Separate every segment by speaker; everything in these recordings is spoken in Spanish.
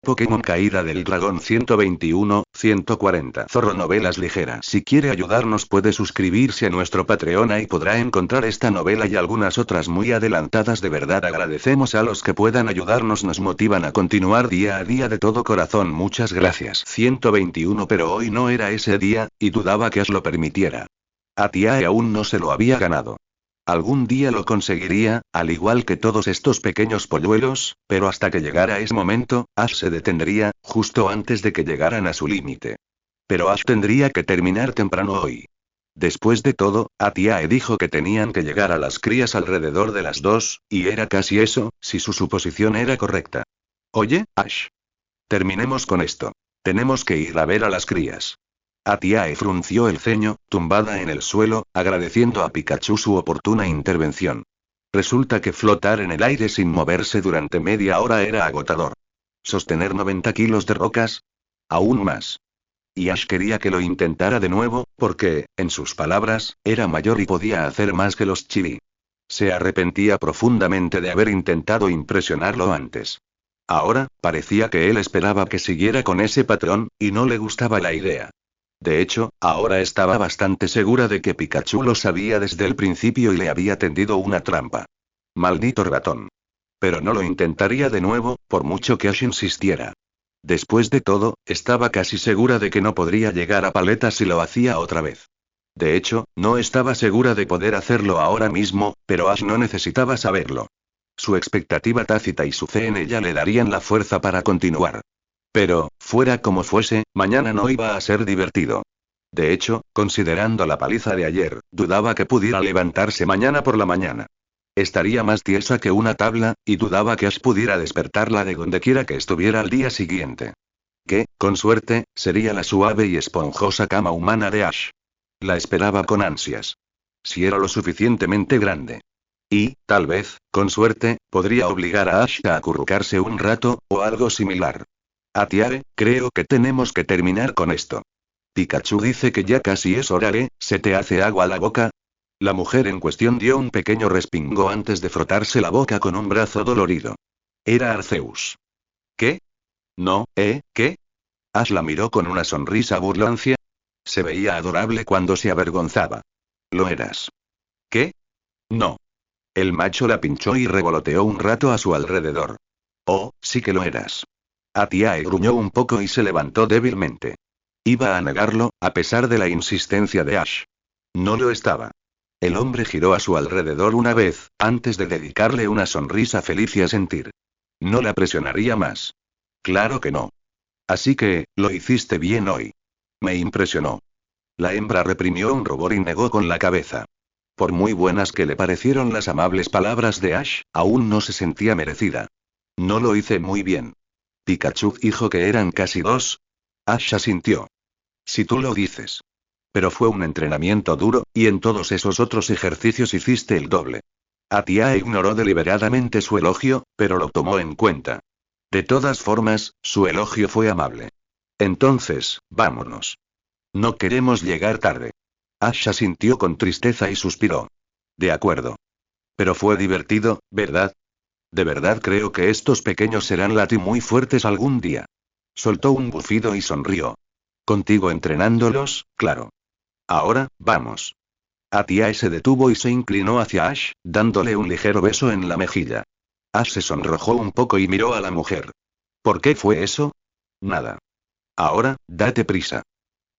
Speaker 1: Pokémon Caída del Dragón 121, 140. Zorro Novelas Ligeras. Si quiere ayudarnos puede suscribirse a nuestro Patreon y podrá encontrar esta novela y algunas otras muy adelantadas. De verdad agradecemos a los que puedan ayudarnos, nos motivan a continuar día a día de todo corazón. Muchas gracias. 121. Pero hoy no era ese día, y dudaba que Ash lo permitiera. A Tiae aún no se lo había ganado. Algún día lo conseguiría, al igual que todos estos pequeños polluelos, pero hasta que llegara ese momento, Ash se detendría, justo antes de que llegaran a su límite. Pero Ash tendría que terminar temprano hoy. Después de todo, Atiae dijo que tenían que llegar a las crías alrededor de las 2, y era casi eso, si su suposición era correcta. Oye, Ash. Terminemos con esto. Tenemos que ir a ver a las crías. Atiae frunció el ceño, tumbada en el suelo, agradeciendo a Pikachu su oportuna intervención. Resulta que flotar en el aire sin moverse durante media hora era agotador. ¿Sostener 90 kilos de rocas? Aún más. Y Ash quería que lo intentara de nuevo, porque, en sus palabras, era mayor y podía hacer más que los Chili. Se arrepentía profundamente de haber intentado impresionarlo antes. Ahora, parecía que él esperaba que siguiera con ese patrón, y no le gustaba la idea. De hecho, ahora estaba bastante segura de que Pikachu lo sabía desde el principio y le había tendido una trampa. Maldito ratón. Pero no lo intentaría de nuevo, por mucho que Ash insistiera. Después de todo, estaba casi segura de que no podría llegar a Paleta si lo hacía otra vez. De hecho, no estaba segura de poder hacerlo ahora mismo, pero Ash no necesitaba saberlo. Su expectativa tácita y su fe en ella le darían la fuerza para continuar. Pero, fuera como fuese, mañana no iba a ser divertido. De hecho, considerando la paliza de ayer, dudaba que pudiera levantarse mañana por la mañana. Estaría más tiesa que una tabla, y dudaba que Ash pudiera despertarla de donde quiera que estuviera al día siguiente. Que, con suerte, sería la suave y esponjosa cama humana de Ash. La esperaba con ansias. Si era lo suficientemente grande. Y, tal vez, con suerte, podría obligar a Ash a acurrucarse un rato, o algo similar. Atiae, creo que tenemos que terminar con esto. Pikachu dice que ya casi es hora. ¿Se te hace agua la boca? La mujer en cuestión dio un pequeño respingo antes de frotarse la boca con un brazo dolorido. Era Arceus. ¿Qué? No, ¿qué? Ash la miró con una sonrisa burlancia. Se veía adorable cuando se avergonzaba. Lo eras. ¿Qué? No. El macho la pinchó y revoloteó un rato a su alrededor. Oh, sí que lo eras. Atiae gruñó un poco y se levantó débilmente. Iba a negarlo, a pesar de la insistencia de Ash. No lo estaba. El hombre giró a su alrededor una vez, antes de dedicarle una sonrisa feliz y asentir. No la presionaría más. Claro que no. Así que, lo hiciste bien hoy. Me impresionó. La hembra reprimió un rubor y negó con la cabeza. Por muy buenas que le parecieron las amables palabras de Ash, aún no se sentía merecida. No lo hice muy bien. Pikachu dijo que eran casi 2. Ash asintió. Si tú lo dices. Pero fue un entrenamiento duro, y en todos esos otros ejercicios hiciste el doble. Atiae ignoró deliberadamente su elogio, pero lo tomó en cuenta. De todas formas, su elogio fue amable. Entonces, vámonos. No queremos llegar tarde. Ash asintió con tristeza y suspiró. De acuerdo. Pero fue divertido, ¿verdad? De verdad creo que estos pequeños serán muy fuertes algún día. Soltó un bufido y sonrió. Contigo entrenándolos, claro. Ahora, vamos. Atiae se detuvo y se inclinó hacia Ash, dándole un ligero beso en la mejilla. Ash se sonrojó un poco y miró a la mujer. ¿Por qué fue eso? Nada. Ahora, date prisa.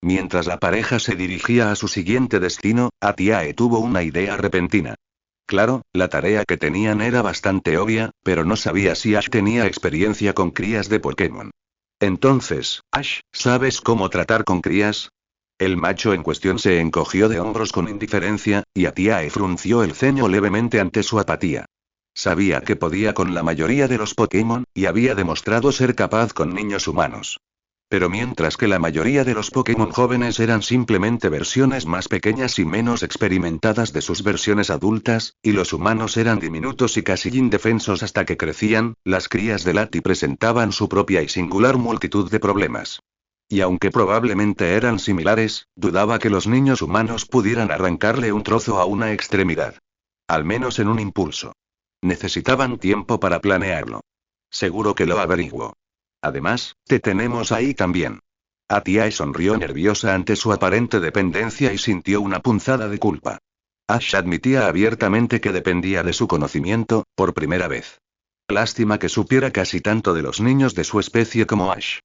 Speaker 1: Mientras la pareja se dirigía a su siguiente destino, Atiae tuvo una idea repentina. Claro, la tarea que tenían era bastante obvia, pero no sabía si Ash tenía experiencia con crías de Pokémon. Entonces, Ash, ¿sabes cómo tratar con crías? El macho en cuestión se encogió de hombros con indiferencia, y Atiae frunció el ceño levemente ante su apatía. Sabía que podía con la mayoría de los Pokémon, y había demostrado ser capaz con niños humanos. Pero mientras que la mayoría de los Pokémon jóvenes eran simplemente versiones más pequeñas y menos experimentadas de sus versiones adultas, y los humanos eran diminutos y casi indefensos hasta que crecían, las crías de Lati presentaban su propia y singular multitud de problemas. Y aunque probablemente eran similares, dudaba que los niños humanos pudieran arrancarle un trozo a una extremidad. Al menos en un impulso. Necesitaban tiempo para planearlo. Seguro que lo averiguó. Además, te tenemos ahí también. Atiae sonrió nerviosa ante su aparente dependencia y sintió una punzada de culpa. Ash admitía abiertamente que dependía de su conocimiento, por primera vez. Lástima que supiera casi tanto de los niños de su especie como Ash.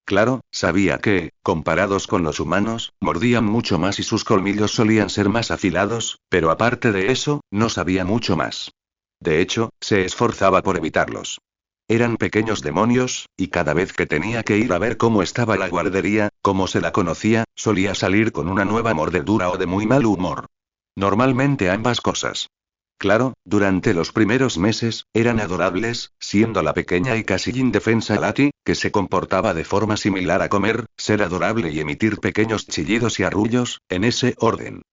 Speaker 1: Claro, sabía que, comparados con los humanos, mordían mucho más y sus colmillos solían ser más afilados, pero aparte de eso, no sabía mucho más. De hecho, se esforzaba por evitarlos. Eran pequeños demonios, y cada vez que tenía que ir a ver cómo estaba la guardería, como se la conocía, solía salir con una nueva mordedura o de muy mal humor. Normalmente ambas cosas. Claro, durante los primeros meses, eran adorables, siendo la pequeña y casi indefensa Lati, que se comportaba de forma similar a comer, ser adorable y emitir pequeños chillidos y arrullos, en ese orden.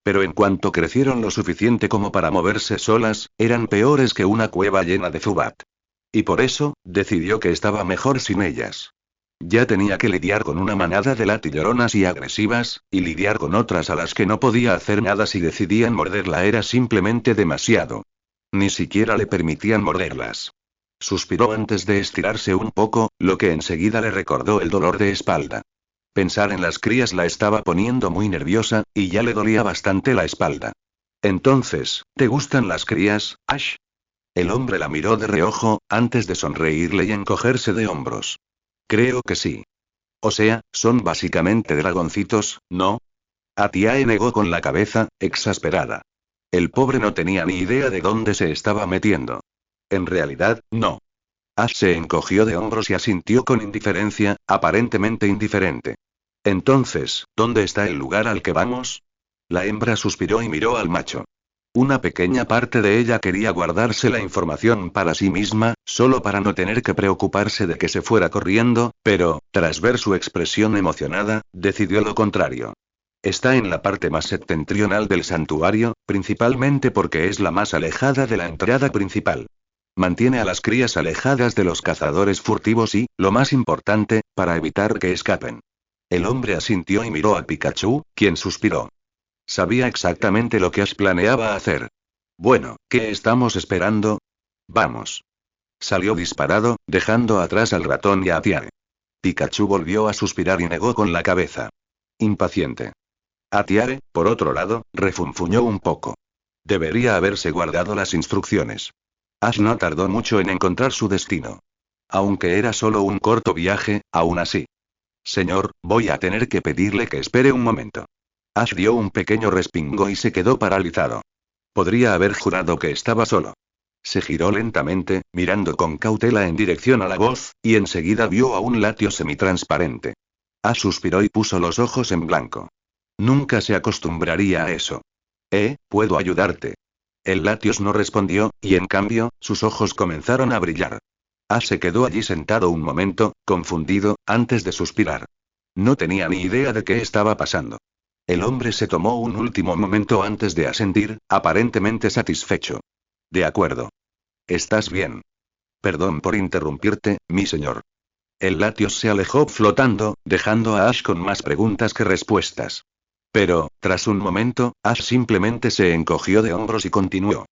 Speaker 1: Pero en cuanto crecieron lo suficiente como para moverse solas, eran peores que una cueva llena de Zubat. Y por eso, decidió que estaba mejor sin ellas. Ya tenía que lidiar con una manada de Lati lloronas y agresivas, y lidiar con otras a las que no podía hacer nada si decidían morderla era simplemente demasiado. Ni siquiera le permitían morderlas. Suspiró antes de estirarse un poco, lo que enseguida le recordó el dolor de espalda. Pensar en las crías la estaba poniendo muy nerviosa, y ya le dolía bastante la espalda. Entonces, ¿te gustan las crías, Ash? El hombre la miró de reojo, antes de sonreírle y encogerse de hombros. Creo que sí. O sea, son básicamente dragoncitos, ¿no? Atiae negó con la cabeza, exasperada. El pobre no tenía ni idea de dónde se estaba metiendo. En realidad, no. Ash se encogió de hombros y asintió con indiferencia, aparentemente indiferente. Entonces, ¿dónde está el lugar al que vamos? La hembra suspiró y miró al macho. Una pequeña parte de ella quería guardarse la información para sí misma, solo para no tener que preocuparse de que se fuera corriendo, pero, tras ver su expresión emocionada, decidió lo contrario. Está en la parte más septentrional del santuario, principalmente porque es la más alejada de la entrada principal. Mantiene a las crías alejadas de los cazadores furtivos y, lo más importante, para evitar que escapen. El hombre asintió y miró a Pikachu, quien suspiró. Sabía exactamente lo que Ash planeaba hacer. Bueno, ¿qué estamos esperando? Vamos. Salió disparado, dejando atrás al ratón y a Atiae. Pikachu volvió a suspirar y negó con la cabeza. Impaciente. Atiae, por otro lado, refunfuñó un poco. Debería haberse guardado las instrucciones. Ash no tardó mucho en encontrar su destino. Aunque era solo un corto viaje, aún así. Señor, voy a tener que pedirle que espere un momento. Ash dio un pequeño respingo y se quedó paralizado. Podría haber jurado que estaba solo. Se giró lentamente, mirando con cautela en dirección a la voz, y enseguida vio a un Latio semitransparente. Ash suspiró y puso los ojos en blanco. Nunca se acostumbraría a eso. ¿Puedo ayudarte? El Latios no respondió, y en cambio, sus ojos comenzaron a brillar. Ash se quedó allí sentado un momento, confundido, antes de suspirar. No tenía ni idea de qué estaba pasando. El hombre se tomó un último momento antes de asentir, aparentemente satisfecho. De acuerdo. ¿Estás bien? Perdón por interrumpirte, mi señor. El Latios se alejó flotando, dejando a Ash con más preguntas que respuestas. Pero, tras un momento, Ash simplemente se encogió de hombros y continuó.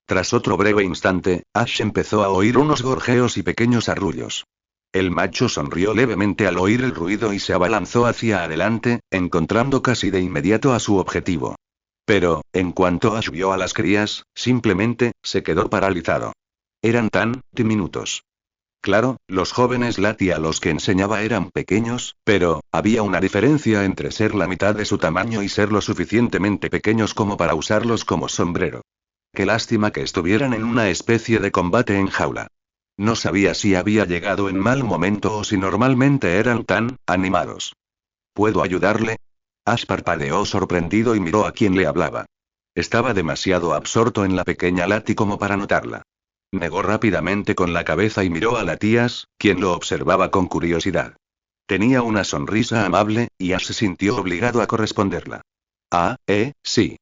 Speaker 1: Tras otro breve instante, Ash empezó a oír unos gorjeos y pequeños arrullos. El macho sonrió levemente al oír el ruido y se abalanzó hacia adelante, encontrando casi de inmediato a su objetivo. Pero, en cuanto Ash vio a las crías, simplemente, se quedó paralizado. Eran tan diminutos. Claro, los jóvenes Lati a los que enseñaba eran pequeños, pero, había una diferencia entre ser la mitad de su tamaño y ser lo suficientemente pequeños como para usarlos como sombrero. Qué lástima que estuvieran en una especie de combate en jaula. No sabía si había llegado en mal momento o si normalmente eran tan animados. ¿Puedo ayudarle? Ash parpadeó sorprendido y miró a quien le hablaba. Estaba demasiado absorto en la pequeña Lati como para notarla. Negó rápidamente con la cabeza y miró a Latias, quien lo observaba con curiosidad. Tenía una sonrisa amable, y Ash se sintió obligado a corresponderla. Sí.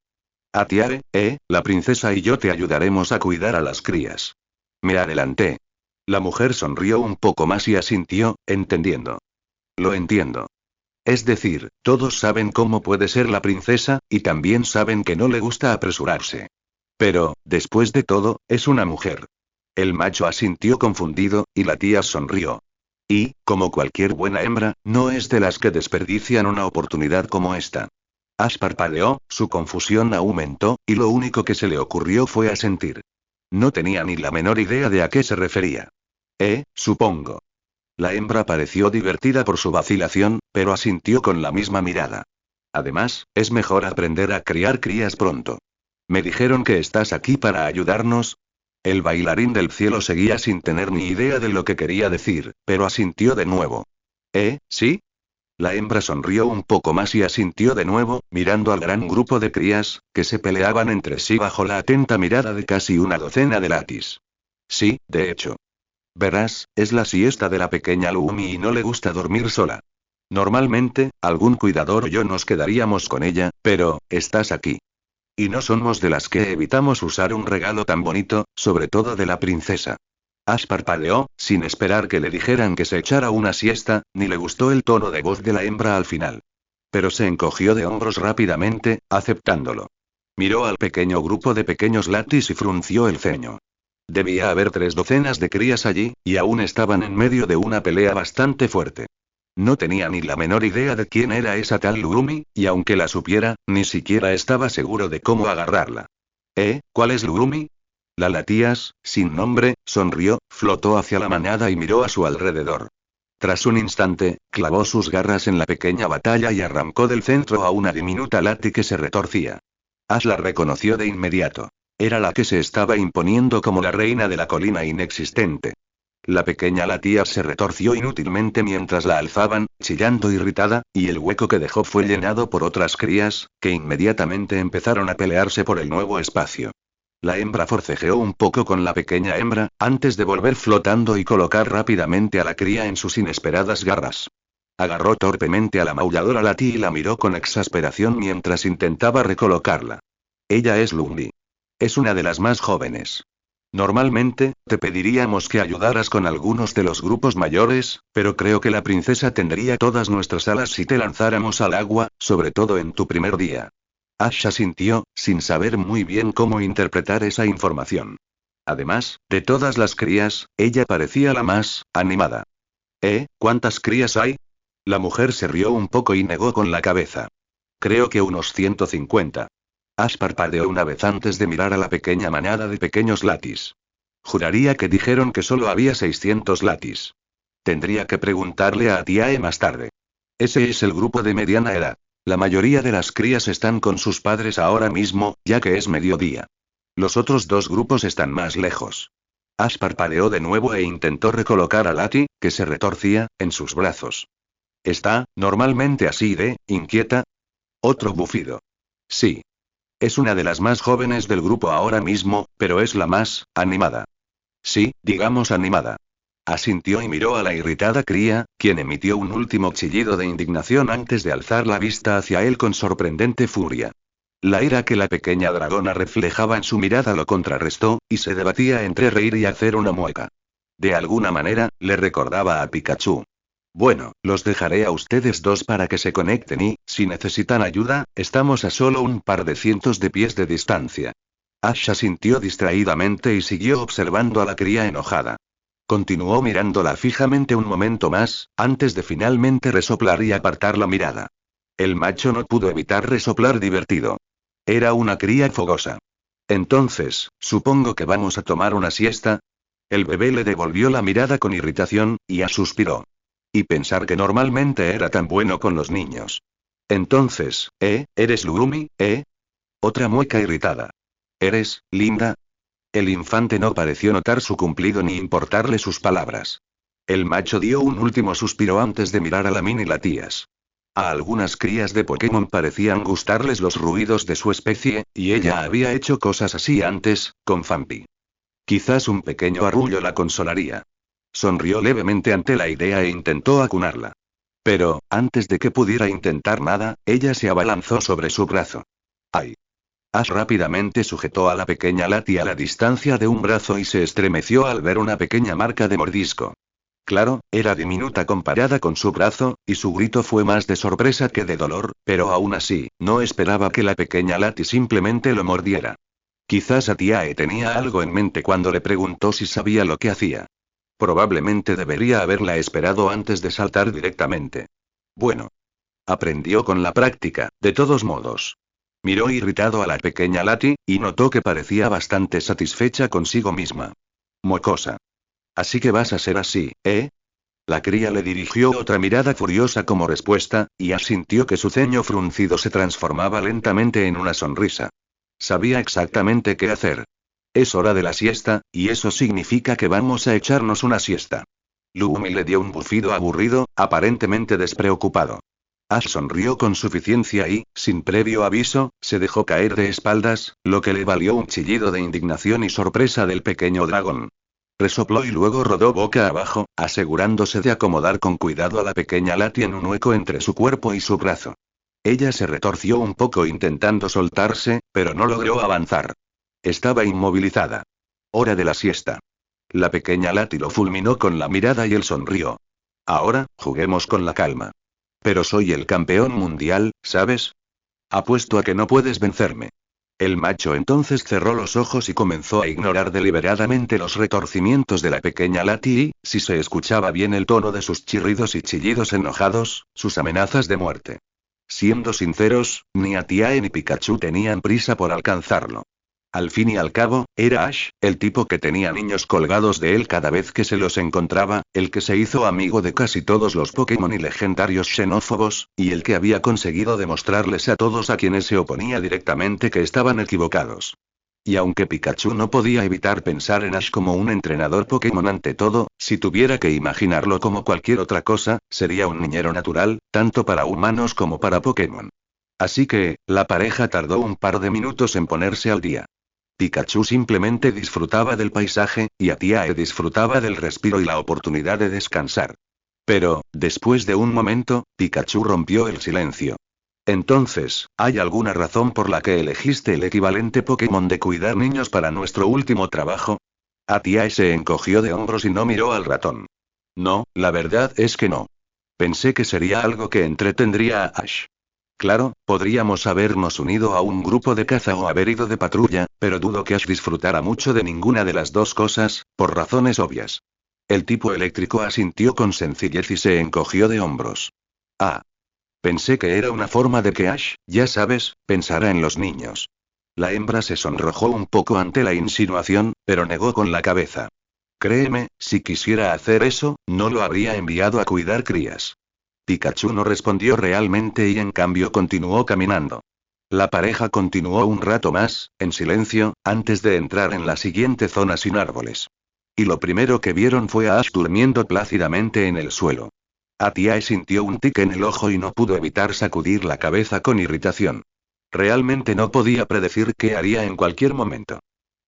Speaker 1: Atiare, la princesa y yo te ayudaremos a cuidar a las crías. Me adelanté. La mujer sonrió un poco más y asintió, entendiendo. Lo entiendo. Es decir, todos saben cómo puede ser la princesa, y también saben que no le gusta apresurarse. Pero, después de todo, es una mujer. El macho asintió confundido, y la tía sonrió. Y, como cualquier buena hembra, no es de las que desperdician una oportunidad como esta. Ash parpadeó, su confusión aumentó, y lo único que se le ocurrió fue asentir. No tenía ni la menor idea de a qué se refería. Supongo. La hembra pareció divertida por su vacilación, pero asintió con la misma mirada. Además, es mejor aprender a criar crías pronto. Me dijeron que estás aquí para ayudarnos. El bailarín del cielo seguía sin tener ni idea de lo que quería decir, pero asintió de nuevo. ¿Sí? La hembra sonrió un poco más y asintió de nuevo, mirando al gran grupo de crías, que se peleaban entre sí bajo la atenta mirada de casi una docena de latis. Sí, de hecho. Verás, es la siesta de la pequeña Lumi y no le gusta dormir sola. Normalmente, algún cuidador o yo nos quedaríamos con ella, pero, estás aquí. Y no somos de las que evitamos usar un regalo tan bonito, sobre todo de la princesa. Ash parpadeó, sin esperar que le dijeran que se echara una siesta, ni le gustó el tono de voz de la hembra al final. Pero se encogió de hombros rápidamente, aceptándolo. Miró al pequeño grupo de pequeños latis y frunció el ceño. Debía haber 3 docenas de crías allí, y aún estaban en medio de una pelea bastante fuerte. No tenía ni la menor idea de quién era esa tal Lumi, y aunque la supiera, ni siquiera estaba seguro de cómo agarrarla. ¿Cuál es Lumi? La latías, sin nombre, sonrió, flotó hacia la manada y miró a su alrededor. Tras un instante, clavó sus garras en la pequeña batalla y arrancó del centro a una diminuta lati que se retorcía. Ash la reconoció de inmediato. Era la que se estaba imponiendo como la reina de la colina inexistente. La pequeña latías se retorció inútilmente mientras la alzaban, chillando irritada, y el hueco que dejó fue llenado por otras crías, que inmediatamente empezaron a pelearse por el nuevo espacio. La hembra forcejeó un poco con la pequeña hembra, antes de volver flotando y colocar rápidamente a la cría en sus inesperadas garras. Agarró torpemente a la maulladora latí y la miró con exasperación mientras intentaba recolocarla. Ella es Lumi. Es una de las más jóvenes. Normalmente, te pediríamos que ayudaras con algunos de los grupos mayores, pero creo que la princesa tendría todas nuestras alas si te lanzáramos al agua, sobre todo en tu primer día. Ash asintió, sin saber muy bien cómo interpretar esa información. Además, de todas las crías, ella parecía la más animada. ¿Cuántas crías hay? La mujer se rió un poco y negó con la cabeza. Creo que unos 150. Ash parpadeó una vez antes de mirar a la pequeña manada de pequeños latis. Juraría que dijeron que solo había 600 latis. Tendría que preguntarle a Tiae más tarde. Ese es el grupo de mediana edad. La mayoría de las crías están con sus padres ahora mismo, ya que es mediodía. Los otros 2 grupos están más lejos. Ash parpadeó de nuevo e intentó recolocar a Lati, que se retorcía, en sus brazos. ¿Está, normalmente así de, inquieta? Otro bufido. Sí. Es una de las más jóvenes del grupo ahora mismo, pero es la más, animada. Sí, digamos animada. Asintió y miró a la irritada cría, quien emitió un último chillido de indignación antes de alzar la vista hacia él con sorprendente furia. La ira que la pequeña dragona reflejaba en su mirada lo contrarrestó, y se debatía entre reír y hacer una mueca. De alguna manera, le recordaba a Pikachu. Bueno, los dejaré a ustedes 2 para que se conecten y, si necesitan ayuda, estamos a solo un par de cientos de pies de distancia. Ash asintió distraídamente y siguió observando a la cría enojada. Continuó mirándola fijamente un momento más, antes de finalmente resoplar y apartar la mirada. El macho no pudo evitar resoplar divertido. Era una cría fogosa. Entonces, supongo que vamos a tomar una siesta. El bebé le devolvió la mirada con irritación, y suspiró. Y pensar que normalmente era tan bueno con los niños. Entonces, ¿eres Lumi, Otra mueca irritada. ¿Eres, linda? El infante no pareció notar su cumplido ni importarle sus palabras. El macho dio un último suspiro antes de mirar a la mini latías. A algunas crías de Pokémon parecían gustarles los ruidos de su especie, y ella había hecho cosas así antes, con Fampi. Quizás un pequeño arrullo la consolaría. Sonrió levemente ante la idea e intentó acunarla. Pero, antes de que pudiera intentar nada, ella se abalanzó sobre su brazo. ¡Ay! Ash rápidamente sujetó a la pequeña Lati a la distancia de un brazo y se estremeció al ver una pequeña marca de mordisco. Claro, era diminuta comparada con su brazo, y su grito fue más de sorpresa que de dolor, pero aún así, no esperaba que la pequeña Lati simplemente lo mordiera. Quizás Atiae tenía algo en mente cuando le preguntó si sabía lo que hacía. Probablemente debería haberla esperado antes de saltar directamente. Bueno. Aprendió con la práctica, de todos modos. Miró irritado a la pequeña Lati, y notó que parecía bastante satisfecha consigo misma. Mocosa. Así que vas a ser así, ¿eh? La cría le dirigió otra mirada furiosa como respuesta, y Ash sintió que su ceño fruncido se transformaba lentamente en una sonrisa. Sabía exactamente qué hacer. Es hora de la siesta, y eso significa que vamos a echarnos una siesta. Lumi le dio un bufido aburrido, aparentemente despreocupado. Ash sonrió con suficiencia y, sin previo aviso, se dejó caer de espaldas, lo que le valió un chillido de indignación y sorpresa del pequeño dragón. Resopló y luego rodó boca abajo, asegurándose de acomodar con cuidado a la pequeña Lati en un hueco entre su cuerpo y su brazo. Ella se retorció un poco intentando soltarse, pero no logró avanzar. Estaba inmovilizada. Hora de la siesta. La pequeña Lati lo fulminó con la mirada y él sonrió. Ahora, juguemos con la calma. Pero soy el campeón mundial, ¿sabes? Apuesto a que no puedes vencerme. El macho entonces cerró los ojos y comenzó a ignorar deliberadamente los retorcimientos de la pequeña Lati y, si se escuchaba bien el tono de sus chirridos y chillidos enojados, sus amenazas de muerte. Siendo sinceros, ni Atiae ni Pikachu tenían prisa por alcanzarlo. Al fin y al cabo, era Ash, el tipo que tenía niños colgados de él cada vez que se los encontraba, el que se hizo amigo de casi todos los Pokémon y legendarios xenófobos, y el que había conseguido demostrarles a todos a quienes se oponía directamente que estaban equivocados. Y aunque Pikachu no podía evitar pensar en Ash como un entrenador Pokémon ante todo, si tuviera que imaginarlo como cualquier otra cosa, sería un niñero natural, tanto para humanos como para Pokémon. Así que, la pareja tardó un par de minutos en ponerse al día. Pikachu simplemente disfrutaba del paisaje, y Atiae disfrutaba del respiro y la oportunidad de descansar. Pero, después de un momento, Pikachu rompió el silencio. Entonces, ¿hay alguna razón por la que elegiste el equivalente Pokémon de cuidar niños para nuestro último trabajo? Atiae se encogió de hombros y no miró al ratón. No, la verdad es que no. Pensé que sería algo que entretendría a Ash. Claro, podríamos habernos unido a un grupo de caza o haber ido de patrulla, pero dudo que Ash disfrutara mucho de ninguna de las dos cosas, por razones obvias. El tipo eléctrico asintió con sencillez y se encogió de hombros. Ah. Pensé que era una forma de que Ash, ya sabes, pensara en los niños. La hembra se sonrojó un poco ante la insinuación, pero negó con la cabeza. Créeme, si quisiera hacer eso, no lo habría enviado a cuidar crías. Pikachu no respondió realmente y en cambio continuó caminando. La pareja continuó un rato más, en silencio, antes de entrar en la siguiente zona sin árboles. Y lo primero que vieron fue a Ash durmiendo plácidamente en el suelo. Atiae sintió un tic en el ojo y no pudo evitar sacudir la cabeza con irritación. Realmente no podía predecir qué haría en cualquier momento.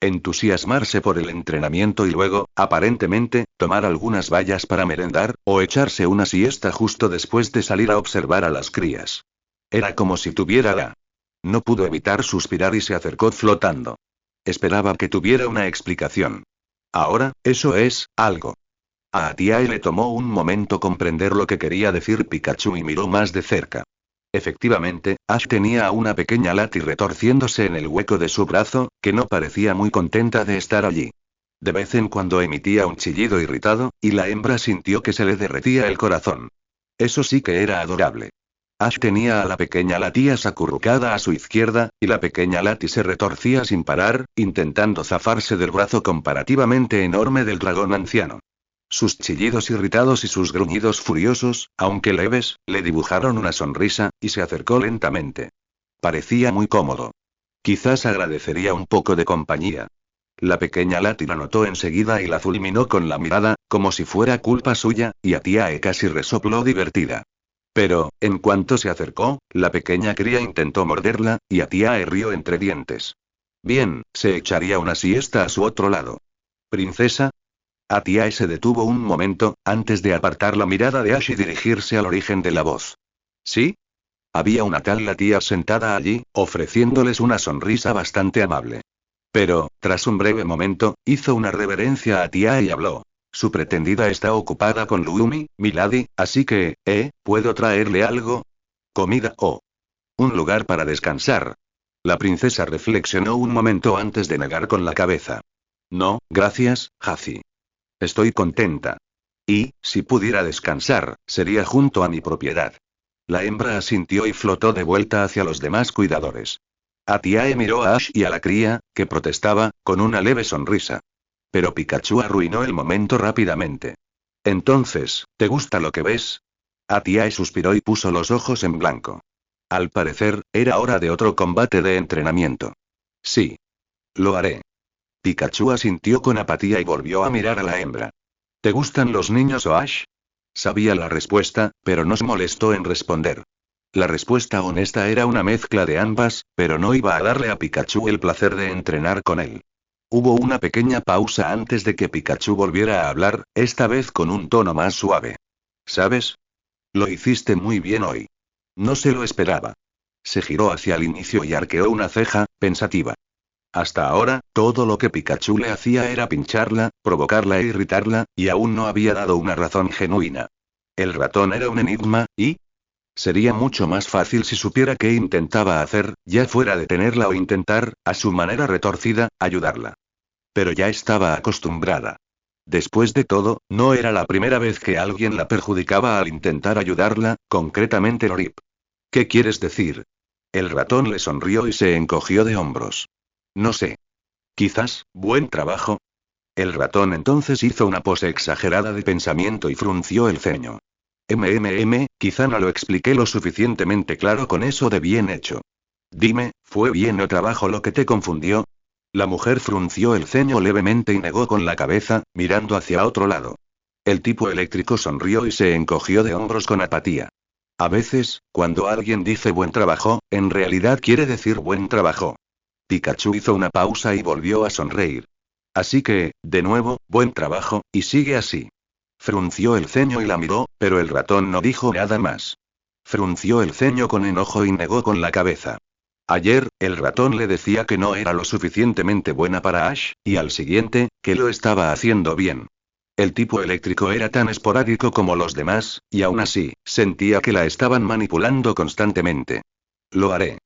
Speaker 1: Entusiasmarse por el entrenamiento y luego, aparentemente, tomar algunas bayas para merendar, o echarse una siesta justo después de salir a observar a las crías. Era como si tuviera la... No pudo evitar suspirar y se acercó flotando. Esperaba que tuviera una explicación. Ahora, eso es, algo. A Atiae le tomó un momento comprender lo que quería decir Pikachu y miró más de cerca. Efectivamente, Ash tenía a una pequeña Lati retorciéndose en el hueco de su brazo, que no parecía muy contenta de estar allí. De vez en cuando emitía un chillido irritado, y la hembra sintió que se le derretía el corazón. Eso sí que era adorable. Ash tenía a la pequeña Lati acurrucada a su izquierda, y la pequeña Lati se retorcía sin parar, intentando zafarse del brazo comparativamente enorme del dragón anciano. Sus chillidos irritados y sus gruñidos furiosos, aunque leves, le dibujaron una sonrisa, y se acercó lentamente. Parecía muy cómodo. Quizás agradecería un poco de compañía. La pequeña Lati la notó enseguida y la fulminó con la mirada, como si fuera culpa suya, y Atiae casi resopló divertida. Pero, en cuanto se acercó, la pequeña cría intentó morderla, y Atiae rió entre dientes. Bien, se echaría una siesta a su otro lado. ¿Princesa? Atiae se detuvo un momento, antes de apartar la mirada de Ash y dirigirse al origen de la voz. ¿Sí? Había una tal Latias sentada allí, ofreciéndoles una sonrisa bastante amable. Pero, tras un breve momento, hizo una reverencia a Atiae y habló. Su pretendida está ocupada con Lumi, Milady, así que, ¿puedo traerle algo? ¿Comida o un lugar para descansar? La princesa reflexionó un momento antes de negar con la cabeza. No, gracias, Hazi. Estoy contenta. Y, si pudiera descansar, sería junto a mi propiedad. La hembra asintió y flotó de vuelta hacia los demás cuidadores. Atiae miró a Ash y a la cría, que protestaba, con una leve sonrisa. Pero Pikachu arruinó el momento rápidamente. Entonces, ¿te gusta lo que ves? Atiae suspiró y puso los ojos en blanco. Al parecer, era hora de otro combate de entrenamiento. Sí. Lo haré. Pikachu asintió con apatía y volvió a mirar a la hembra. ¿Te gustan los niños o Ash? Sabía la respuesta, pero no se molestó en responder. La respuesta honesta era una mezcla de ambas, pero no iba a darle a Pikachu el placer de entrenar con él. Hubo una pequeña pausa antes de que Pikachu volviera a hablar, esta vez con un tono más suave. ¿Sabes? Lo hiciste muy bien hoy. No se lo esperaba. Se giró hacia el inicio y arqueó una ceja, pensativa. Hasta ahora, todo lo que Pikachu le hacía era pincharla, provocarla e irritarla, y aún no había dado una razón genuina. El ratón era un enigma, y... sería mucho más fácil si supiera qué intentaba hacer, ya fuera detenerla o intentar, a su manera retorcida, ayudarla. Pero ya estaba acostumbrada. Después de todo, no era la primera vez que alguien la perjudicaba al intentar ayudarla, concretamente Lorip. ¿Qué quieres decir? El ratón le sonrió y se encogió de hombros. No sé. Quizás, buen trabajo. El ratón entonces hizo una pose exagerada de pensamiento y frunció el ceño. Quizá no lo expliqué lo suficientemente claro con eso de bien hecho. Dime, ¿fue bien o trabajo lo que te confundió? La mujer frunció el ceño levemente y negó con la cabeza, mirando hacia otro lado. El tipo eléctrico sonrió y se encogió de hombros con apatía. A veces, cuando alguien dice buen trabajo, en realidad quiere decir buen trabajo. Pikachu hizo una pausa y volvió a sonreír. Así que, de nuevo, buen trabajo, y sigue así. Frunció el ceño y la miró, pero el ratón no dijo nada más. Frunció el ceño con enojo y negó con la cabeza. Ayer, el ratón le decía que no era lo suficientemente buena para Ash, y al siguiente, que lo estaba haciendo bien. El tipo eléctrico era tan esporádico como los demás, y aún así, sentía que la estaban manipulando constantemente. Lo haré.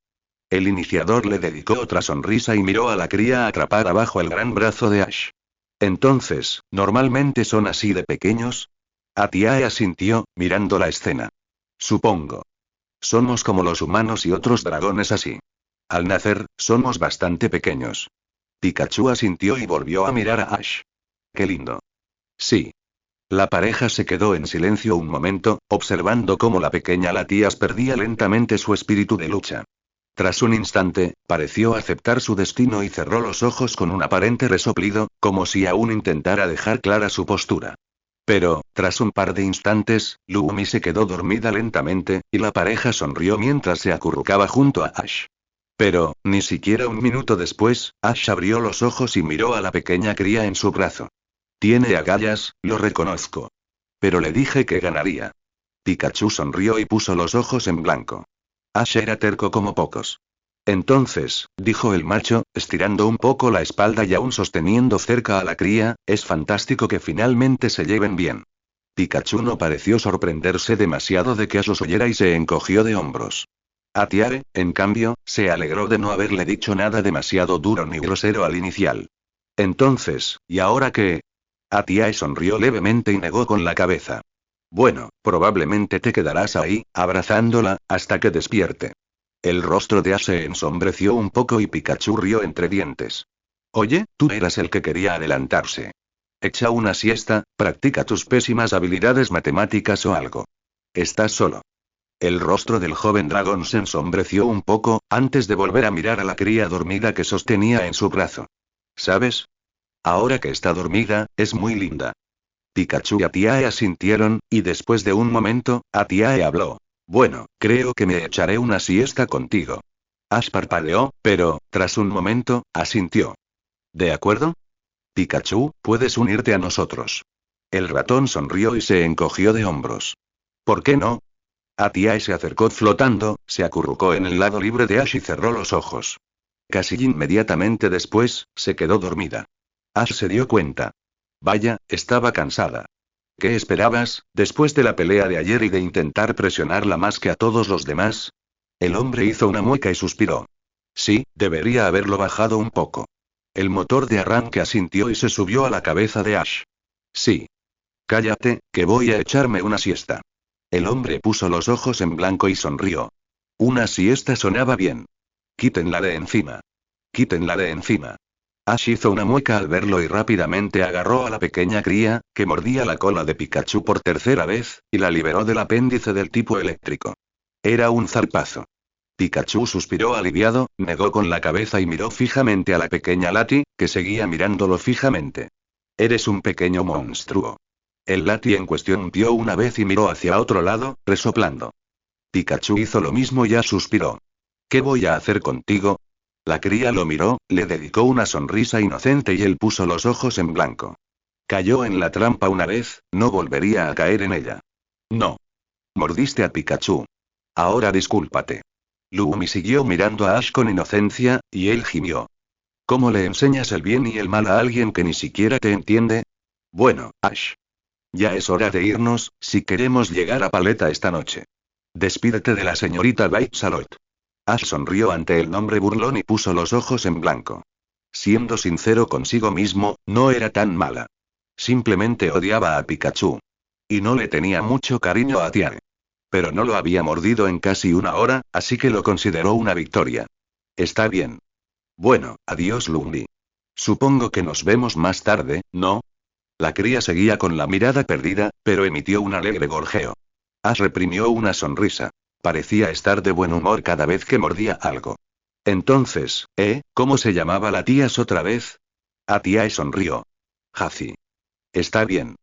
Speaker 1: El iniciador le dedicó otra sonrisa y miró a la cría atrapada bajo el gran brazo de Ash. Entonces, ¿normalmente son así de pequeños? Atiae asintió, mirando la escena. Supongo. Somos como los humanos y otros dragones así. Al nacer, somos bastante pequeños. Pikachu asintió y volvió a mirar a Ash. Qué lindo. Sí. La pareja se quedó en silencio un momento, observando cómo la pequeña Latias perdía lentamente su espíritu de lucha. Tras un instante, pareció aceptar su destino y cerró los ojos con un aparente resoplido, como si aún intentara dejar clara su postura. Pero, tras un par de instantes, Lumi se quedó dormida lentamente, y la pareja sonrió mientras se acurrucaba junto a Ash. Pero, ni siquiera un minuto después, Ash abrió los ojos y miró a la pequeña cría en su brazo. Tiene agallas, lo reconozco. Pero le dije que ganaría. Pikachu sonrió y puso los ojos en blanco. Ash era terco como pocos. Entonces, dijo el macho, estirando un poco la espalda y aún sosteniendo cerca a la cría, es fantástico que finalmente se lleven bien. Pikachu no pareció sorprenderse demasiado de que Ash los oyera y se encogió de hombros. Atiae, en cambio, se alegró de no haberle dicho nada demasiado duro ni grosero al inicial. Entonces, ¿y ahora qué? Atiae sonrió levemente y negó con la cabeza. Bueno, probablemente te quedarás ahí, abrazándola, hasta que despierte. El rostro de Ash se ensombreció un poco y Pikachu rió entre dientes. Oye, tú eras el que quería adelantarse. Echa una siesta, practica tus pésimas habilidades matemáticas o algo. Estás solo. El rostro del joven dragón se ensombreció un poco, antes de volver a mirar a la cría dormida que sostenía en su brazo. ¿Sabes? Ahora que está dormida, es muy linda. Pikachu y Atiae asintieron, y después de un momento, Atiae habló. Bueno, creo que me echaré una siesta contigo. Ash parpadeó, pero, tras un momento, asintió. ¿De acuerdo? Pikachu, puedes unirte a nosotros. El ratón sonrió y se encogió de hombros. ¿Por qué no? Atiae se acercó flotando, se acurrucó en el lado libre de Ash y cerró los ojos. Casi inmediatamente después, se quedó dormida. Ash se dio cuenta. Vaya, estaba cansada. ¿Qué esperabas, después de la pelea de ayer y de intentar presionarla más que a todos los demás? El hombre hizo una mueca y suspiró. Sí, debería haberlo bajado un poco. El motor de arranque asintió y se subió a la cabeza de Ash. Sí. Cállate, que voy a echarme una siesta. El hombre puso los ojos en blanco y sonrió. Una siesta sonaba bien. Quítenla de encima. Quítenla de encima. Ash hizo una mueca al verlo y rápidamente agarró a la pequeña cría, que mordía la cola de Pikachu por tercera vez, y la liberó del apéndice del tipo eléctrico. Era un zarpazo. Pikachu suspiró aliviado, negó con la cabeza y miró fijamente a la pequeña Lati, que seguía mirándolo fijamente. Eres un pequeño monstruo. El Lati en cuestión dio una vez y miró hacia otro lado, resoplando. Pikachu hizo lo mismo y Ash suspiró. ¿Qué voy a hacer contigo? La cría lo miró, le dedicó una sonrisa inocente y él puso los ojos en blanco. Cayó en la trampa una vez, no volvería a caer en ella. No. Mordiste a Pikachu. Ahora discúlpate. Lumi siguió mirando a Ash con inocencia, y él gimió. ¿Cómo le enseñas el bien y el mal a alguien que ni siquiera te entiende? Bueno, Ash. Ya es hora de irnos, si queremos llegar a Paleta esta noche. Despídete de la señorita White-Salot. Ash sonrió ante el nombre burlón y puso los ojos en blanco. Siendo sincero consigo mismo, no era tan mala. Simplemente odiaba a Pikachu. Y no le tenía mucho cariño a Tiare. Pero no lo había mordido en casi una hora, así que lo consideró una victoria. Está bien. Bueno, adiós Lumbi. Supongo que nos vemos más tarde, ¿no? La cría seguía con la mirada perdida, pero emitió un alegre gorjeo. Ash reprimió una sonrisa. Parecía estar de buen humor cada vez que mordía algo. Entonces, ¿cómo se llamaba la tía otra vez? Atiae sonrió. Hazi. Está bien.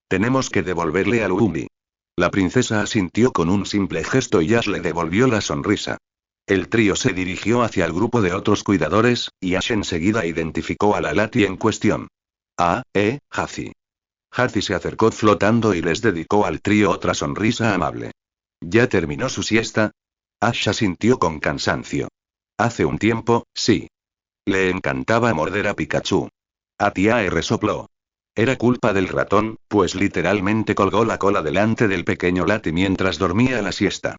Speaker 1: Tenemos que devolverle a Lumbi. La princesa asintió con un simple gesto y Ash le devolvió la sonrisa. El trío se dirigió hacia el grupo de otros cuidadores, y Ash enseguida identificó a la Lati en cuestión. Hazi. Hazi se acercó flotando y les dedicó al trío otra sonrisa amable. ¿Ya terminó su siesta? Ash asintió con cansancio. Hace un tiempo, sí. Le encantaba morder a Pikachu. Atiae resopló. Era culpa del ratón, pues literalmente colgó la cola delante del pequeño Lati mientras dormía la siesta.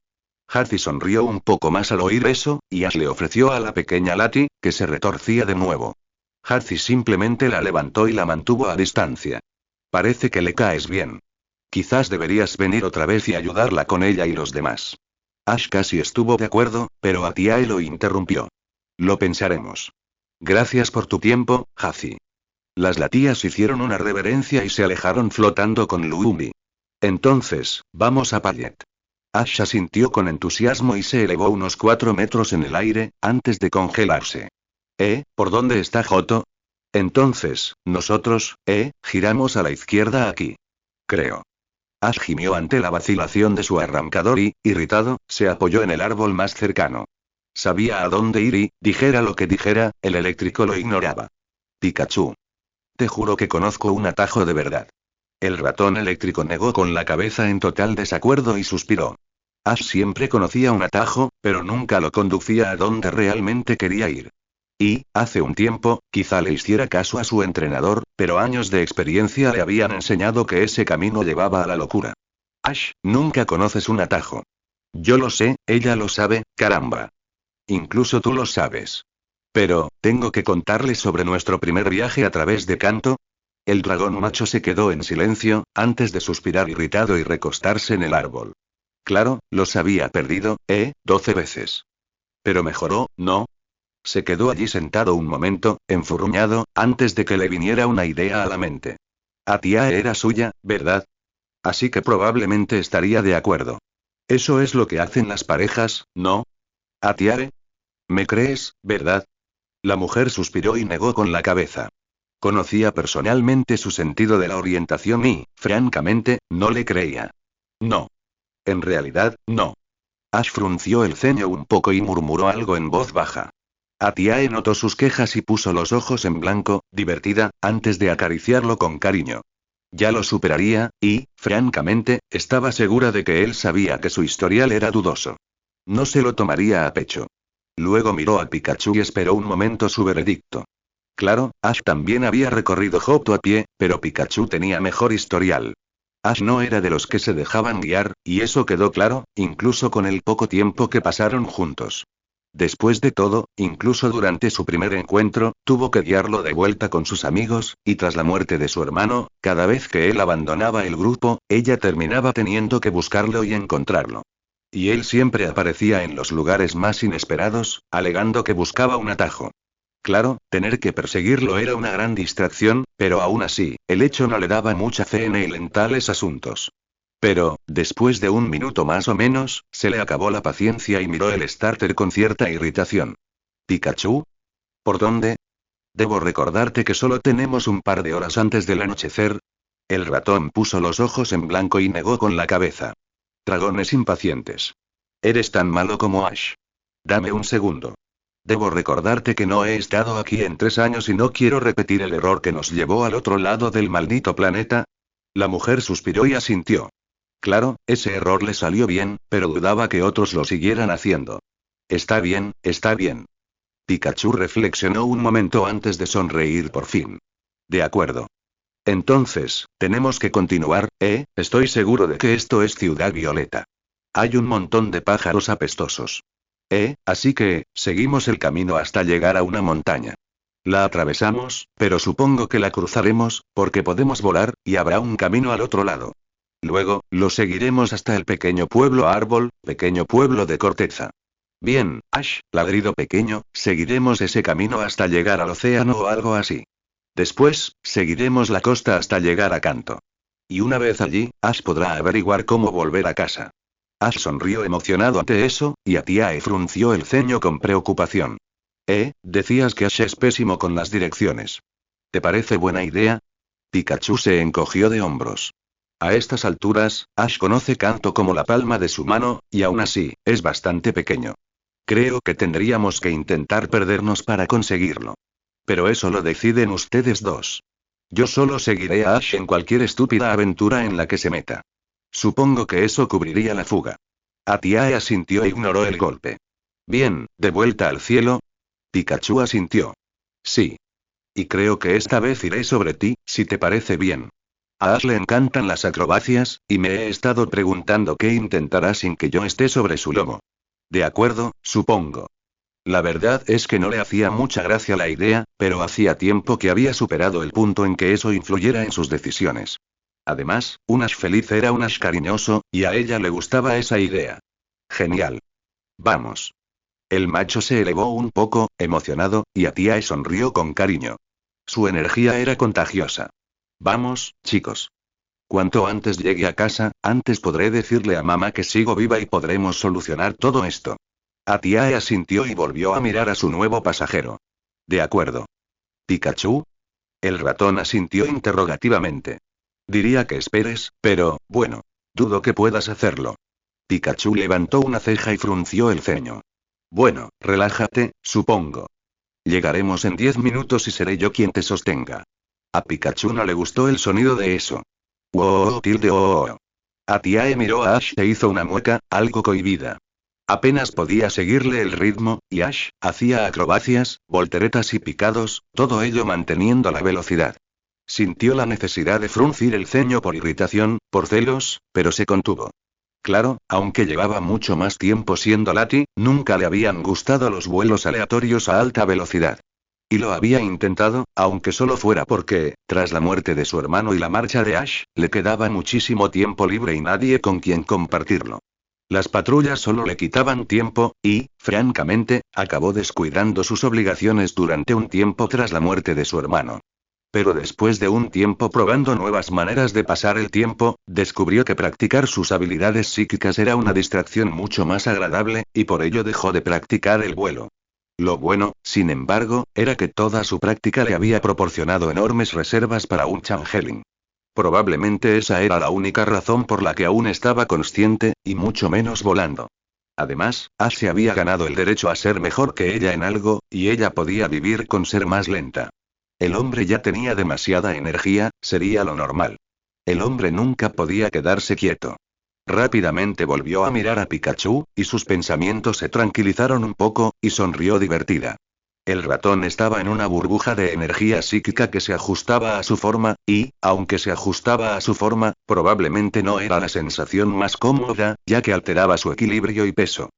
Speaker 1: Hazi sonrió un poco más al oír eso, y Ash le ofreció a la pequeña Lati, que se retorcía de nuevo. Hazi simplemente la levantó y la mantuvo a distancia. Parece que le caes bien. Quizás deberías venir otra vez y ayudarla con ella y los demás. Ash casi estuvo de acuerdo, pero Atiae lo interrumpió. Lo pensaremos. Gracias por tu tiempo, Hazi. Las latías hicieron una reverencia y se alejaron flotando con Lumbi. Entonces, vamos a Pallet. Ash asintió con entusiasmo y se elevó unos 4 metros en el aire, antes de congelarse. ¿Por dónde está Joto? Entonces, nosotros, giramos a la izquierda aquí. Creo. Ash gimió ante la vacilación de su arrancador y, irritado, se apoyó en el árbol más cercano. Sabía a dónde ir y, dijera lo que dijera, el eléctrico lo ignoraba. Pikachu. Te juro que conozco un atajo de verdad. El ratón eléctrico negó con la cabeza en total desacuerdo y suspiró. Ash siempre conocía un atajo, pero nunca lo conducía a donde realmente quería ir. Y, hace un tiempo, quizá le hiciera caso a su entrenador, pero años de experiencia le habían enseñado que ese camino llevaba a la locura. Ash, nunca conoces un atajo. Yo lo sé, ella lo sabe, caramba. Incluso tú lo sabes. Pero, ¿tengo que contarles sobre nuestro primer viaje a través de Kanto? El dragón macho se quedó en silencio, antes de suspirar irritado y recostarse en el árbol. Claro, los había perdido, 12 veces. Pero mejoró, ¿no? Se quedó allí sentado un momento, enfurruñado, antes de que le viniera una idea a la mente. Atiae era suya, ¿verdad? Así que probablemente estaría de acuerdo. Eso es lo que hacen las parejas, ¿no? Atiae. ¿Me crees, verdad? La mujer suspiró y negó con la cabeza. Conocía personalmente su sentido de la orientación y, francamente, no le creía. No. En realidad, no. Ash frunció el ceño un poco y murmuró algo en voz baja. Atiae notó sus quejas y puso los ojos en blanco, divertida, antes de acariciarlo con cariño. Ya lo superaría, y, francamente, estaba segura de que él sabía que su historial era dudoso. No se lo tomaría a pecho. Luego miró a Pikachu y esperó un momento su veredicto. Claro, Ash también había recorrido Johto a pie, pero Pikachu tenía mejor historial. Ash no era de los que se dejaban guiar, y eso quedó claro, incluso con el poco tiempo que pasaron juntos. Después de todo, incluso durante su primer encuentro, tuvo que guiarlo de vuelta con sus amigos, y tras la muerte de su hermano, cada vez que él abandonaba el grupo, ella terminaba teniendo que buscarlo y encontrarlo. Y él siempre aparecía en los lugares más inesperados, alegando que buscaba un atajo. Claro, tener que perseguirlo era una gran distracción, pero aún así, el hecho no le daba mucha fe en él en tales asuntos. Pero, después de un minuto más o menos, se le acabó la paciencia y miró el starter con cierta irritación. ¿Pikachu? ¿Por dónde? Debo recordarte que solo tenemos un par de horas antes del anochecer. El ratón puso los ojos en blanco y negó con la cabeza. Dragones impacientes. Eres tan malo como Ash. Dame un segundo. Debo recordarte que no he estado aquí en 3 años y no quiero repetir el error que nos llevó al otro lado del maldito planeta. La mujer suspiró y asintió. Claro, ese error le salió bien, pero dudaba que otros lo siguieran haciendo. Está bien, está bien. Pikachu reflexionó un momento antes de sonreír por fin. De acuerdo. Entonces, tenemos que continuar, ¿eh? Estoy seguro de que esto es Ciudad Violeta. Hay un montón de pájaros apestosos. Así que, seguimos el camino hasta llegar a una montaña. La atravesamos, pero supongo que la cruzaremos, porque podemos volar, y habrá un camino al otro lado. Luego, lo seguiremos hasta el pequeño pueblo árbol, pequeño pueblo de corteza. Bien, Ash, ladrido pequeño, seguiremos ese camino hasta llegar al océano o algo así. Después, seguiremos la costa hasta llegar a Kanto. Y una vez allí, Ash podrá averiguar cómo volver a casa. Ash sonrió emocionado ante eso, y Atiae frunció el ceño con preocupación. Decías que Ash es pésimo con las direcciones. ¿Te parece buena idea? Pikachu se encogió de hombros. A estas alturas, Ash conoce Kanto como la palma de su mano, y aún así, es bastante pequeño. Creo que tendríamos que intentar perdernos para conseguirlo. Pero eso lo deciden ustedes dos. Yo solo seguiré a Ash en cualquier estúpida aventura en la que se meta. Supongo que eso cubriría la fuga. Atiae asintió e ignoró el golpe. Bien, ¿de vuelta al cielo? Pikachu asintió. Sí. Y creo que esta vez iré sobre ti, si te parece bien. A Ash le encantan las acrobacias, y me he estado preguntando qué intentará sin que yo esté sobre su lomo. De acuerdo, supongo. La verdad es que no le hacía mucha gracia la idea, pero hacía tiempo que había superado el punto en que eso influyera en sus decisiones. Además, un Ash feliz era un Ash cariñoso, y a ella le gustaba esa idea. Genial. Vamos. El macho se elevó un poco, emocionado, y Atiae sonrió con cariño. Su energía era contagiosa. Vamos, chicos. Cuanto antes llegue a casa, antes podré decirle a mamá que sigo viva y podremos solucionar todo esto. Atiae asintió y volvió a mirar a su nuevo pasajero. De acuerdo. ¿Pikachu? El ratón asintió interrogativamente. Diría que esperes, pero, bueno. Dudo que puedas hacerlo. Pikachu levantó una ceja y frunció el ceño. Bueno, relájate, supongo. Llegaremos en 10 minutos y seré yo quien te sostenga. A Pikachu no le gustó el sonido de eso. ¡Wow! Atiae miró a Ash e hizo una mueca, algo cohibida. Apenas podía seguirle el ritmo, y Ash hacía acrobacias, volteretas y picados, todo ello manteniendo la velocidad. Sintió la necesidad de fruncir el ceño por irritación, por celos, pero se contuvo. Claro, aunque llevaba mucho más tiempo siendo Lati, nunca le habían gustado los vuelos aleatorios a alta velocidad. Y lo había intentado, aunque solo fuera porque, tras la muerte de su hermano y la marcha de Ash, le quedaba muchísimo tiempo libre y nadie con quien compartirlo. Las patrullas solo le quitaban tiempo, y, francamente, acabó descuidando sus obligaciones durante un tiempo tras la muerte de su hermano. Pero después de un tiempo probando nuevas maneras de pasar el tiempo, descubrió que practicar sus habilidades psíquicas era una distracción mucho más agradable, y por ello dejó de practicar el vuelo. Lo bueno, sin embargo, era que toda su práctica le había proporcionado enormes reservas para un changeling. Probablemente esa era la única razón por la que aún estaba consciente, y mucho menos volando. Además, Ash se había ganado el derecho a ser mejor que ella en algo, y ella podía vivir con ser más lenta. El hombre ya tenía demasiada energía, sería lo normal. El hombre nunca podía quedarse quieto. Rápidamente volvió a mirar a Pikachu, y sus pensamientos se tranquilizaron un poco, y sonrió divertida. El ratón estaba en una burbuja de energía psíquica que se ajustaba a su forma, y, aunque se ajustaba a su forma, probablemente no era la sensación más cómoda, ya que alteraba su equilibrio y peso.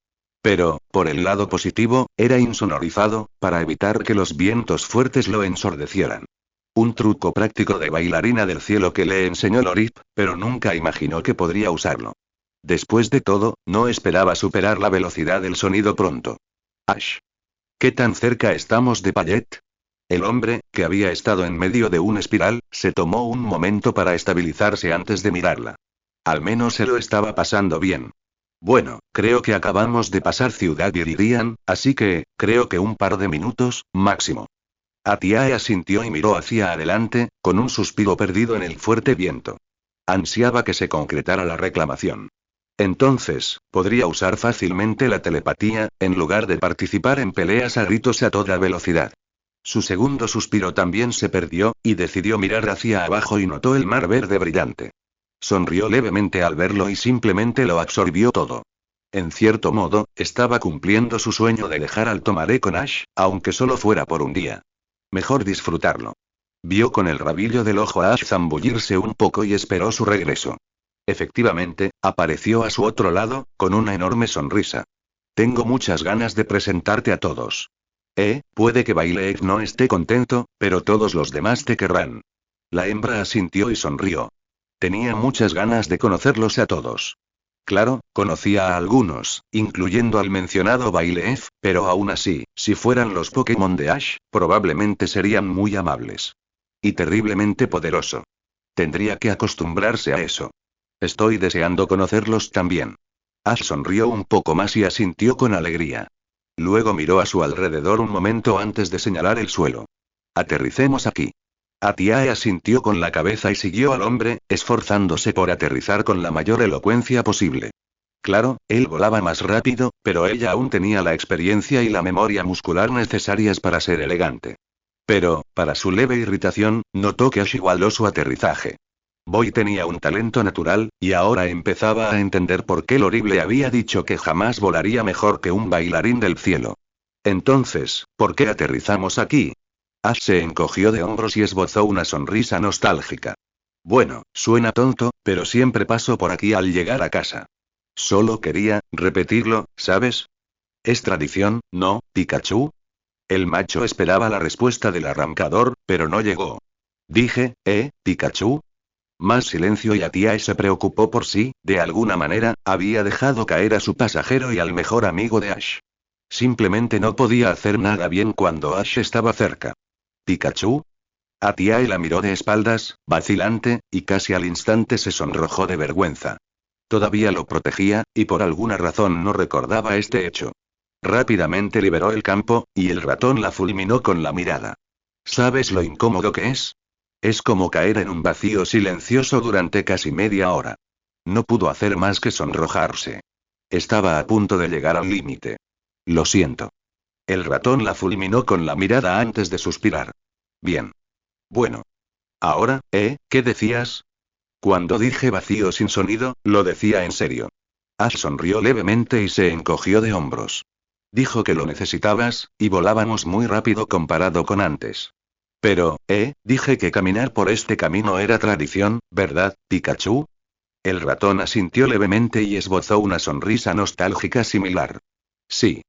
Speaker 1: Pero, por el lado positivo, era insonorizado, para evitar que los vientos fuertes lo ensordecieran. Un truco práctico de bailarina del cielo que le enseñó Lorip, pero nunca imaginó que podría usarlo. Después de todo, no esperaba superar la velocidad del sonido pronto. Ash. ¿Qué tan cerca estamos de Payet? El hombre, que había estado en medio de una espiral, se tomó un momento para estabilizarse antes de mirarla. Al menos se lo estaba pasando bien. Bueno, creo que acabamos de pasar Ciudad Iridian, así que, creo que un par de minutos, máximo. Atiae asintió y miró hacia adelante, con un suspiro perdido en el fuerte viento. Ansiaba que se concretara la reclamación. Entonces, podría usar fácilmente la telepatía, en lugar de participar en peleas a gritos a toda velocidad. Su segundo suspiro también se perdió, y decidió mirar hacia abajo y notó el mar verde brillante. Sonrió levemente al verlo y simplemente lo absorbió todo. En cierto modo, estaba cumpliendo su sueño de dejar al Tomaré con Ash, aunque solo fuera por un día. Mejor disfrutarlo. Vio con el rabillo del ojo a Ash zambullirse un poco y esperó su regreso. Efectivamente, apareció a su otro lado, con una enorme sonrisa. Tengo muchas ganas de presentarte a todos. Puede que Baileek no esté contento, pero todos los demás te querrán. La hembra asintió y sonrió. Tenía muchas ganas de conocerlos a todos. Claro, conocía a algunos, incluyendo al mencionado Baileef, pero aún así, si fueran los Pokémon de Ash, probablemente serían muy amables. Y terriblemente poderoso. Tendría que acostumbrarse a eso. Estoy deseando conocerlos también. Ash sonrió un poco más y asintió con alegría. Luego miró a su alrededor un momento antes de señalar el suelo. Aterricemos aquí. Atiae asintió con la cabeza y siguió al hombre, esforzándose por aterrizar con la mayor elocuencia posible. Claro, él volaba más rápido, pero ella aún tenía la experiencia y la memoria muscular necesarias para ser elegante. Pero, para su leve irritación, notó que Ash igualó su aterrizaje. Boy tenía un talento natural, y ahora empezaba a entender por qué Lorib le había dicho que jamás volaría mejor que un bailarín del cielo. Entonces, ¿por qué aterrizamos aquí? Ash se encogió de hombros y esbozó una sonrisa nostálgica. Bueno, suena tonto, pero siempre paso por aquí al llegar a casa. Solo quería repetirlo, ¿sabes? Es tradición, ¿no, Pikachu? El macho esperaba la respuesta del arrancador, pero no llegó. Dije, Pikachu? Más silencio y Atiae se preocupó por sí, de alguna manera, había dejado caer a su pasajero y al mejor amigo de Ash. Simplemente no podía hacer nada bien cuando Ash estaba cerca. ¿Pikachu? Atiae la miró de espaldas, vacilante, y casi al instante se sonrojó de vergüenza. Todavía lo protegía, y por alguna razón no recordaba este hecho. Rápidamente liberó el campo, y el ratón la fulminó con la mirada. ¿Sabes lo incómodo que es? Es como caer en un vacío silencioso durante casi media hora. No pudo hacer más que sonrojarse. Estaba a punto de llegar al límite. Lo siento. El ratón la fulminó con la mirada antes de suspirar. Bien. Bueno. Ahora, ¿qué decías? Cuando dije vacío sin sonido, lo decía en serio. Ash sonrió levemente y se encogió de hombros. Dijo que lo necesitabas, y volábamos muy rápido comparado con antes. Pero, dije que caminar por este camino era tradición, ¿verdad, Pikachu? El ratón asintió levemente y esbozó una sonrisa nostálgica similar. Sí.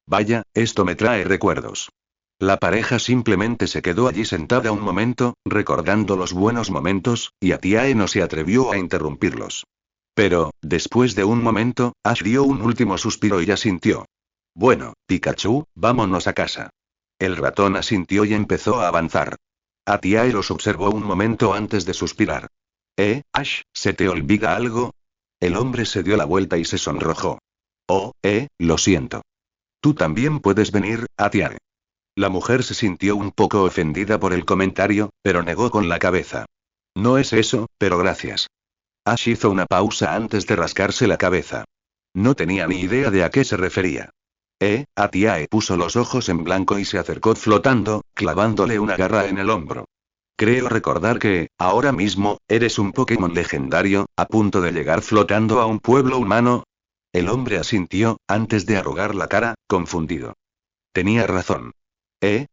Speaker 1: Vaya, esto me trae recuerdos. La pareja simplemente se quedó allí sentada un momento, recordando los buenos momentos, y Atiae no se atrevió a interrumpirlos. Pero, después de un momento, Ash dio un último suspiro y asintió. Bueno, Pikachu, vámonos a casa. El ratón asintió y empezó a avanzar. Atiae los observó un momento antes de suspirar. Ash, ¿se te olvida algo? El hombre se dio la vuelta y se sonrojó. Oh, lo siento. Tú también puedes venir, Atiae. La mujer se sintió un poco ofendida por el comentario, pero negó con la cabeza. No es eso, pero gracias. Ash hizo una pausa antes de rascarse la cabeza. No tenía ni idea de a qué se refería. Atiae puso los ojos en blanco y se acercó flotando, clavándole una garra en el hombro. Creo recordar que, ahora mismo, eres un Pokémon legendario, a punto de llegar flotando a un pueblo humano. El hombre asintió, antes de arrugar la cara, confundido. Tenía razón.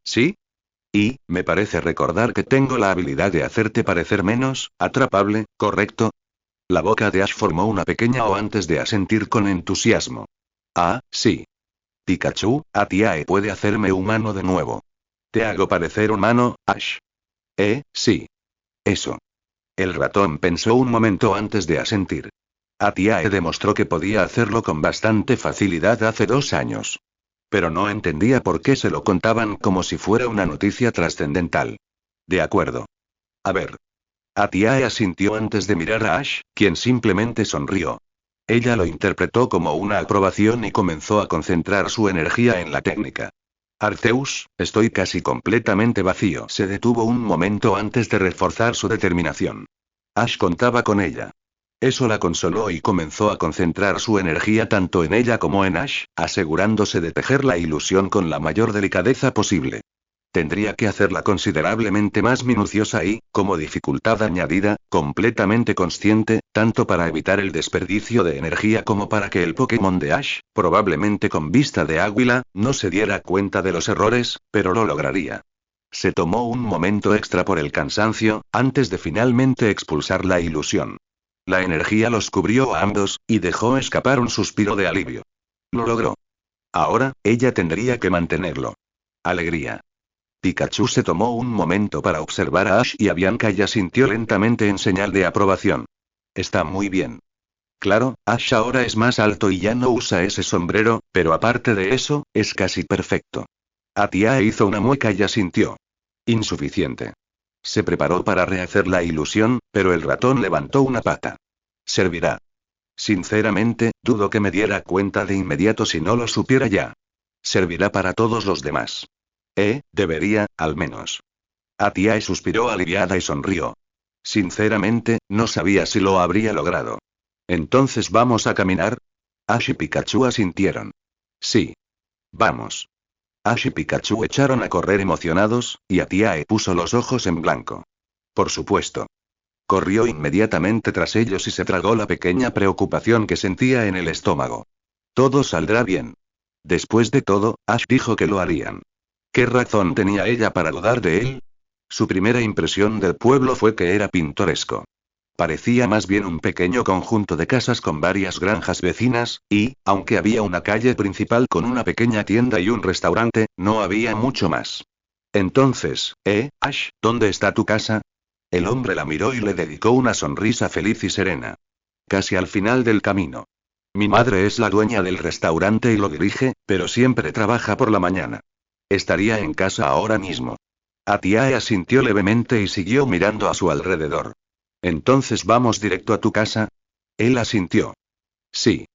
Speaker 1: ¿Sí? Y, me parece recordar que tengo la habilidad de hacerte parecer menos atrapable, ¿correcto? La boca de Ash formó una pequeña O antes de asentir con entusiasmo. Ah, sí. Pikachu, Atiae puede hacerme humano de nuevo. ¿Te hago parecer humano, Ash? Sí. Eso. El ratón pensó un momento antes de asentir. Atiae demostró que podía hacerlo con bastante facilidad hace 2 años. Pero no entendía por qué se lo contaban como si fuera una noticia trascendental. De acuerdo. A ver. Atiae asintió antes de mirar a Ash, quien simplemente sonrió. Ella lo interpretó como una aprobación y comenzó a concentrar su energía en la técnica. Arceus, estoy casi completamente vacío. Se detuvo un momento antes de reforzar su determinación. Ash contaba con ella. Eso la consoló y comenzó a concentrar su energía tanto en ella como en Ash, asegurándose de tejer la ilusión con la mayor delicadeza posible. Tendría que hacerla considerablemente más minuciosa y, como dificultad añadida, completamente consciente, tanto para evitar el desperdicio de energía como para que el Pokémon de Ash, probablemente con vista de águila, no se diera cuenta de los errores, pero lo lograría. Se tomó un momento extra por el cansancio, antes de finalmente expulsar la ilusión. La energía los cubrió a ambos, y dejó escapar un suspiro de alivio. Lo logró. Ahora, ella tendría que mantenerlo. Alegría. Pikachu se tomó un momento para observar a Ash y a Bianca y asintió lentamente en señal de aprobación. Está muy bien. Claro, Ash ahora es más alto y ya no usa ese sombrero, pero aparte de eso, es casi perfecto. Atiae hizo una mueca y asintió. Insuficiente. Se preparó para rehacer la ilusión, pero el ratón levantó una pata. Servirá. Sinceramente, dudo que me diera cuenta de inmediato si no lo supiera ya. Servirá para todos los demás. Debería, al menos. Atiae suspiró aliviada y sonrió. Sinceramente, no sabía si lo habría logrado. ¿Entonces vamos a caminar? Ash y Pikachu asintieron. Sí. Vamos. Ash y Pikachu echaron a correr emocionados, y Atiae puso los ojos en blanco. Por supuesto. Corrió inmediatamente tras ellos y se tragó la pequeña preocupación que sentía en el estómago. Todo saldrá bien. Después de todo, Ash dijo que lo harían. ¿Qué razón tenía ella para dudar de él? Su primera impresión del pueblo fue que era pintoresco. Parecía más bien un pequeño conjunto de casas con varias granjas vecinas, y, aunque había una calle principal con una pequeña tienda y un restaurante, no había mucho más. Entonces, Ash, ¿dónde está tu casa? El hombre la miró y le dedicó una sonrisa feliz y serena. Casi al final del camino. Mi madre es la dueña del restaurante y lo dirige, pero siempre trabaja por la mañana. Estaría en casa ahora mismo. Atiae asintió levemente y siguió mirando a su alrededor. ¿Entonces vamos directo a tu casa? Él asintió. Sí.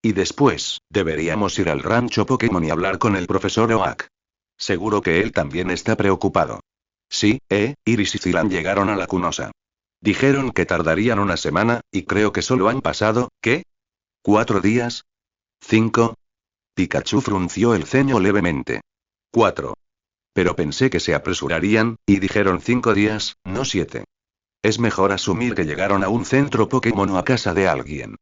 Speaker 1: Y después, deberíamos ir al rancho Pokémon y hablar con el profesor Oak. Seguro que él también está preocupado. Sí, Iris y Zilan llegaron a la Cunosa. Dijeron que tardarían una semana, y creo que solo han pasado, ¿qué? ¿4 días? ¿5? Pikachu frunció el ceño levemente. 4. Pero pensé que se apresurarían, y dijeron 5 días, no 7. Es mejor asumir que llegaron a un centro Pokémon o a casa de alguien.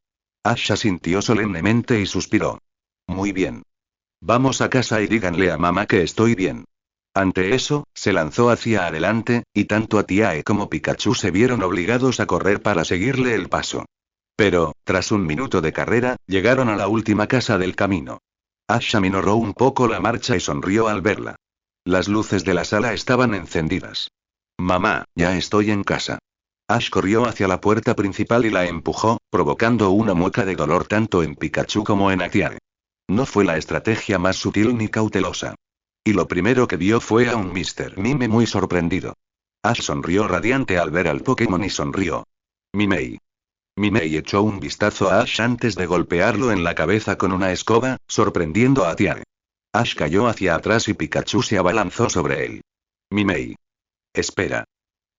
Speaker 1: Ash asintió solemnemente y suspiró. Muy bien. Vamos a casa y díganle a mamá que estoy bien. Ante eso, se lanzó hacia adelante, y tanto Atiae como Pikachu se vieron obligados a correr para seguirle el paso. Pero, tras un minuto de carrera, llegaron a la última casa del camino. Ash aminoró un poco la marcha y sonrió al verla. Las luces de la sala estaban encendidas. Mamá, ya estoy en casa. Ash corrió hacia la puerta principal y la empujó, provocando una mueca de dolor tanto en Pikachu como en Atiae. No fue la estrategia más sutil ni cautelosa. Y lo primero que vio fue a un Mr. Mime muy sorprendido. Ash sonrió radiante al ver al Pokémon y sonrió. Mimei. Mimei echó un vistazo a Ash antes de golpearlo en la cabeza con una escoba, sorprendiendo a Atiae. Ash cayó hacia atrás y Pikachu se abalanzó sobre él. Mimei. Espera.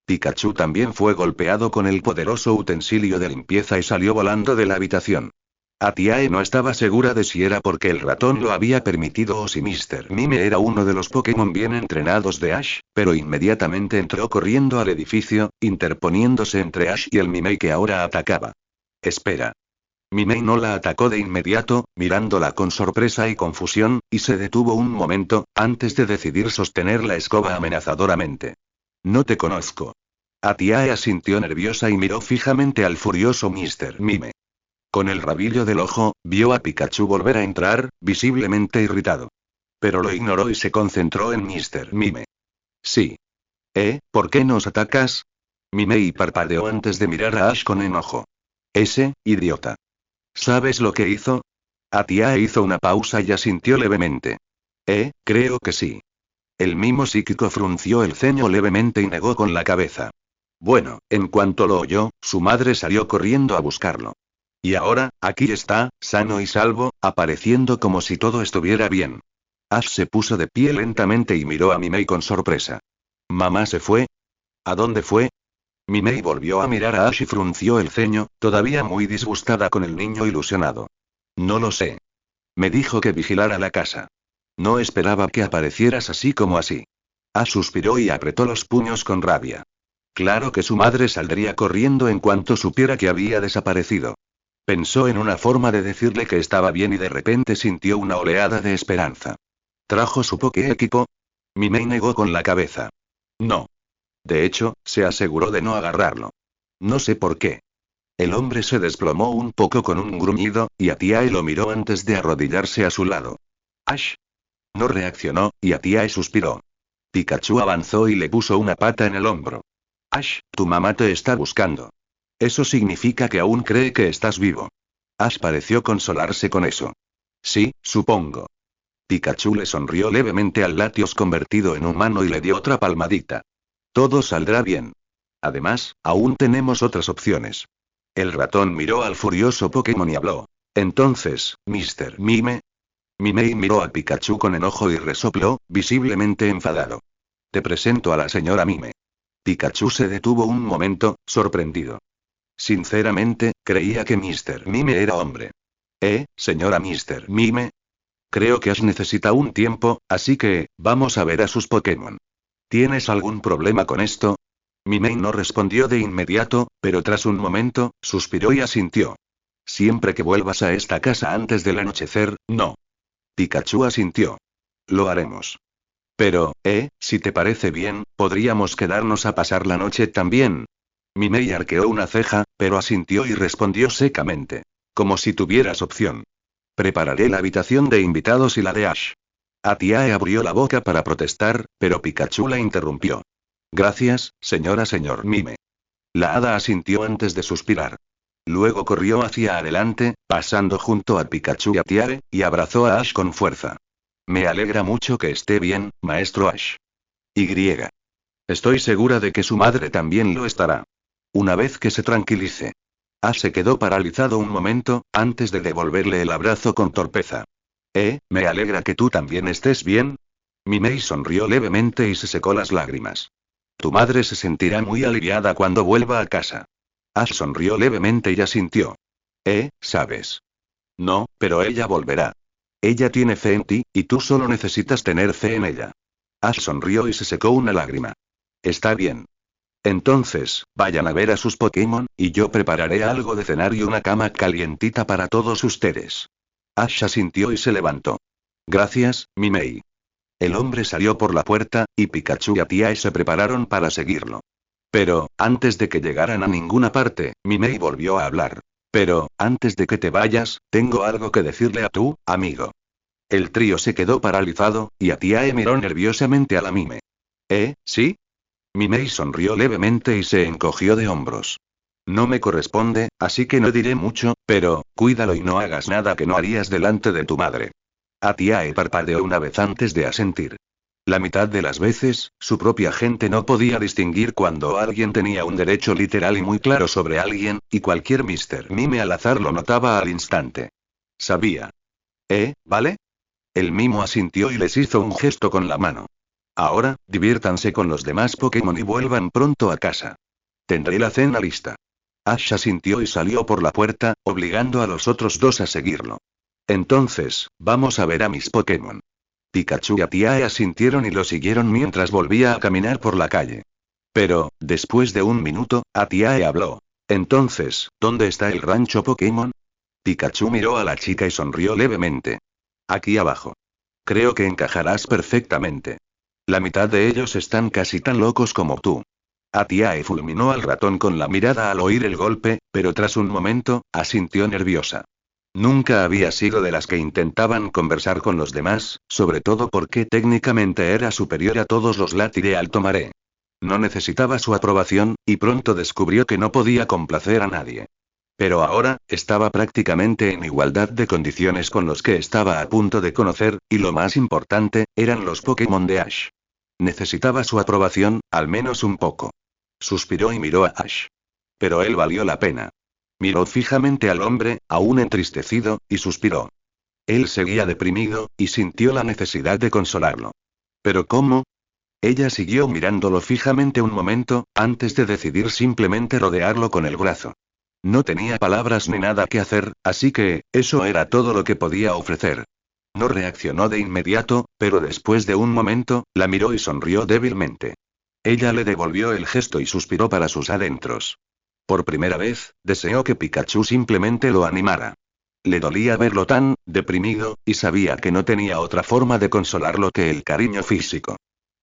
Speaker 1: Pikachu también fue golpeado con el poderoso utensilio de limpieza y salió volando de la habitación. Atiae no estaba segura de si era porque el ratón lo había permitido o si Mr. Mime era uno de los Pokémon bien entrenados de Ash, pero inmediatamente entró corriendo al edificio, interponiéndose entre Ash y el Mimei que ahora atacaba. Espera. Mimei no la atacó de inmediato, mirándola con sorpresa y confusión, y se detuvo un momento, antes de decidir sostener la escoba amenazadoramente. No te conozco. Atiae asintió nerviosa y miró fijamente al furioso Mr. Mime. Con el rabillo del ojo, vio a Pikachu volver a entrar, visiblemente irritado. Pero lo ignoró y se concentró en Mr. Mime. Sí. ¿Por qué nos atacas? Mimei parpadeó antes de mirar a Ash con enojo. Ese, idiota. ¿Sabes lo que hizo? Atia hizo una pausa y asintió levemente. Creo que sí. El mimo psíquico frunció el ceño levemente y negó con la cabeza. Bueno, en cuanto lo oyó, su madre salió corriendo a buscarlo. Y ahora, aquí está, sano y salvo, apareciendo como si todo estuviera bien. Ash se puso de pie lentamente y miró a Mimei con sorpresa. ¿Mamá se fue? ¿A dónde fue? Mimei volvió a mirar a Ash y frunció el ceño, todavía muy disgustada con el niño ilusionado. No lo sé. Me dijo que vigilara la casa. No esperaba que aparecieras así como así. Ash suspiró y apretó los puños con rabia. Claro que su madre saldría corriendo en cuanto supiera que había desaparecido. Pensó en una forma de decirle que estaba bien y de repente sintió una oleada de esperanza. ¿Trajo su Poké-equipo? Mimei negó con la cabeza. No. De hecho, se aseguró de no agarrarlo. No sé por qué. El hombre se desplomó un poco con un gruñido, y Atiae lo miró antes de arrodillarse a su lado. Ash. No reaccionó, y Atiae suspiró. Pikachu avanzó y le puso una pata en el hombro. Ash, tu mamá te está buscando. Eso significa que aún cree que estás vivo. Ash pareció consolarse con eso. Sí, supongo. Pikachu le sonrió levemente al Latios convertido en humano y le dio otra palmadita. Todo saldrá bien. Además, aún tenemos otras opciones. El ratón miró al furioso Pokémon y habló. Entonces, Mr. Mime. Mimei miró a Pikachu con enojo y resopló, visiblemente enfadado. Te presento a la señora Mime. Pikachu se detuvo un momento, sorprendido. Sinceramente, creía que Mr. Mime era hombre. Señora Mr. Mime? Creo que Ash necesita un tiempo, así que, vamos a ver a sus Pokémon. ¿Tienes algún problema con esto? Mimei no respondió de inmediato, pero tras un momento, suspiró y asintió. Siempre que vuelvas a esta casa antes del anochecer, no. Pikachu asintió. Lo haremos. Pero, si te parece bien, podríamos quedarnos a pasar la noche también. Mimei arqueó una ceja, pero asintió y respondió secamente. Como si tuvieras opción. Prepararé la habitación de invitados y la de Ash. Atiae abrió la boca para protestar, pero Pikachu la interrumpió. Gracias, señor Mime. La hada asintió antes de suspirar. Luego corrió hacia adelante, pasando junto a Pikachu y Atiae, y abrazó a Ash con fuerza. Me alegra mucho que esté bien, maestro Ash. Estoy segura de que su madre también lo estará. Una vez que se tranquilice. Ash se quedó paralizado un momento, antes de devolverle el abrazo con torpeza. Me alegra que tú también estés bien. Mimei sonrió levemente y se secó las lágrimas. Tu madre se sentirá muy aliviada cuando vuelva a casa. Ash sonrió levemente y asintió. ¿Sabes? No, pero ella volverá. Ella tiene fe en ti, y tú solo necesitas tener fe en ella. Ash sonrió y se secó una lágrima. Está bien. Entonces, vayan a ver a sus Pokémon, y yo prepararé algo de cenar y una cama calientita para todos ustedes. Ash asintió y se levantó. Gracias, Mimei. El hombre salió por la puerta, y Pikachu y Atiae se prepararon para seguirlo. Pero, antes de que llegaran a ninguna parte, Mimei volvió a hablar. Pero, antes de que te vayas, tengo algo que decirle a tu amigo. El trío se quedó paralizado, y Atiae miró nerviosamente a la Mime. ¿Sí? Mimei sonrió levemente y se encogió de hombros. No me corresponde, así que no diré mucho, pero, cuídalo y no hagas nada que no harías delante de tu madre. Atiae parpadeó una vez antes de asentir. La mitad de las veces, su propia gente no podía distinguir cuando alguien tenía un derecho literal y muy claro sobre alguien, y cualquier Mr. Mime al azar lo notaba al instante. Sabía. ¿Vale? El mimo asintió y les hizo un gesto con la mano. Ahora, diviértanse con los demás Pokémon y vuelvan pronto a casa. Tendré la cena lista. Ash asintió y salió por la puerta, obligando a los otros dos a seguirlo. Entonces, vamos a ver a mis Pokémon. Pikachu y Atiae asintieron y lo siguieron mientras volvía a caminar por la calle. Pero, después de un minuto, Atiae habló. Entonces, ¿dónde está el rancho Pokémon? Pikachu miró a la chica y sonrió levemente. Aquí abajo. Creo que encajarás perfectamente. La mitad de ellos están casi tan locos como tú. Atiae fulminó al ratón con la mirada al oír el golpe, pero tras un momento, asintió nerviosa. Nunca había sido de las que intentaban conversar con los demás, sobre todo porque técnicamente era superior a todos los Lati de alto maré. No necesitaba su aprobación, y pronto descubrió que no podía complacer a nadie. Pero ahora, estaba prácticamente en igualdad de condiciones con los que estaba a punto de conocer, y lo más importante, eran los Pokémon de Ash. Necesitaba su aprobación, al menos un poco. Suspiró y miró a Ash. Pero él valió la pena. Miró fijamente al hombre, aún entristecido, y suspiró. Él seguía deprimido, y sintió la necesidad de consolarlo. ¿Pero cómo? Ella siguió mirándolo fijamente un momento, antes de decidir simplemente rodearlo con el brazo. No tenía palabras ni nada que hacer, así que, eso era todo lo que podía ofrecer. No reaccionó de inmediato, pero después de un momento, la miró y sonrió débilmente. Ella le devolvió el gesto y suspiró para sus adentros. Por primera vez, deseó que Pikachu simplemente lo animara. Le dolía verlo tan deprimido, y sabía que no tenía otra forma de consolarlo que el cariño físico.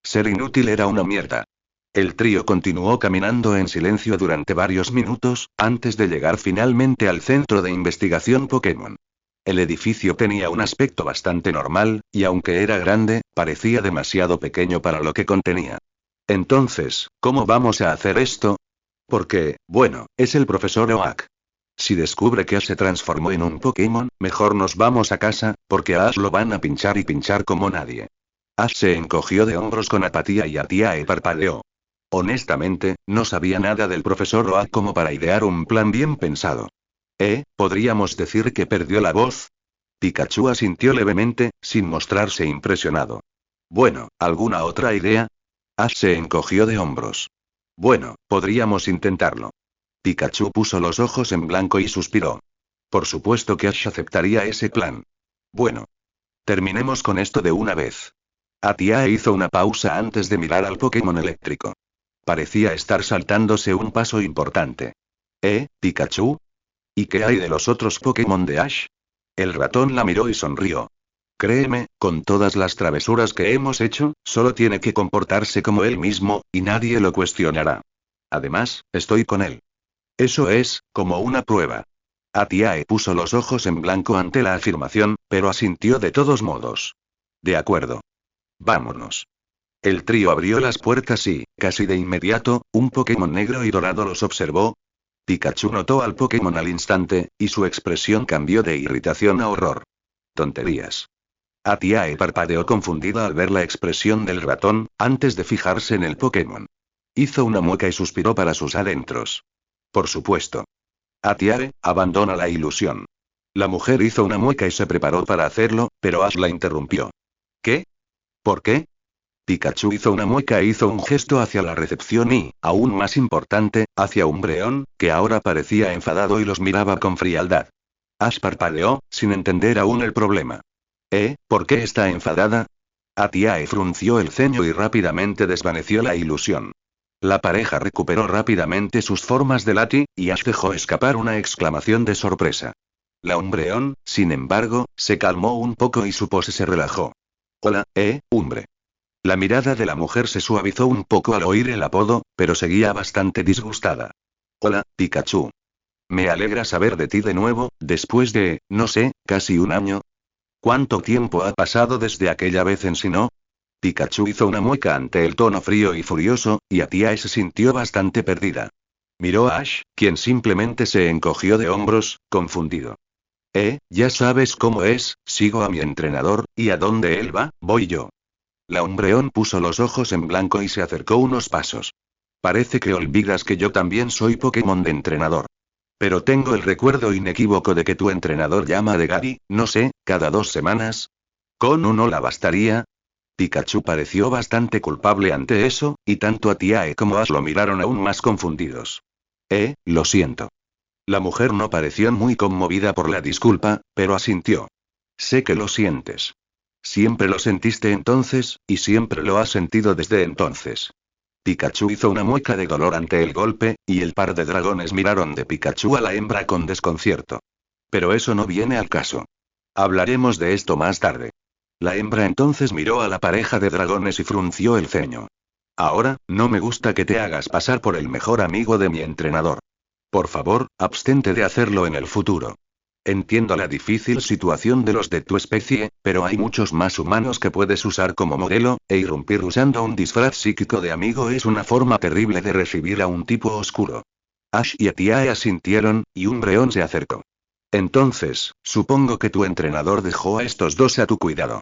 Speaker 1: Ser inútil era una mierda. El trío continuó caminando en silencio durante varios minutos, antes de llegar finalmente al centro de investigación Pokémon. El edificio tenía un aspecto bastante normal, y aunque era grande, parecía demasiado pequeño para lo que contenía. Entonces, ¿cómo vamos a hacer esto? Porque, bueno, es el profesor Oak. Si descubre que Ash se transformó en un Pokémon, mejor nos vamos a casa, porque a Ash lo van a pinchar y pinchar como nadie. Ash se encogió de hombros con apatía y Atiae parpadeó. Honestamente, no sabía nada del profesor Oak como para idear un plan bien pensado. ¿Podríamos decir que perdió la voz? Pikachu asintió levemente, sin mostrarse impresionado. Bueno, ¿alguna otra idea? Ash se encogió de hombros. Bueno, podríamos intentarlo. Pikachu puso los ojos en blanco y suspiró. Por supuesto que Ash aceptaría ese plan. Bueno. Terminemos con esto de una vez. Atiae hizo una pausa antes de mirar al Pokémon eléctrico. Parecía estar saltándose un paso importante. Pikachu? ¿Y qué hay de los otros Pokémon de Ash? El ratón la miró y sonrió. Créeme, con todas las travesuras que hemos hecho, solo tiene que comportarse como él mismo, y nadie lo cuestionará. Además, estoy con él. Eso es, como una prueba. Atiae puso los ojos en blanco ante la afirmación, pero asintió de todos modos. De acuerdo. Vámonos. El trío abrió las puertas y, casi de inmediato, un Pokémon negro y dorado los observó. Pikachu notó al Pokémon al instante, y su expresión cambió de irritación a horror. Tonterías. Atiae parpadeó confundida al ver la expresión del ratón, antes de fijarse en el Pokémon. Hizo una mueca y suspiró para sus adentros. Por supuesto. Atiae, abandona la ilusión. La mujer hizo una mueca y se preparó para hacerlo, pero Ash la interrumpió. ¿Qué? ¿Por qué? Pikachu hizo una mueca e hizo un gesto hacia la recepción y, aún más importante, hacia Umbreon, que ahora parecía enfadado y los miraba con frialdad. Ash parpadeó, sin entender aún el problema. ¿Por qué está enfadada? Atiae frunció el ceño y rápidamente desvaneció la ilusión. La pareja recuperó rápidamente sus formas de Lati, y Ash dejó escapar una exclamación de sorpresa. La Umbreon, sin embargo, se calmó un poco y su pose se relajó. Hola, Umbre. La mirada de la mujer se suavizó un poco al oír el apodo, pero seguía bastante disgustada. Hola, Pikachu. Me alegra saber de ti de nuevo, después de, no sé, casi un año. ¿Cuánto tiempo ha pasado desde aquella vez en Sinnoh? Pikachu hizo una mueca ante el tono frío y furioso, y Atiae se sintió bastante perdida. Miró a Ash, quien simplemente se encogió de hombros, confundido. Ya sabes cómo es, sigo a mi entrenador, y a donde él va, voy yo. La Umbreon puso los ojos en blanco y se acercó unos pasos. Parece que olvidas que yo también soy Pokémon de entrenador. Pero tengo el recuerdo inequívoco de que tu entrenador llama de Gary, no sé, cada 2 semanas. ¿Con uno la bastaría? Pikachu pareció bastante culpable ante eso, y tanto Atiae como Ash lo miraron aún más confundidos. Lo siento. La mujer no pareció muy conmovida por la disculpa, pero asintió. Sé que lo sientes. Siempre lo sentiste entonces, y siempre lo has sentido desde entonces. Pikachu hizo una mueca de dolor ante el golpe, y el par de dragones miraron de Pikachu a la hembra con desconcierto. Pero eso no viene al caso. Hablaremos de esto más tarde. La hembra entonces miró a la pareja de dragones y frunció el ceño. Ahora, no me gusta que te hagas pasar por el mejor amigo de mi entrenador. Por favor, abstente de hacerlo en el futuro. Entiendo la difícil situación de los de tu especie, pero hay muchos más humanos que puedes usar como modelo, e irrumpir usando un disfraz psíquico de amigo es una forma terrible de recibir a un tipo oscuro. Ash y Atiae asintieron, y Umbreon se acercó. Entonces, supongo que tu entrenador dejó a estos dos a tu cuidado.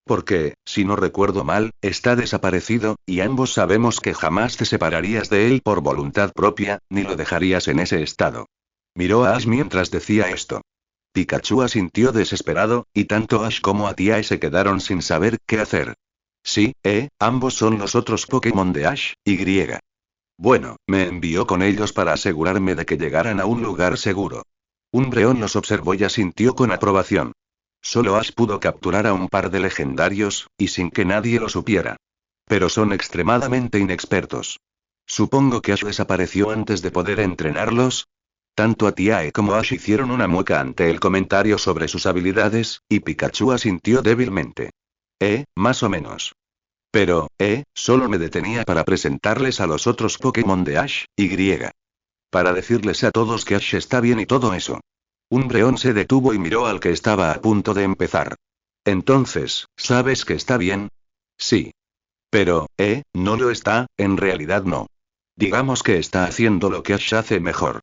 Speaker 1: Porque, si no recuerdo mal, está desaparecido, y ambos sabemos que jamás te separarías de él por voluntad propia, ni lo dejarías en ese estado. Miró a Ash mientras decía esto. Pikachu asintió desesperado, y tanto Ash como Atiae se quedaron sin saber qué hacer. Sí, ambos son los otros Pokémon de Ash, Y. Bueno, me envió con ellos para asegurarme de que llegaran a un lugar seguro. Umbreon los observó y asintió con aprobación. Solo Ash pudo capturar a un par de legendarios, y sin que nadie lo supiera. Pero son extremadamente inexpertos. Supongo que Ash desapareció antes de poder entrenarlos. Tanto Atiae como Ash hicieron una mueca ante el comentario sobre sus habilidades, y Pikachu asintió débilmente. Más o menos. Pero, solo me detenía para presentarles a los otros Pokémon de Ash, Y. Para decirles a todos que Ash está bien y todo eso. Umbreon se detuvo y miró al que estaba a punto de empezar. Entonces, ¿sabes que está bien? Sí. Pero, no lo está, en realidad no. Digamos que está haciendo lo que Ash hace mejor.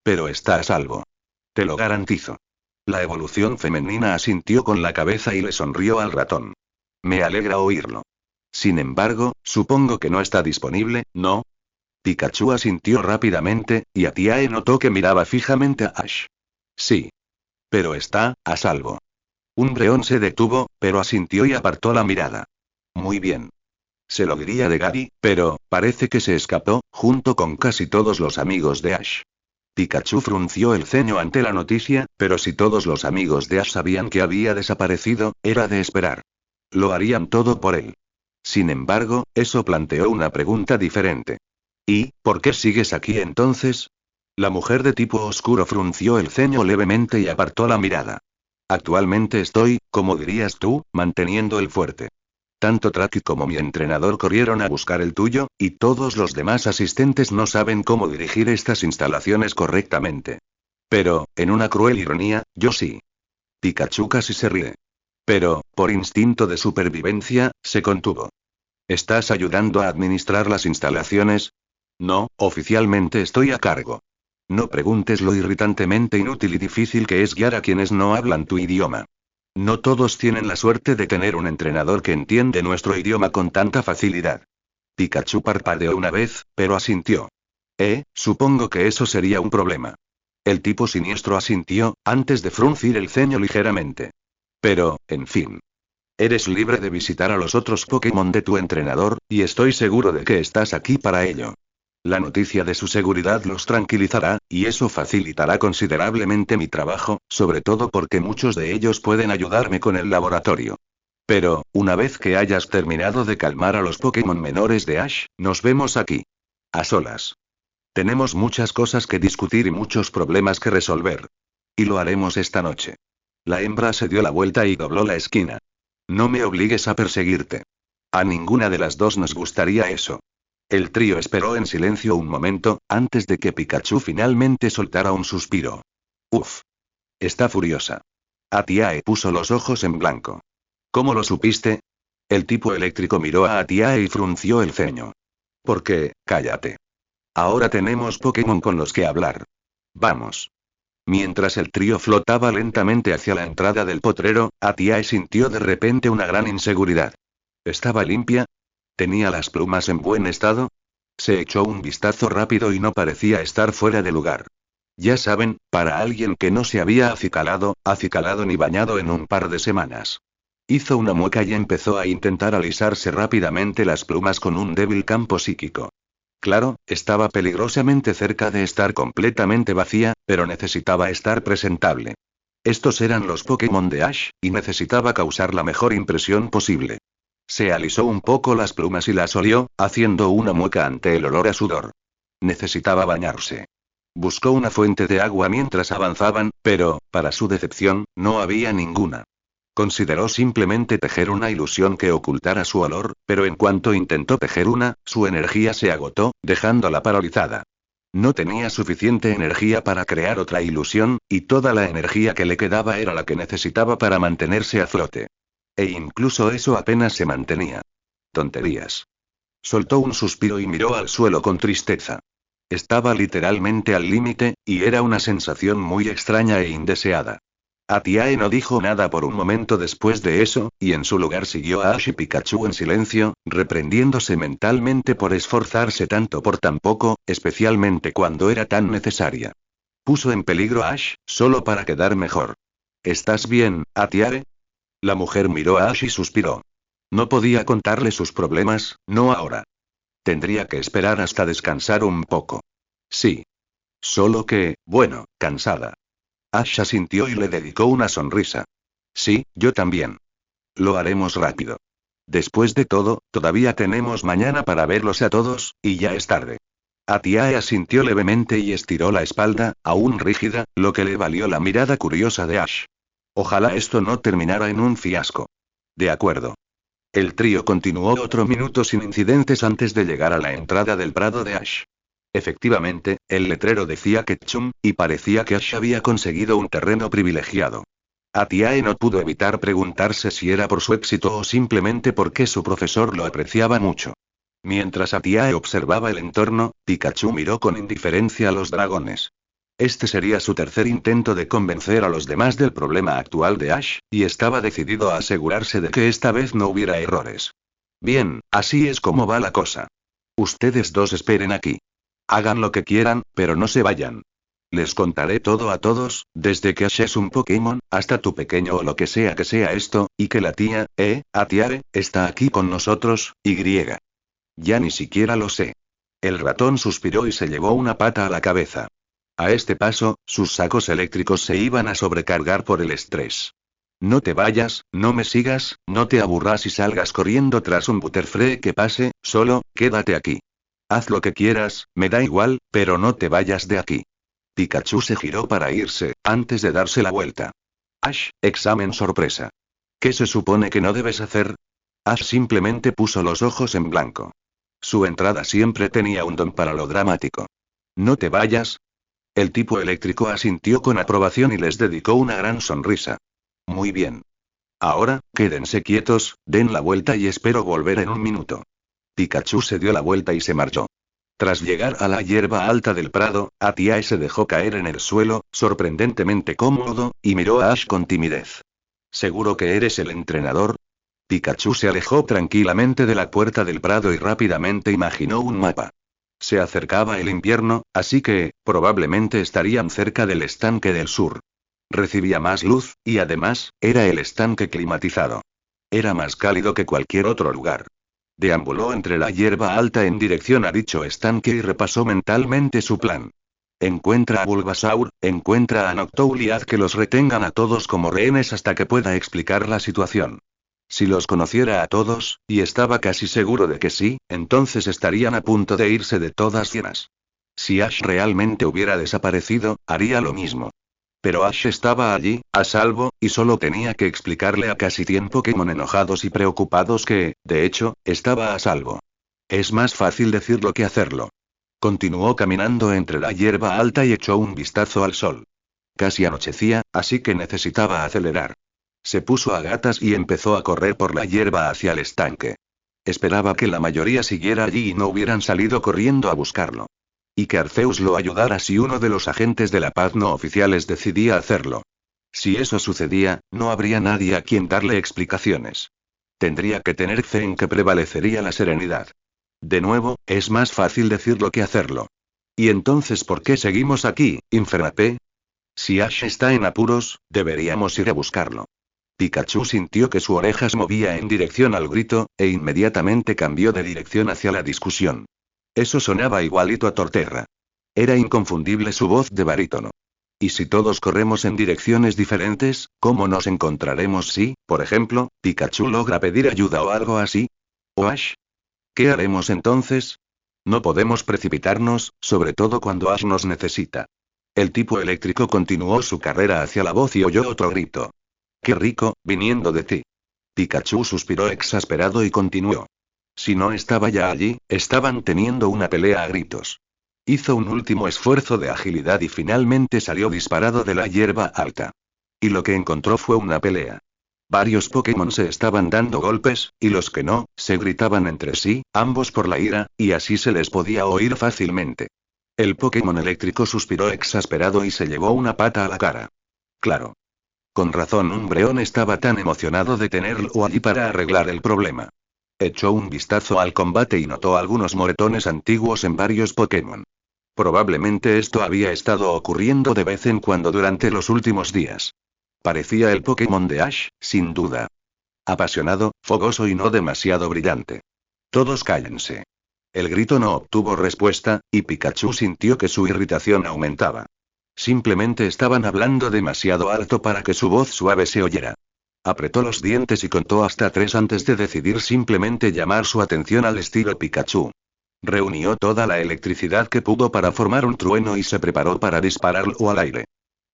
Speaker 1: Pero está a salvo. Te lo garantizo. La evolución femenina asintió con la cabeza y le sonrió al ratón. Me alegra oírlo. Sin embargo, supongo que no está disponible, ¿no? Pikachu asintió rápidamente, y Atiae notó que miraba fijamente a Ash. Sí. Pero está, a salvo. Umbreon se detuvo, pero asintió y apartó la mirada. Muy bien. Se lo diría de Gary, pero, parece que se escapó, junto con casi todos los amigos de Ash. Pikachu frunció el ceño ante la noticia, pero si todos los amigos de Ash sabían que había desaparecido, era de esperar. Lo harían todo por él. Sin embargo, eso planteó una pregunta diferente. ¿Y, por qué sigues aquí entonces? La mujer de tipo oscuro frunció el ceño levemente y apartó la mirada. Actualmente estoy, como dirías tú, manteniendo el fuerte. Tanto Traki como mi entrenador corrieron a buscar el tuyo, y todos los demás asistentes no saben cómo dirigir estas instalaciones correctamente. Pero, en una cruel ironía, yo sí. Pikachu casi se ríe. Pero, por instinto de supervivencia, se contuvo. ¿Estás ayudando a administrar las instalaciones? No, oficialmente estoy a cargo. No preguntes lo irritantemente inútil y difícil que es guiar a quienes no hablan tu idioma. No todos tienen la suerte de tener un entrenador que entiende nuestro idioma con tanta facilidad. Pikachu parpadeó una vez, pero asintió. Supongo que eso sería un problema. El tipo siniestro asintió, antes de fruncir el ceño ligeramente. Pero, en fin. Eres libre de visitar a los otros Pokémon de tu entrenador, y estoy seguro de que estás aquí para ello. La noticia de su seguridad los tranquilizará, y eso facilitará considerablemente mi trabajo, sobre todo porque muchos de ellos pueden ayudarme con el laboratorio. Pero, una vez que hayas terminado de calmar a los Pokémon menores de Ash, nos vemos aquí. A solas. Tenemos muchas cosas que discutir y muchos problemas que resolver. Y lo haremos esta noche. La hembra se dio la vuelta y dobló la esquina. No me obligues a perseguirte. A ninguna de las dos nos gustaría eso. El trío esperó en silencio un momento, antes de que Pikachu finalmente soltara un suspiro. Uf. Está furiosa. Atiae puso los ojos en blanco. ¿Cómo lo supiste? El tipo eléctrico miró a Atiae y frunció el ceño. ¿Por qué? Cállate. Ahora tenemos Pokémon con los que hablar. Vamos. Mientras el trío flotaba lentamente hacia la entrada del potrero, Atiae sintió de repente una gran inseguridad. ¿Estaba limpia? ¿Tenía las plumas en buen estado? Se echó un vistazo rápido y no parecía estar fuera de lugar. Ya saben, para alguien que no se había acicalado ni bañado en un par de semanas. Hizo una mueca y empezó a intentar alisarse rápidamente las plumas con un débil campo psíquico. Claro, estaba peligrosamente cerca de estar completamente vacía, pero necesitaba estar presentable. Estos eran los Pokémon de Ash, y necesitaba causar la mejor impresión posible. Se alisó un poco las plumas y las olió, haciendo una mueca ante el olor a sudor. Necesitaba bañarse. Buscó una fuente de agua mientras avanzaban, pero, para su decepción, no había ninguna. Consideró simplemente tejer una ilusión que ocultara su olor, pero en cuanto intentó tejer una, su energía se agotó, dejándola paralizada. No tenía suficiente energía para crear otra ilusión, y toda la energía que le quedaba era la que necesitaba para mantenerse a flote. E incluso eso apenas se mantenía. Tonterías. Soltó un suspiro y miró al suelo con tristeza. Estaba literalmente al límite, y era una sensación muy extraña e indeseada. Atiae no dijo nada por un momento después de eso, y en su lugar siguió a Ash y Pikachu en silencio, reprendiéndose mentalmente por esforzarse tanto por tan poco, especialmente cuando era tan necesaria. Puso en peligro a Ash, solo para quedar mejor. ¿Estás bien, Atiae? La mujer miró a Ash y suspiró. No podía contarle sus problemas, no ahora. Tendría que esperar hasta descansar un poco. Sí. Solo que, bueno, cansada. Ash asintió y le dedicó una sonrisa. Sí, yo también. Lo haremos rápido. Después de todo, todavía tenemos mañana para verlos a todos, y ya es tarde. Atiae asintió levemente y estiró la espalda, aún rígida, lo que le valió la mirada curiosa de Ash. Ojalá esto no terminara en un fiasco. De acuerdo. El trío continuó otro minuto sin incidentes antes de llegar a la entrada del prado de Ash. Efectivamente, el letrero decía Ketchum, y parecía que Ash había conseguido un terreno privilegiado. Atiae no pudo evitar preguntarse si era por su éxito o simplemente porque su profesor lo apreciaba mucho. Mientras Atiae observaba el entorno, Pikachu miró con indiferencia a los dragones. Este sería su tercer intento de convencer a los demás del problema actual de Ash, y estaba decidido a asegurarse de que esta vez no hubiera errores. Bien, así es como va la cosa. Ustedes dos esperen aquí. Hagan lo que quieran, pero no se vayan. Les contaré todo a todos, desde que Ash es un Pokémon, hasta tu pequeño o lo que sea esto, y que la tía, Atiare, está aquí con nosotros, y. Ya ni siquiera lo sé. El ratón suspiró y se llevó una pata a la cabeza. A este paso, sus sacos eléctricos se iban a sobrecargar por el estrés. No te vayas, no me sigas, no te aburras y salgas corriendo tras un Butterfree que pase, solo, quédate aquí. Haz lo que quieras, me da igual, pero no te vayas de aquí. Pikachu se giró para irse, antes de darse la vuelta. Ash, examen sorpresa. ¿Qué se supone que no debes hacer? Ash simplemente puso los ojos en blanco. Su entrada siempre tenía un don para lo dramático. ¿No te vayas? El tipo eléctrico asintió con aprobación y les dedicó una gran sonrisa. Muy bien. Ahora, quédense quietos, den la vuelta y espero volver en un minuto. Pikachu se dio la vuelta y se marchó. Tras llegar a la hierba alta del prado, Atiae se dejó caer en el suelo, sorprendentemente cómodo, y miró a Ash con timidez. ¿Seguro que eres el entrenador? Pikachu se alejó tranquilamente de la puerta del prado y rápidamente imaginó un mapa. Se acercaba el invierno, así que, probablemente estarían cerca del estanque del sur. Recibía más luz, y además, era el estanque climatizado. Era más cálido que cualquier otro lugar. Deambuló entre la hierba alta en dirección a dicho estanque y repasó mentalmente su plan. Encuentra a Bulbasaur, encuentra a Noctowl y haz que los retengan a todos como rehenes hasta que pueda explicar la situación. Si los conociera a todos, y estaba casi seguro de que sí, entonces estarían a punto de irse de todas llenas. Si Ash realmente hubiera desaparecido, haría lo mismo. Pero Ash estaba allí, a salvo, y solo tenía que explicarle a casi 100 Pokémon enojados y preocupados que, de hecho, estaba a salvo. Es más fácil decirlo que hacerlo. Continuó caminando entre la hierba alta y echó un vistazo al sol. Casi anochecía, así que necesitaba acelerar. Se puso a gatas y empezó a correr por la hierba hacia el estanque. Esperaba que la mayoría siguiera allí y no hubieran salido corriendo a buscarlo. Y que Arceus lo ayudara si uno de los agentes de la paz no oficiales decidía hacerlo. Si eso sucedía, no habría nadie a quien darle explicaciones. Tendría que tener fe en que prevalecería la serenidad. De nuevo, es más fácil decirlo que hacerlo. ¿Y entonces por qué seguimos aquí, Infernape? Si Ash está en apuros, deberíamos ir a buscarlo. Pikachu sintió que su oreja se movía en dirección al grito, e inmediatamente cambió de dirección hacia la discusión. Eso sonaba igualito a Torterra. Era inconfundible su voz de barítono. ¿Y si todos corremos en direcciones diferentes, cómo nos encontraremos si, por ejemplo, Pikachu logra pedir ayuda o algo así? ¿O Ash? ¿Qué haremos entonces? No podemos precipitarnos, sobre todo cuando Ash nos necesita. El tipo eléctrico continuó su carrera hacia la voz y oyó otro grito. Qué rico, viniendo de ti. Pikachu suspiró exasperado y continuó. Si no estaba ya allí, estaban teniendo una pelea a gritos. Hizo un último esfuerzo de agilidad y finalmente salió disparado de la hierba alta. Y lo que encontró fue una pelea. Varios Pokémon se estaban dando golpes, y los que no, se gritaban entre sí, ambos por la ira, y así se les podía oír fácilmente. El Pokémon eléctrico suspiró exasperado y se llevó una pata a la cara. Claro. Con razón Umbreon estaba tan emocionado de tenerlo allí para arreglar el problema. Echó un vistazo al combate y notó algunos moretones antiguos en varios Pokémon. Probablemente esto había estado ocurriendo de vez en cuando durante los últimos días. Parecía el Pokémon de Ash, sin duda. Apasionado, fogoso y no demasiado brillante. Todos cállense. El grito no obtuvo respuesta, y Pikachu sintió que su irritación aumentaba. Simplemente estaban hablando demasiado alto para que su voz suave se oyera. Apretó los dientes y contó hasta 3 antes de decidir simplemente llamar su atención al estilo Pikachu. Reunió toda la electricidad que pudo para formar un trueno y se preparó para dispararlo al aire.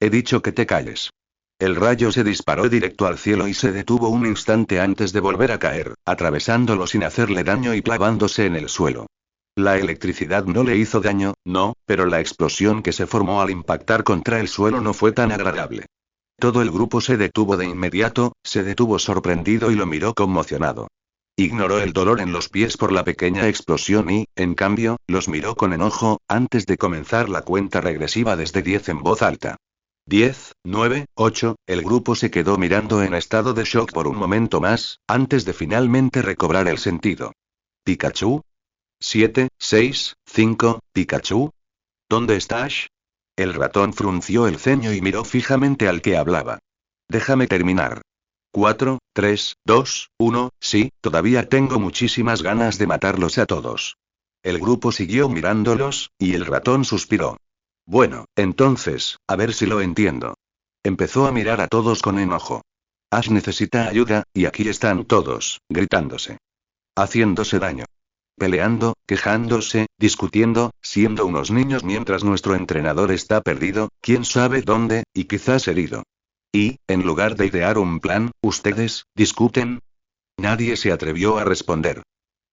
Speaker 1: He dicho que te calles. El rayo se disparó directo al cielo y se detuvo un instante antes de volver a caer, atravesándolo sin hacerle daño y clavándose en el suelo. La electricidad no le hizo daño, no, pero la explosión que se formó al impactar contra el suelo no fue tan agradable. Todo el grupo se detuvo de inmediato, se detuvo sorprendido y lo miró conmocionado. Ignoró el dolor en los pies por la pequeña explosión y, en cambio, los miró con enojo, antes de comenzar la cuenta regresiva desde 10 en voz alta. 10, 9, 8, el grupo se quedó mirando en estado de shock por un momento más, antes de finalmente recobrar el sentido. ¿Pikachu? 7, 6, 5, ¿Pikachu? ¿Dónde está Ash? El ratón frunció el ceño y miró fijamente al que hablaba. Déjame terminar. 4, 3, 2, 1, sí, todavía tengo muchísimas ganas de matarlos a todos. El grupo siguió mirándolos, y el ratón suspiró. Bueno, entonces, a ver si lo entiendo. Empezó a mirar a todos con enojo. Ash necesita ayuda, y aquí están todos, gritándose. Haciéndose daño. Peleando, quejándose, discutiendo, siendo unos niños mientras nuestro entrenador está perdido, quién sabe dónde, y quizás herido. Y, en lugar de idear un plan, ¿ustedes discuten? Nadie se atrevió a responder.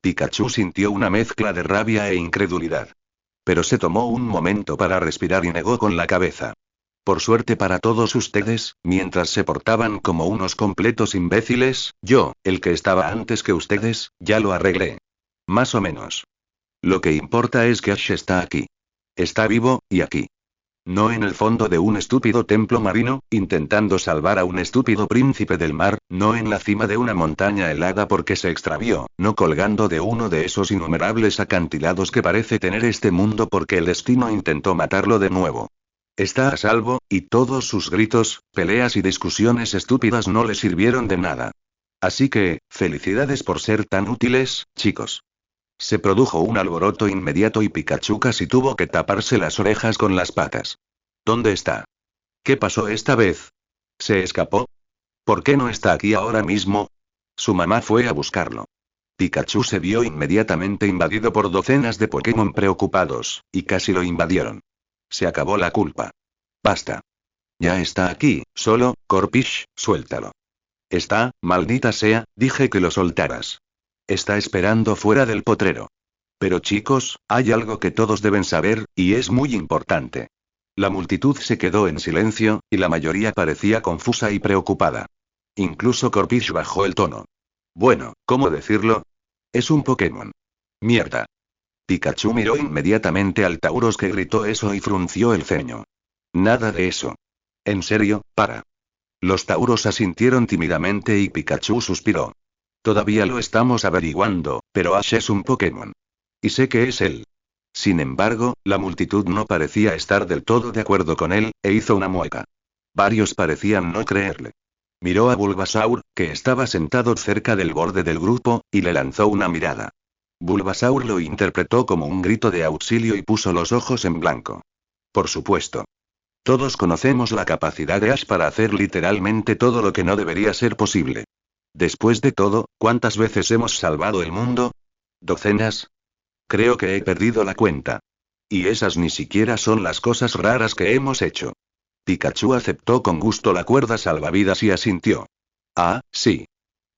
Speaker 1: Pikachu sintió una mezcla de rabia e incredulidad. Pero se tomó un momento para respirar y negó con la cabeza. Por suerte para todos ustedes, mientras se portaban como unos completos imbéciles, yo, el que estaba antes que ustedes, ya lo arreglé. Más o menos. Lo que importa es que Ash está aquí. Está vivo, y aquí. No en el fondo de un estúpido templo marino, intentando salvar a un estúpido príncipe del mar, no en la cima de una montaña helada porque se extravió, no colgando de uno de esos innumerables acantilados que parece tener este mundo porque el destino intentó matarlo de nuevo. Está a salvo, y todos sus gritos, peleas y discusiones estúpidas no le sirvieron de nada. Así que, felicidades por ser tan útiles, chicos. Se produjo un alboroto inmediato y Pikachu casi tuvo que taparse las orejas con las patas. ¿Dónde está? ¿Qué pasó esta vez? ¿Se escapó? ¿Por qué no está aquí ahora mismo? Su mamá fue a buscarlo. Pikachu se vio inmediatamente invadido por docenas de Pokémon preocupados, y casi lo invadieron. Se acabó la culpa. Basta. Ya está aquí, solo, Corpish, suéltalo. Está, maldita sea, dije que lo soltaras. Está esperando fuera del potrero. Pero chicos, hay algo que todos deben saber, y es muy importante. La multitud se quedó en silencio, y la mayoría parecía confusa y preocupada. Incluso Corpish bajó el tono. Bueno, ¿cómo decirlo? Es un Pokémon. Mierda. Pikachu miró inmediatamente al Tauros que gritó eso y frunció el ceño. Nada de eso. En serio, para. Los Tauros asintieron tímidamente y Pikachu suspiró. Todavía lo estamos averiguando, pero Ash es un Pokémon. Y sé que es él. Sin embargo, la multitud no parecía estar del todo de acuerdo con él, e hizo una mueca. Varios parecían no creerle. Miró a Bulbasaur, que estaba sentado cerca del borde del grupo, y le lanzó una mirada. Bulbasaur lo interpretó como un grito de auxilio y puso los ojos en blanco. Por supuesto. Todos conocemos la capacidad de Ash para hacer literalmente todo lo que no debería ser posible. Después de todo, ¿cuántas veces hemos salvado el mundo? ¿Docenas? Creo que he perdido la cuenta. Y esas ni siquiera son las cosas raras que hemos hecho. Pikachu aceptó con gusto la cuerda salvavidas y asintió. Ah, sí.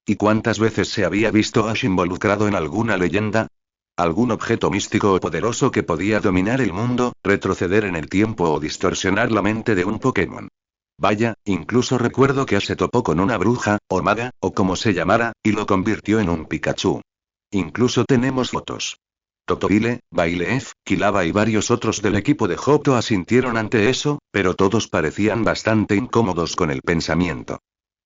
Speaker 1: ¿Y cuántas veces se había visto a Ash involucrado en alguna leyenda? ¿Algún objeto místico o poderoso que podía dominar el mundo, retroceder en el tiempo o distorsionar la mente de un Pokémon? Vaya, incluso recuerdo que Ash se topó con una bruja, o maga, o como se llamara, y lo convirtió en un Pikachu. Incluso tenemos fotos. Totodile, Baileef, Kilava y varios otros del equipo de Johto asintieron ante eso, pero todos parecían bastante incómodos con el pensamiento.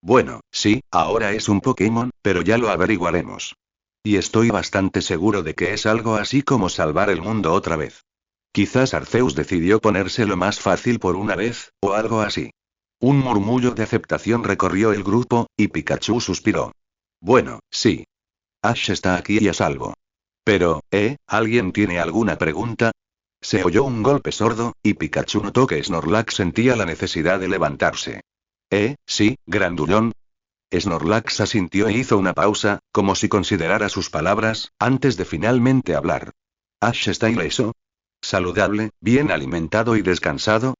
Speaker 1: Bueno, sí, ahora es un Pokémon, pero ya lo averiguaremos. Y estoy bastante seguro de que es algo así como salvar el mundo otra vez. Quizás Arceus decidió ponérselo más fácil por una vez, o algo así. Un murmullo de aceptación recorrió el grupo, y Pikachu suspiró. Bueno, sí. Ash está aquí y a salvo. Pero, ¿alguien tiene alguna pregunta? Se oyó un golpe sordo, y Pikachu notó que Snorlax sentía la necesidad de levantarse. Sí, grandullón. Snorlax asintió e hizo una pausa, como si considerara sus palabras, antes de finalmente hablar. ¿Ash está ileso? ¿Saludable, bien alimentado y descansado?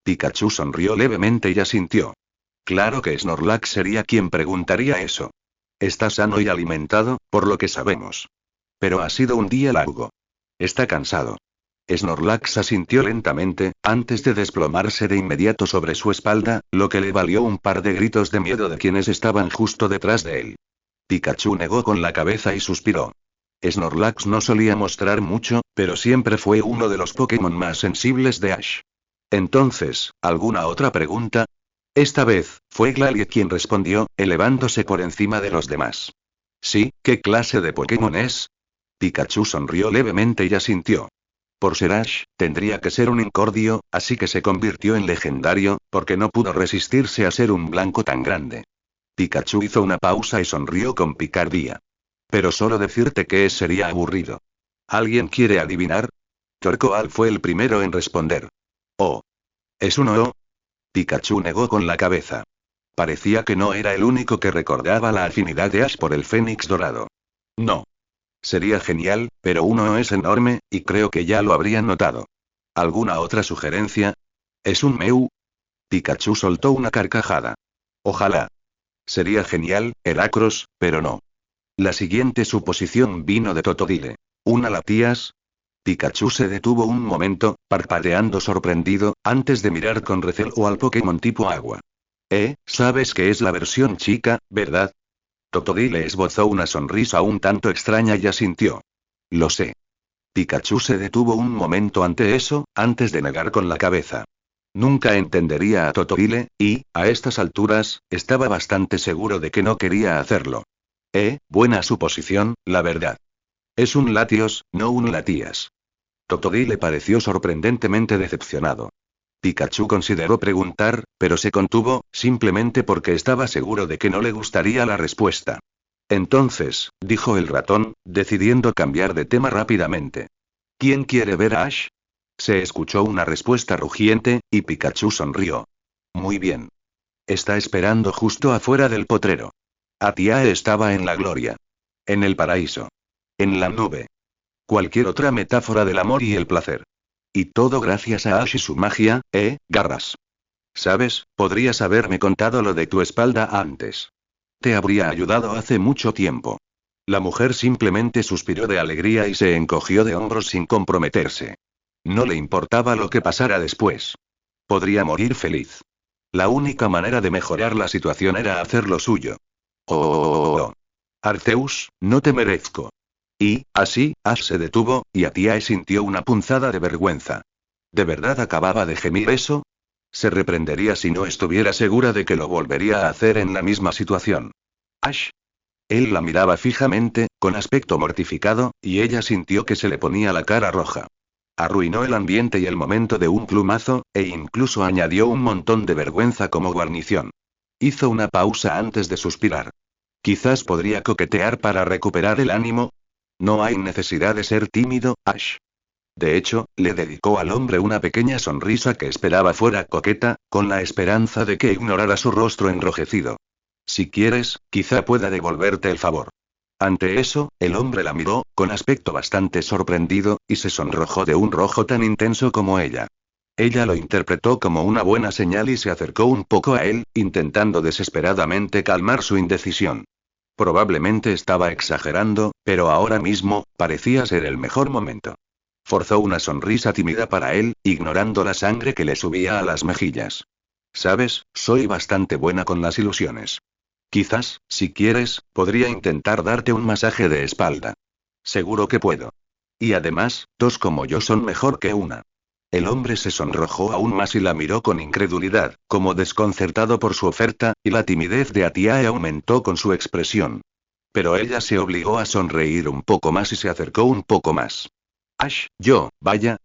Speaker 1: Pikachu sonrió levemente y asintió. Claro que Snorlax sería quien preguntaría eso. Está sano y alimentado, por lo que sabemos. Pero ha sido un día largo. Está cansado. Snorlax asintió lentamente, antes de desplomarse de inmediato sobre su espalda, lo que le valió un par de gritos de miedo de quienes estaban justo detrás de él. Pikachu negó con la cabeza y suspiró. Snorlax no solía mostrar mucho, pero siempre fue uno de los Pokémon más sensibles de Ash. Entonces, ¿alguna otra pregunta? Esta vez, fue Glalie quien respondió, elevándose por encima de los demás. Sí, ¿qué clase de Pokémon es? Pikachu sonrió levemente y asintió. Por ser Ash, tendría que ser un incordio, así que se convirtió en legendario, porque no pudo resistirse a ser un blanco tan grande. Pikachu hizo una pausa y sonrió con picardía. Pero solo decirte que sería aburrido. ¿Alguien quiere adivinar? Torkoal fue el primero en responder. Oh. ¿Es un O? Pikachu negó con la cabeza. Parecía que no era el único que recordaba la afinidad de Ash por el Fénix dorado. No. Sería genial, pero uno es enorme, y creo que ya lo habrían notado. ¿Alguna otra sugerencia? ¿Es un Mew? Pikachu soltó una carcajada. Ojalá. Sería genial, Heracross, pero no. La siguiente suposición vino de Totodile. ¿Una Latias? Pikachu se detuvo un momento, parpadeando sorprendido, antes de mirar con recelo al Pokémon tipo agua. Sabes que es la versión chica, ¿verdad? Totodile esbozó una sonrisa un tanto extraña y asintió. Lo sé. Pikachu se detuvo un momento ante eso, antes de negar con la cabeza. Nunca entendería a Totodile, y, a estas alturas, estaba bastante seguro de que no quería hacerlo. Buena suposición, la verdad. Es un Latios, no un Latias. Totodile pareció sorprendentemente decepcionado. Pikachu consideró preguntar, pero se contuvo, simplemente porque estaba seguro de que no le gustaría la respuesta. Entonces, dijo el ratón, decidiendo cambiar de tema rápidamente. ¿Quién quiere ver a Ash? Se escuchó una respuesta rugiente, y Pikachu sonrió. Muy bien. Está esperando justo afuera del potrero. Atiae estaba en la gloria. En el paraíso. En la nube. Cualquier otra metáfora del amor y el placer. Y todo gracias a Ash y su magia, Garras. ¿Sabes? Podrías haberme contado lo de tu espalda antes. Te habría ayudado hace mucho tiempo. La mujer simplemente suspiró de alegría y se encogió de hombros sin comprometerse. No le importaba lo que pasara después. Podría morir feliz. La única manera de mejorar la situación era hacer lo suyo. Oh. Arceus, no te merezco. Y, así, Ash se detuvo, y Atiae sintió una punzada de vergüenza. ¿De verdad acababa de gemir eso? Se reprendería si no estuviera segura de que lo volvería a hacer en la misma situación. Ash. Él la miraba fijamente, con aspecto mortificado, y ella sintió que se le ponía la cara roja. Arruinó el ambiente y el momento de un plumazo, e incluso añadió un montón de vergüenza como guarnición. Hizo una pausa antes de suspirar. Quizás podría coquetear para recuperar el ánimo. No hay necesidad de ser tímido, Ash. De hecho, le dedicó al hombre una pequeña sonrisa que esperaba fuera coqueta, con la esperanza de que ignorara su rostro enrojecido. Si quieres, quizá pueda devolverte el favor. Ante eso, el hombre la miró, con aspecto bastante sorprendido, y se sonrojó de un rojo tan intenso como ella. Ella lo interpretó como una buena señal y se acercó un poco a él, intentando desesperadamente calmar su indecisión. Probablemente estaba exagerando, pero ahora mismo, parecía ser el mejor momento. Forzó una sonrisa tímida para él, ignorando la sangre que le subía a las mejillas. Sabes, soy bastante buena con las ilusiones. Quizás, si quieres, podría intentar darte un masaje de espalda. Seguro que puedo. Y además, dos como yo son mejor que una. El hombre se sonrojó aún más y la miró con incredulidad, como desconcertado por su oferta, y la timidez de Atiae aumentó con su expresión. Pero ella se obligó a sonreír un poco más y se acercó un poco más. Vaya,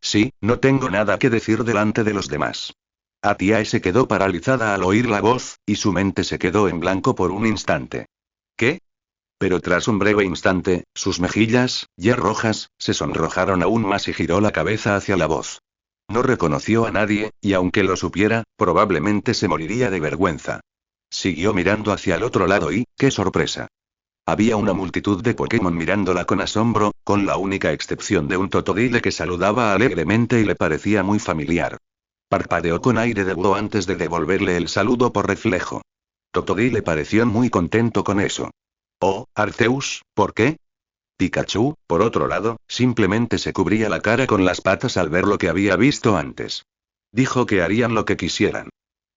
Speaker 1: sí, no tengo nada que decir delante de los demás. Atiae se quedó paralizada al oír la voz, y su mente se quedó en blanco por un instante. ¿Qué? Pero tras un breve instante, sus mejillas, ya rojas, se sonrojaron aún más y giró la cabeza hacia la voz. No reconoció a nadie, y aunque lo supiera, probablemente se moriría de vergüenza. Siguió mirando hacia el otro lado y, ¡qué sorpresa! Había una multitud de Pokémon mirándola con asombro, con la única excepción de un Totodile que saludaba alegremente y le parecía muy familiar. Parpadeó con aire de búho antes de devolverle el saludo por reflejo. Totodile pareció muy contento con eso. Oh, Arceus, ¿por qué? Pikachu, por otro lado, simplemente se cubría la cara con las patas al ver lo que había visto antes. Dijo que harían lo que quisieran.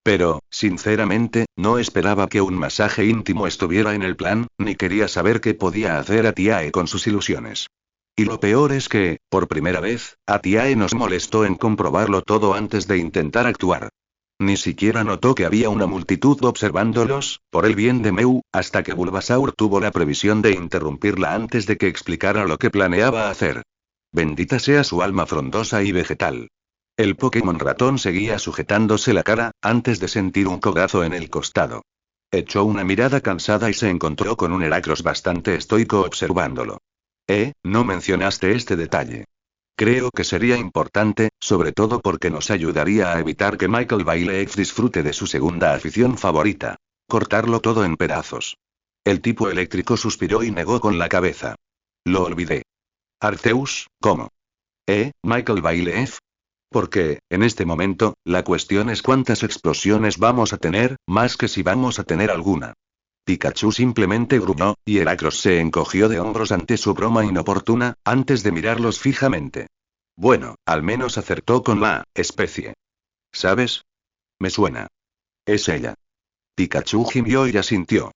Speaker 1: Pero, sinceramente, no esperaba que un masaje íntimo estuviera en el plan, ni quería saber qué podía hacer Atiae con sus ilusiones. Y lo peor es que, por primera vez, Atiae nos molestó en comprobarlo todo antes de intentar actuar. Ni siquiera notó que había una multitud observándolos, por el bien de Meu, hasta que Bulbasaur tuvo la previsión de interrumpirla antes de que explicara lo que planeaba hacer. Bendita sea su alma frondosa y vegetal. El Pokémon ratón seguía sujetándose la cara, antes de sentir un codazo en el costado. Echó una mirada cansada y se encontró con un Heracross bastante estoico observándolo. No mencionaste este detalle. Creo que sería importante, sobre todo porque nos ayudaría a evitar que Michael Bailex disfrute de su segunda afición favorita. Cortarlo todo en pedazos. El tipo eléctrico suspiró y negó con la cabeza. Lo olvidé. Arceus, ¿cómo? Michael Baileff. Porque, en este momento, la cuestión es cuántas explosiones vamos a tener, más que si vamos a tener alguna. Pikachu simplemente gruñó, y Heracross se encogió de hombros ante su broma inoportuna, antes de mirarlos fijamente. Bueno, al menos acertó con la especie. ¿Sabes? Me suena. Es ella. Pikachu gimió y asintió.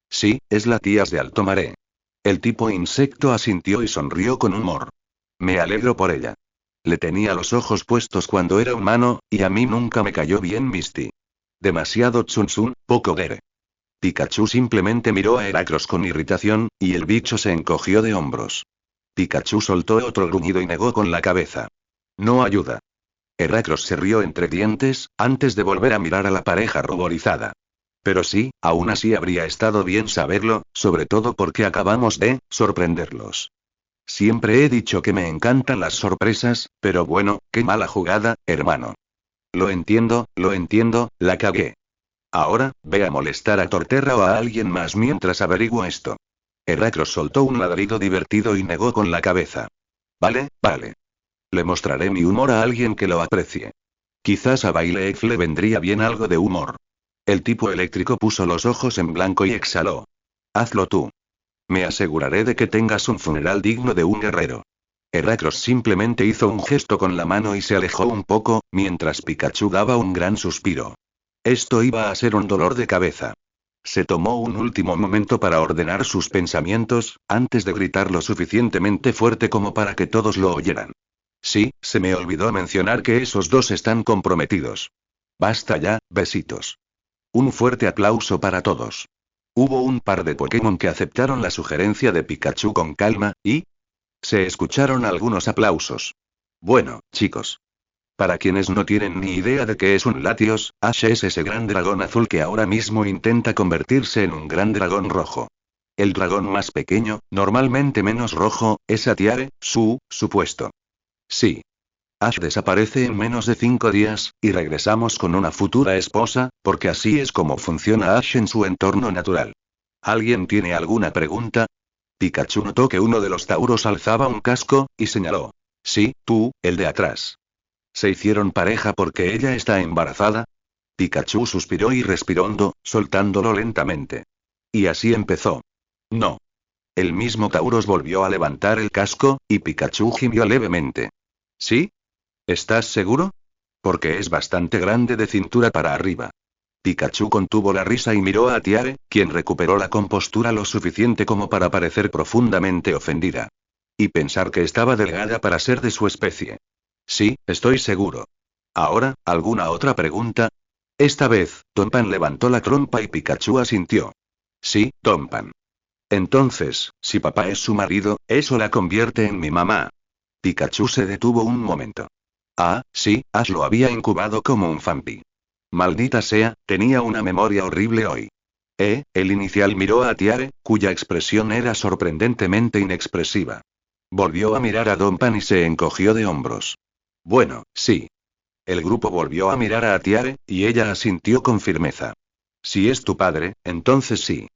Speaker 1: Sí, es la Tías de Alto Maré. El tipo insecto asintió y sonrió con humor. Me alegro por ella. Le tenía los ojos puestos cuando era humano, y a mí nunca me cayó bien Misty. Demasiado Tsun, poco Gere. Pikachu simplemente miró a Heracross con irritación, y el bicho se encogió de hombros. Pikachu soltó otro gruñido y negó con la cabeza. No ayuda. Heracross se rió entre dientes, antes de volver a mirar a la pareja ruborizada. Pero sí, aún así habría estado bien saberlo, sobre todo porque acabamos de sorprenderlos. Siempre he dicho que me encantan las sorpresas, pero bueno, qué mala jugada, hermano. Lo entiendo, la cagué. Ahora, ve a molestar a Torterra o a alguien más mientras averiguo esto. Heracross soltó un ladrido divertido y negó con la cabeza. Vale. Le mostraré mi humor a alguien que lo aprecie. Quizás a Bailex le vendría bien algo de humor. El tipo eléctrico puso los ojos en blanco y exhaló. Hazlo tú. Me aseguraré de que tengas un funeral digno de un guerrero. Heracross simplemente hizo un gesto con la mano y se alejó un poco, mientras Pikachu daba un gran suspiro. Esto iba a ser un dolor de cabeza. Se tomó un último momento para ordenar sus pensamientos, antes de gritar lo suficientemente fuerte como para que todos lo oyeran. Sí, se me olvidó mencionar que esos dos están comprometidos. Basta ya, besitos. Un fuerte aplauso para todos. Hubo un par de Pokémon que aceptaron la sugerencia de Pikachu con calma, y se escucharon algunos aplausos. Bueno, chicos. Para quienes no tienen ni idea de qué es un Latios, Ash es ese gran dragón azul que ahora mismo intenta convertirse en un gran dragón rojo. El dragón más pequeño, normalmente menos rojo, es Atiare, su puesto. Sí. Ash desaparece en menos de 5 días, y regresamos con una futura esposa, porque así es como funciona Ash en su entorno natural. ¿Alguien tiene alguna pregunta? Pikachu notó que uno de los tauros alzaba un casco, y señaló. Sí, tú, el de atrás. ¿Se hicieron pareja porque ella está embarazada? Pikachu suspiró y respiró hondo, soltándolo lentamente. Y así empezó. No. El mismo Tauros volvió a levantar el casco, y Pikachu gimió levemente. ¿Sí? ¿Estás seguro? Porque es bastante grande de cintura para arriba. Pikachu contuvo la risa y miró a Tiare, quien recuperó la compostura lo suficiente como para parecer profundamente ofendida. Y pensar que estaba delgada para ser de su especie. Sí, estoy seguro. Ahora, ¿alguna otra pregunta? Esta vez, Tompan levantó la trompa y Pikachu asintió. Sí, Tompan. Entonces, si papá es su marido, eso la convierte en mi mamá. Pikachu se detuvo un momento. Ah, sí, Ash lo había incubado como un Fampi. Maldita sea, tenía una memoria horrible hoy. El inicial miró a Tiare, cuya expresión era sorprendentemente inexpresiva. Volvió a mirar a Dompan y se encogió de hombros. Bueno, sí. El grupo volvió a mirar a Tiare, y ella asintió con firmeza. Si es tu padre, entonces sí.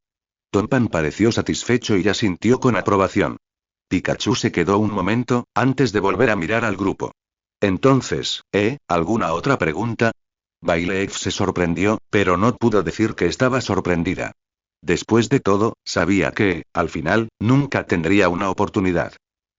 Speaker 1: Dompan pareció satisfecho y asintió con aprobación. Pikachu se quedó un momento, antes de volver a mirar al grupo. Entonces, ¿alguna otra pregunta? Baileif se sorprendió, pero no pudo decir que estaba sorprendida. Después de todo, sabía que, al final, nunca tendría una oportunidad.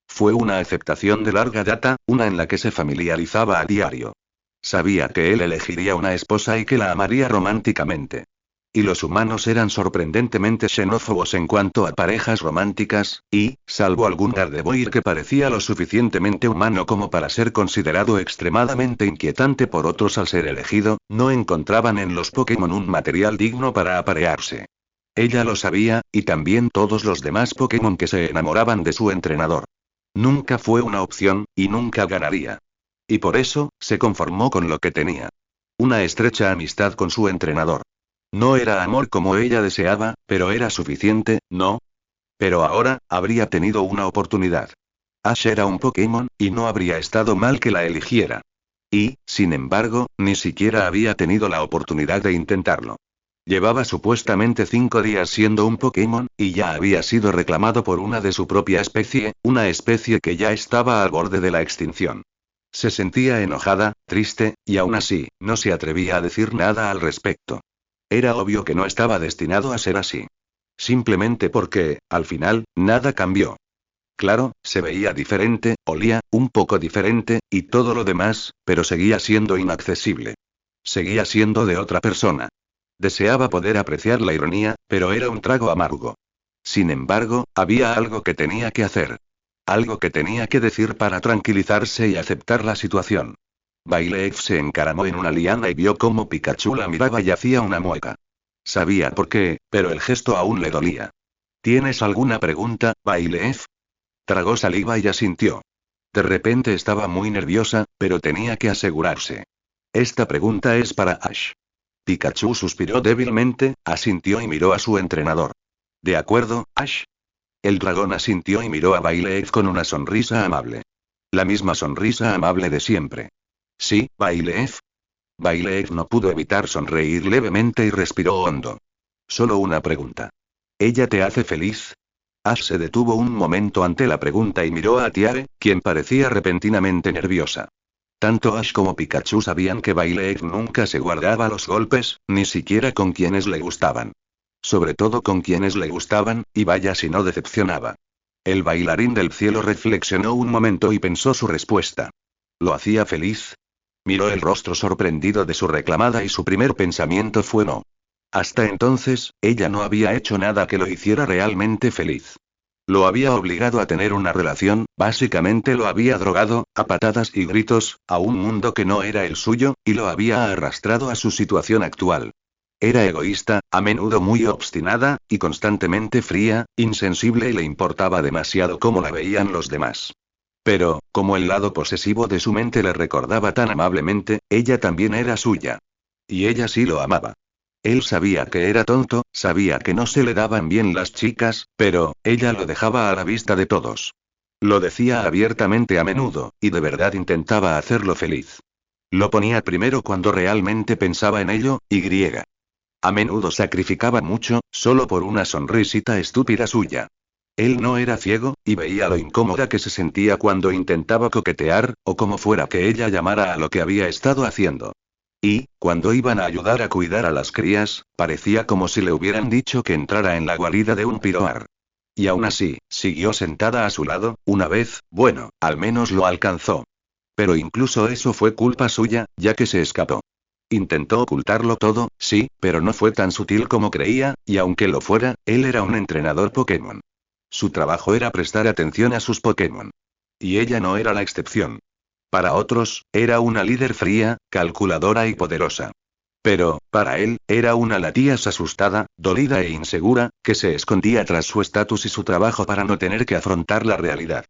Speaker 1: Fue una aceptación de larga data, una en la que se familiarizaba a diario. Sabía que él elegiría una esposa y que la amaría románticamente. Y los humanos eran sorprendentemente xenófobos en cuanto a parejas románticas, y, salvo algún Gardevoir que parecía lo suficientemente humano como para ser considerado extremadamente inquietante por otros al ser elegido, no encontraban en los Pokémon un material digno para aparearse. Ella lo sabía, y también todos los demás Pokémon que se enamoraban de su entrenador. Nunca fue una opción, y nunca ganaría. Y por eso, se conformó con lo que tenía. Una estrecha amistad con su entrenador. No era amor como ella deseaba, pero era suficiente, ¿no? Pero ahora, habría tenido una oportunidad. Ash era un Pokémon, y no habría estado mal que la eligiera. Y, sin embargo, ni siquiera había tenido la oportunidad de intentarlo. Llevaba supuestamente 5 días siendo un Pokémon, y ya había sido reclamado por una de su propia especie, una especie que ya estaba al borde de la extinción. Se sentía enojada, triste, y aún así, no se atrevía a decir nada al respecto. Era obvio que no estaba destinado a ser así. Simplemente porque, al final, nada cambió. Claro, se veía diferente, olía, un poco diferente, y todo lo demás, pero seguía siendo inaccesible. Seguía siendo de otra persona. Deseaba poder apreciar la ironía, pero era un trago amargo. Sin embargo, había algo que tenía que hacer. Algo que tenía que decir para tranquilizarse y aceptar la situación. Baileif se encaramó en una liana y vio cómo Pikachu la miraba y hacía una mueca. Sabía por qué, pero el gesto aún le dolía. ¿Tienes alguna pregunta, Baileif? Tragó saliva y asintió. De repente estaba muy nerviosa, pero tenía que asegurarse. Esta pregunta es para Ash. Pikachu suspiró débilmente, asintió y miró a su entrenador. ¿De acuerdo, Ash? El dragón asintió y miró a Baileif con una sonrisa amable. La misma sonrisa amable de siempre. ¿Sí, Baileif? Baileif no pudo evitar sonreír levemente y respiró hondo. Solo una pregunta. ¿Ella te hace feliz? Ash se detuvo un momento ante la pregunta y miró a Tiare, quien parecía repentinamente nerviosa. Tanto Ash como Pikachu sabían que Baileif nunca se guardaba los golpes, ni siquiera con quienes le gustaban. Sobre todo con quienes le gustaban, y vaya si no decepcionaba. El bailarín del cielo reflexionó un momento y pensó su respuesta. ¿Lo hacía feliz? Miró el rostro sorprendido de su reclamada y su primer pensamiento fue no. Hasta entonces, ella no había hecho nada que lo hiciera realmente feliz. Lo había obligado a tener una relación, básicamente lo había drogado, a patadas y gritos, a un mundo que no era el suyo, y lo había arrastrado a su situación actual. Era egoísta, a menudo muy obstinada, y constantemente fría, insensible y le importaba demasiado cómo la veían los demás. Pero, como el lado posesivo de su mente le recordaba tan amablemente, ella también era suya. Y ella sí lo amaba. Él sabía que era tonto, sabía que no se le daban bien las chicas, pero, ella lo dejaba a la vista de todos. Lo decía abiertamente a menudo, y de verdad intentaba hacerlo feliz. Lo ponía primero cuando realmente pensaba en ello, y. A menudo sacrificaba mucho, solo por una sonrisita estúpida suya. Él no era ciego, y veía lo incómoda que se sentía cuando intentaba coquetear, o como fuera que ella llamara a lo que había estado haciendo. Y, cuando iban a ayudar a cuidar a las crías, parecía como si le hubieran dicho que entrara en la guarida de un piroar. Y aún así, siguió sentada a su lado, una vez, bueno, al menos lo alcanzó. Pero incluso eso fue culpa suya, ya que se escapó. Intentó ocultarlo todo, sí, pero no fue tan sutil como creía, y aunque lo fuera, él era un entrenador Pokémon. Su trabajo era prestar atención a sus Pokémon. Y ella no era la excepción. Para otros, era una líder fría, calculadora y poderosa. Pero, para él, era una latías asustada, dolida e insegura, que se escondía tras su estatus y su trabajo para no tener que afrontar la realidad.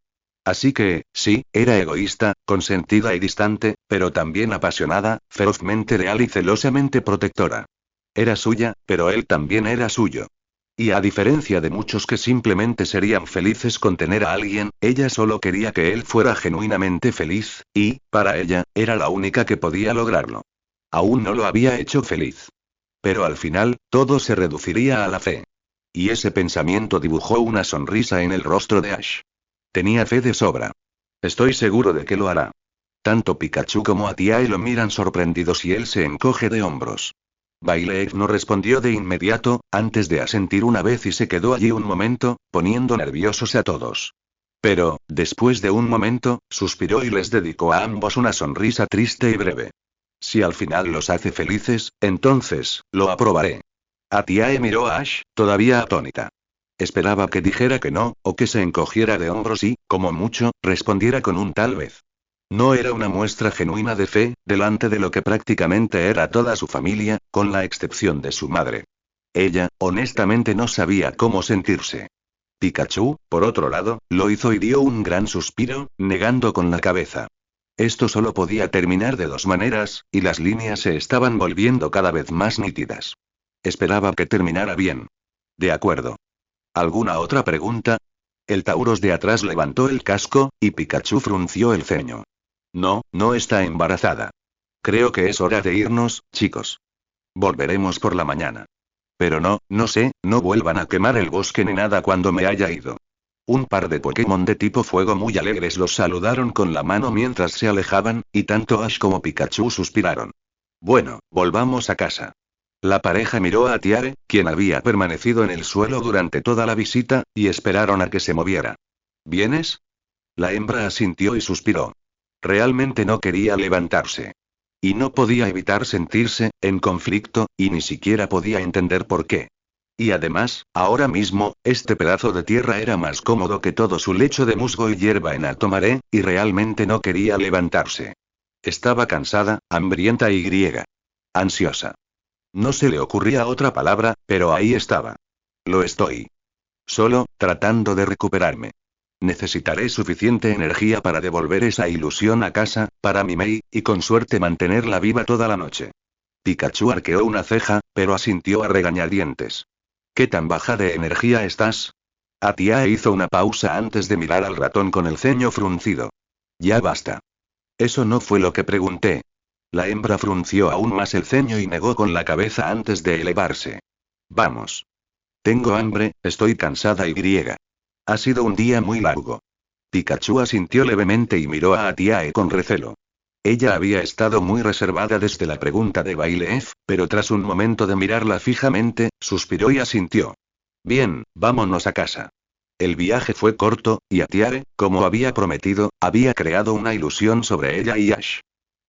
Speaker 1: Así que, sí, era egoísta, consentida y distante, pero también apasionada, ferozmente leal y celosamente protectora. Era suya, pero él también era suyo. Y a diferencia de muchos que simplemente serían felices con tener a alguien, ella solo quería que él fuera genuinamente feliz, y, para ella, era la única que podía lograrlo. Aún no lo había hecho feliz. Pero al final, todo se reduciría a la fe. Y ese pensamiento dibujó una sonrisa en el rostro de Ash. Tenía fe de sobra. Estoy seguro de que lo hará. Tanto Pikachu como Atiae lo miran sorprendidos y él se encoge de hombros. Baileif no respondió de inmediato, antes de asentir una vez y se quedó allí un momento, poniendo nerviosos a todos. Pero, después de un momento, suspiró y les dedicó a ambos una sonrisa triste y breve. Si al final los hace felices, entonces, lo aprobaré. Atiae miró a Ash, todavía atónita. Esperaba que dijera que no, o que se encogiera de hombros y, como mucho, respondiera con un tal vez. No era una muestra genuina de fe, delante de lo que prácticamente era toda su familia, con la excepción de su madre. Ella, honestamente no sabía cómo sentirse. Pikachu, por otro lado, lo hizo y dio un gran suspiro, negando con la cabeza. Esto solo podía terminar de dos maneras, y las líneas se estaban volviendo cada vez más nítidas. Esperaba que terminara bien. De acuerdo. ¿Alguna otra pregunta? El Tauros de atrás levantó el casco, y Pikachu frunció el ceño. No, no está embarazada. Creo que es hora de irnos, chicos. Volveremos por la mañana. Pero no, no sé, no vuelvan a quemar el bosque ni nada cuando me haya ido. Un par de Pokémon de tipo fuego muy alegres los saludaron con la mano mientras se alejaban, y tanto Ash como Pikachu suspiraron. Bueno, volvamos a casa. La pareja miró a Tiare, quien había permanecido en el suelo durante toda la visita, y esperaron a que se moviera. ¿Vienes? La hembra asintió y suspiró. Realmente no quería levantarse. Y no podía evitar sentirse en conflicto, y ni siquiera podía entender por qué. Y además, ahora mismo, este pedazo de tierra era más cómodo que todo su lecho de musgo y hierba en alto maré, y realmente no quería levantarse. Estaba cansada, hambrienta y griega. Ansiosa. No se le ocurría otra palabra, pero ahí estaba. Lo estoy. Solo, tratando de recuperarme. Necesitaré suficiente energía para devolver esa ilusión a casa, para mi Mei, y con suerte mantenerla viva toda la noche. Pikachu arqueó una ceja, pero asintió a regañadientes. ¿Qué tan baja de energía estás? Atiae hizo una pausa antes de mirar al ratón con el ceño fruncido. Ya basta. Eso no fue lo que pregunté. La hembra frunció aún más el ceño y negó con la cabeza antes de elevarse. Vamos. Tengo hambre, estoy cansada y griega. Ha sido un día muy largo. Pikachu asintió levemente y miró a Atiae con recelo. Ella había estado muy reservada desde la pregunta de Baileif, pero tras un momento de mirarla fijamente, suspiró y asintió. Bien, vámonos a casa. El viaje fue corto, y Atiae, como había prometido, había creado una ilusión sobre ella y Ash.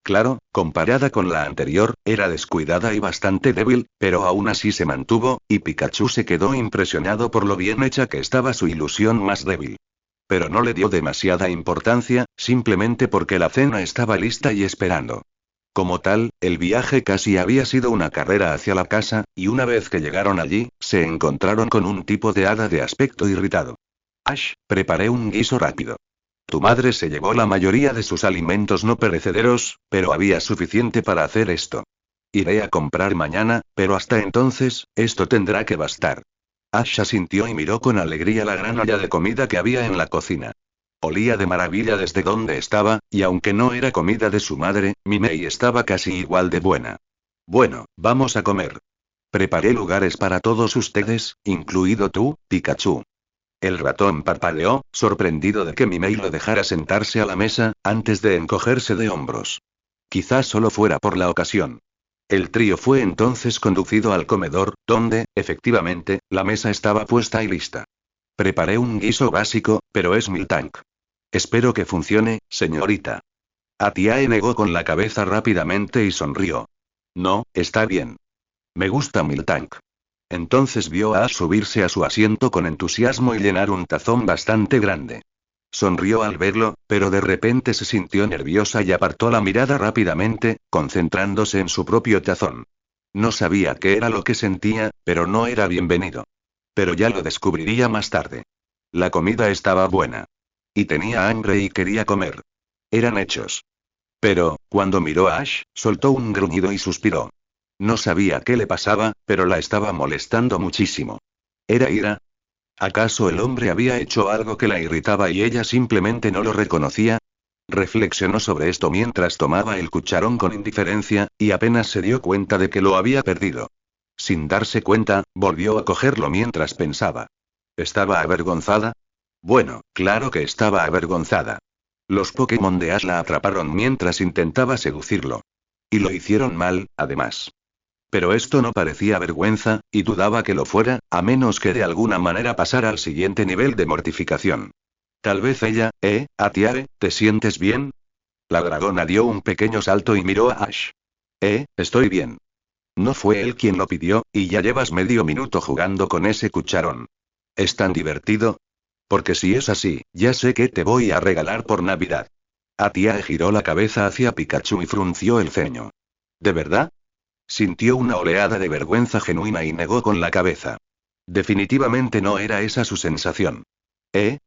Speaker 1: Claro, comparada con la anterior, era descuidada y bastante débil, pero aún así se mantuvo, y Pikachu se quedó impresionado por lo bien hecha que estaba su ilusión más débil. Pero no le dio demasiada importancia, simplemente porque la cena estaba lista y esperando. Como tal, el viaje casi había sido una carrera hacia la casa, y una vez que llegaron allí, se encontraron con un tipo de hada de aspecto irritado. Ash, preparé un guiso rápido. Tu madre se llevó la mayoría de sus alimentos no perecederos, pero había suficiente para hacer esto. Iré a comprar mañana, pero hasta entonces, esto tendrá que bastar. Ash asintió y miró con alegría la gran olla de comida que había en la cocina. Olía de maravilla desde donde estaba, y aunque no era comida de su madre, Mimei estaba casi igual de buena. Bueno, vamos a comer. Preparé lugares para todos ustedes, incluido tú, Pikachu. El ratón parpadeó, sorprendido de que Mimei lo dejara sentarse a la mesa, antes de encogerse de hombros. Quizás solo fuera por la ocasión. El trío fue entonces conducido al comedor, donde, efectivamente, la mesa estaba puesta y lista. Preparé un guiso básico, pero es Miltank. Espero que funcione, señorita. Atiae negó con la cabeza rápidamente y sonrió. No, está bien. Me gusta Miltank. Entonces vio a Ash subirse a su asiento con entusiasmo y llenar un tazón bastante grande. Sonrió al verlo, pero de repente se sintió nerviosa y apartó la mirada rápidamente, concentrándose en su propio tazón. No sabía qué era lo que sentía, pero no era bienvenido. Pero ya lo descubriría más tarde. La comida estaba buena. Y tenía hambre y quería comer. Eran hechos. Pero, cuando miró a Ash, soltó un gruñido y suspiró. No sabía qué le pasaba, pero la estaba molestando muchísimo. ¿Era ira? ¿Acaso el hombre había hecho algo que la irritaba y ella simplemente no lo reconocía? Reflexionó sobre esto mientras tomaba el cucharón con indiferencia, y apenas se dio cuenta de que lo había perdido. Sin darse cuenta, volvió a cogerlo mientras pensaba. ¿Estaba avergonzada? Bueno, claro que estaba avergonzada. Los Pokémon de Ash la atraparon mientras intentaba seducirlo. Y lo hicieron mal, además. Pero esto no parecía vergüenza, y dudaba que lo fuera, a menos que de alguna manera pasara al siguiente nivel de mortificación. Tal vez ella, Atiare, ¿te sientes bien? La dragona dio un pequeño salto y miró a Ash. Estoy bien. No fue él quien lo pidió, y ya llevas medio minuto jugando con ese cucharón. ¿Es tan divertido? Porque si es así, ya sé qué te voy a regalar por Navidad. Atiae giró la cabeza hacia Pikachu y frunció el ceño. ¿De verdad? Sintió una oleada de vergüenza genuina y negó con la cabeza. Definitivamente no era esa su sensación.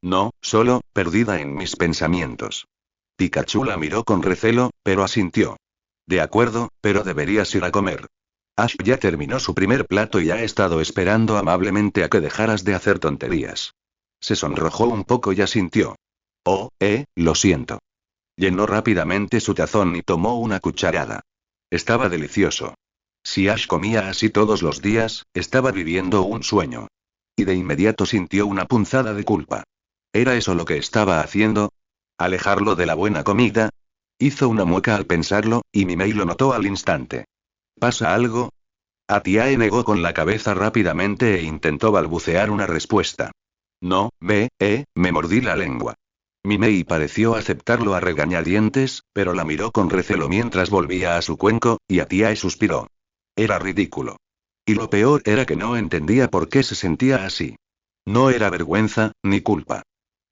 Speaker 1: No, solo, perdida en mis pensamientos. Pikachu la miró con recelo, pero asintió. De acuerdo, pero deberías ir a comer. Ash ya terminó su primer plato y ha estado esperando amablemente a que dejaras de hacer tonterías. Se sonrojó un poco y asintió. Lo siento. Llenó rápidamente su tazón y tomó una cucharada. Estaba delicioso. Si Ash comía así todos los días, estaba viviendo un sueño. Y de inmediato sintió una punzada de culpa. ¿Era eso lo que estaba haciendo? ¿Alejarlo de la buena comida? Hizo una mueca al pensarlo, y Mimei lo notó al instante. ¿Pasa algo? Atiae negó con la cabeza rápidamente e intentó balbucear una respuesta. No, me mordí la lengua. Mimei pareció aceptarlo a regañadientes, pero la miró con recelo mientras volvía a su cuenco, y Atiae suspiró. Era ridículo. Y lo peor era que no entendía por qué se sentía así. No era vergüenza, ni culpa.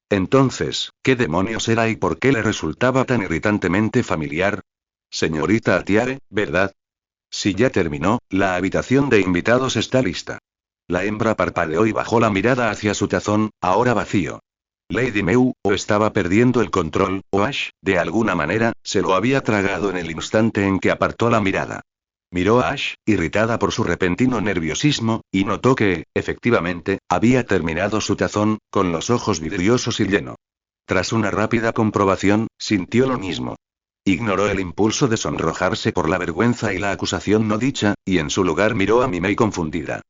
Speaker 1: Entonces, ¿qué demonios era y por qué le resultaba tan irritantemente familiar? Señorita Atiare, ¿verdad? Si ya terminó, la habitación de invitados está lista. La hembra parpadeó y bajó la mirada hacia su tazón, ahora vacío. Lady Meu, o estaba perdiendo el control, o Ash, de alguna manera, se lo había tragado en el instante en que apartó la mirada. Miró a Ash, irritada por su repentino nerviosismo, y notó que, efectivamente, había terminado su tazón, con los ojos vidriosos y lleno. Tras una rápida comprobación, sintió lo mismo. Ignoró el impulso de sonrojarse por la vergüenza y la acusación no dicha, y en su lugar miró a Mimei confundida.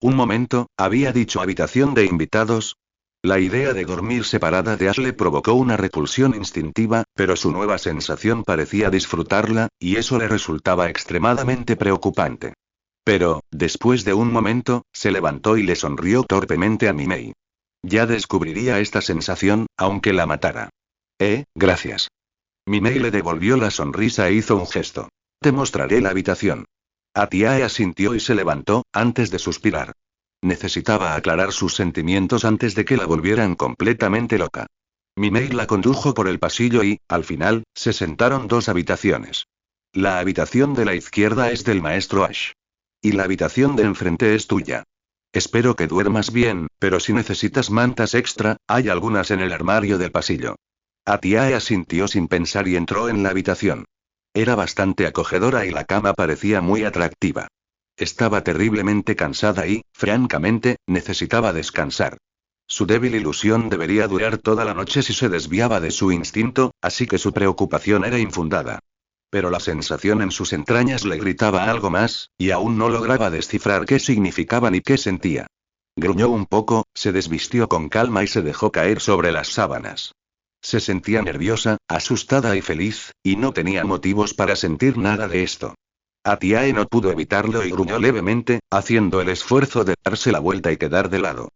Speaker 1: Un momento, ¿había dicho habitación de invitados? La idea de dormir separada de Ash le provocó una repulsión instintiva, pero su nueva sensación parecía disfrutarla, y eso le resultaba extremadamente preocupante. Pero, después de un momento, se levantó y le sonrió torpemente a Mimei. Ya descubriría esta sensación, aunque la matara. Gracias. Mimei le devolvió la sonrisa e hizo un gesto. Te mostraré la habitación. Atiae asintió y se levantó, antes de suspirar. Necesitaba aclarar sus sentimientos antes de que la volvieran completamente loca. Mimei la condujo por el pasillo y, al final, se sentaron dos habitaciones. La habitación de la izquierda es del maestro Ash. Y la habitación de enfrente es tuya. Espero que duermas bien, pero si necesitas mantas extra, hay algunas en el armario del pasillo. Atiae asintió sin pensar y entró en la habitación. Era bastante acogedora y la cama parecía muy atractiva. Estaba terriblemente cansada y, francamente, necesitaba descansar. Su débil ilusión debería durar toda la noche si se desviaba de su instinto, así que su preocupación era infundada. Pero la sensación en sus entrañas le gritaba algo más, y aún no lograba descifrar qué significaba ni qué sentía. Gruñó un poco, se desvistió con calma y se dejó caer sobre las sábanas. Se sentía nerviosa, asustada y feliz, y no tenía motivos para sentir nada de esto. Atiae no pudo evitarlo y gruñó levemente, haciendo el esfuerzo de darse la vuelta y quedar de lado.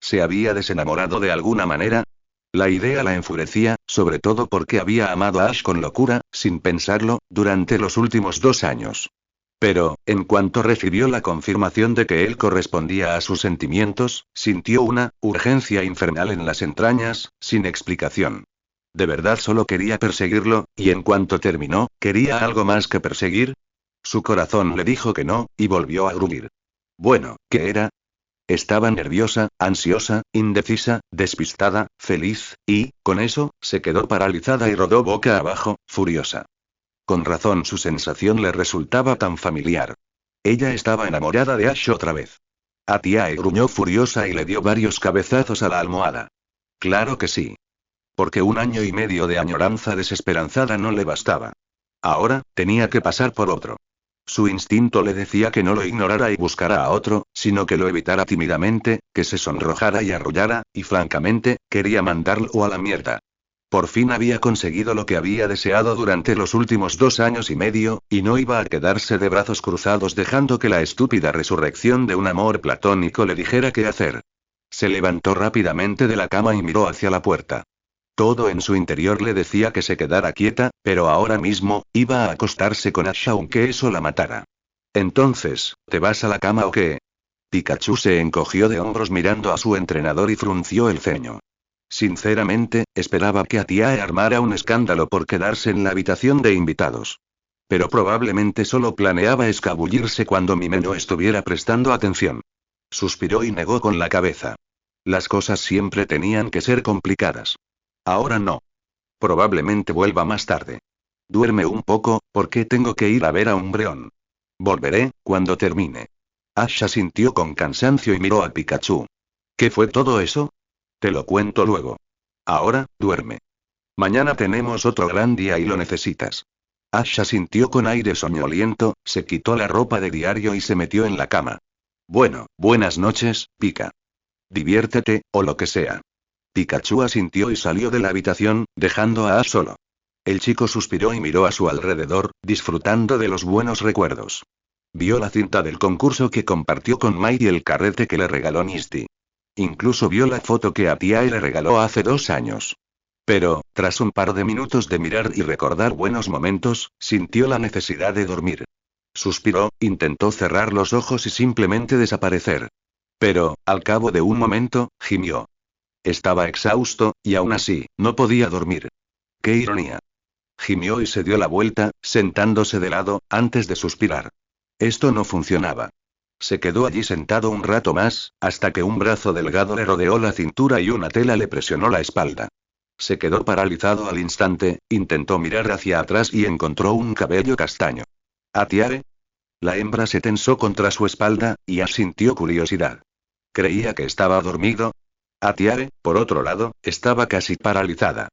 Speaker 1: ¿Se había desenamorado de alguna manera? La idea la enfurecía, sobre todo porque había amado a Ash con locura, sin pensarlo, durante los últimos 2 años. Pero, en cuanto recibió la confirmación de que él correspondía a sus sentimientos, sintió una urgencia infernal en las entrañas, sin explicación. De verdad solo quería perseguirlo, y en cuanto terminó, ¿quería algo más que perseguir? Su corazón le dijo que no, y volvió a gruñir. Bueno, ¿qué era? Estaba nerviosa, ansiosa, indecisa, despistada, feliz, y, con eso, se quedó paralizada y rodó boca abajo, furiosa. Con razón su sensación le resultaba tan familiar. Ella estaba enamorada de Ash otra vez. Atiae gruñó furiosa y le dio varios cabezazos a la almohada. Claro que sí. Porque 1 año y medio de añoranza desesperanzada no le bastaba. Ahora, tenía que pasar por otro. Su instinto le decía que no lo ignorara y buscara a otro, sino que lo evitara tímidamente, que se sonrojara y arrullara, y francamente, quería mandarlo a la mierda. Por fin había conseguido lo que había deseado durante los últimos 2 años y medio, y no iba a quedarse de brazos cruzados dejando que la estúpida resurrección de un amor platónico le dijera qué hacer. Se levantó rápidamente de la cama y miró hacia la puerta. Todo en su interior le decía que se quedara quieta, pero ahora mismo, iba a acostarse con Ash aunque eso la matara. Entonces, ¿te vas a la cama o qué? Pikachu se encogió de hombros mirando a su entrenador y frunció el ceño. Sinceramente, esperaba que Atiae armara un escándalo por quedarse en la habitación de invitados. Pero probablemente solo planeaba escabullirse cuando Mime no estuviera prestando atención. Suspiró y negó con la cabeza. Las cosas siempre tenían que ser complicadas. Ahora no. Probablemente vuelva más tarde. Duerme un poco, porque tengo que ir a ver a Umbreon. Volveré, cuando termine. Ash asintió con cansancio y miró a Pikachu. ¿Qué fue todo eso? Te lo cuento luego. Ahora, duerme. Mañana tenemos otro gran día y lo necesitas. Ash asintió con aire soñoliento, se quitó la ropa de diario y se metió en la cama. Bueno, buenas noches, Pika. Diviértete, o lo que sea. Pikachu asintió y salió de la habitación, dejando a Ash solo. El chico suspiró y miró a su alrededor, disfrutando de los buenos recuerdos. Vio la cinta del concurso que compartió con Mike y el carrete que le regaló Misty. Incluso vio la foto que Atiae le regaló hace 2 años. Pero, tras un par de minutos de mirar y recordar buenos momentos, sintió la necesidad de dormir. Suspiró, intentó cerrar los ojos y simplemente desaparecer. Pero, al cabo de un momento, gimió. Estaba exhausto, y aún así, no podía dormir. ¡Qué ironía! Gimió y se dio la vuelta, sentándose de lado, antes de suspirar. Esto no funcionaba. Se quedó allí sentado un rato más, hasta que un brazo delgado le rodeó la cintura y una tela le presionó la espalda. Se quedó paralizado al instante, intentó mirar hacia atrás y encontró un cabello castaño. ¿Atiae? La hembra se tensó contra su espalda, y Ash sintió curiosidad. Creía que estaba dormido. Atiae, por otro lado, estaba casi paralizada.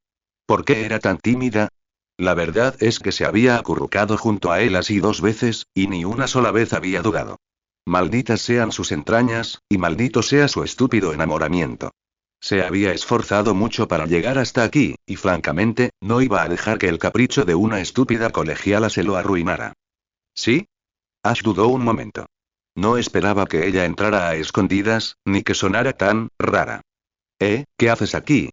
Speaker 1: ¿Por qué era tan tímida? La verdad es que se había acurrucado junto a él así 2 veces, y ni una sola vez había dudado. Malditas sean sus entrañas, y maldito sea su estúpido enamoramiento. Se había esforzado mucho para llegar hasta aquí, y francamente, no iba a dejar que el capricho de una estúpida colegiala se lo arruinara. ¿Sí? Ash dudó un momento. No esperaba que ella entrara a escondidas, ni que sonara tan rara. ¿Qué haces aquí?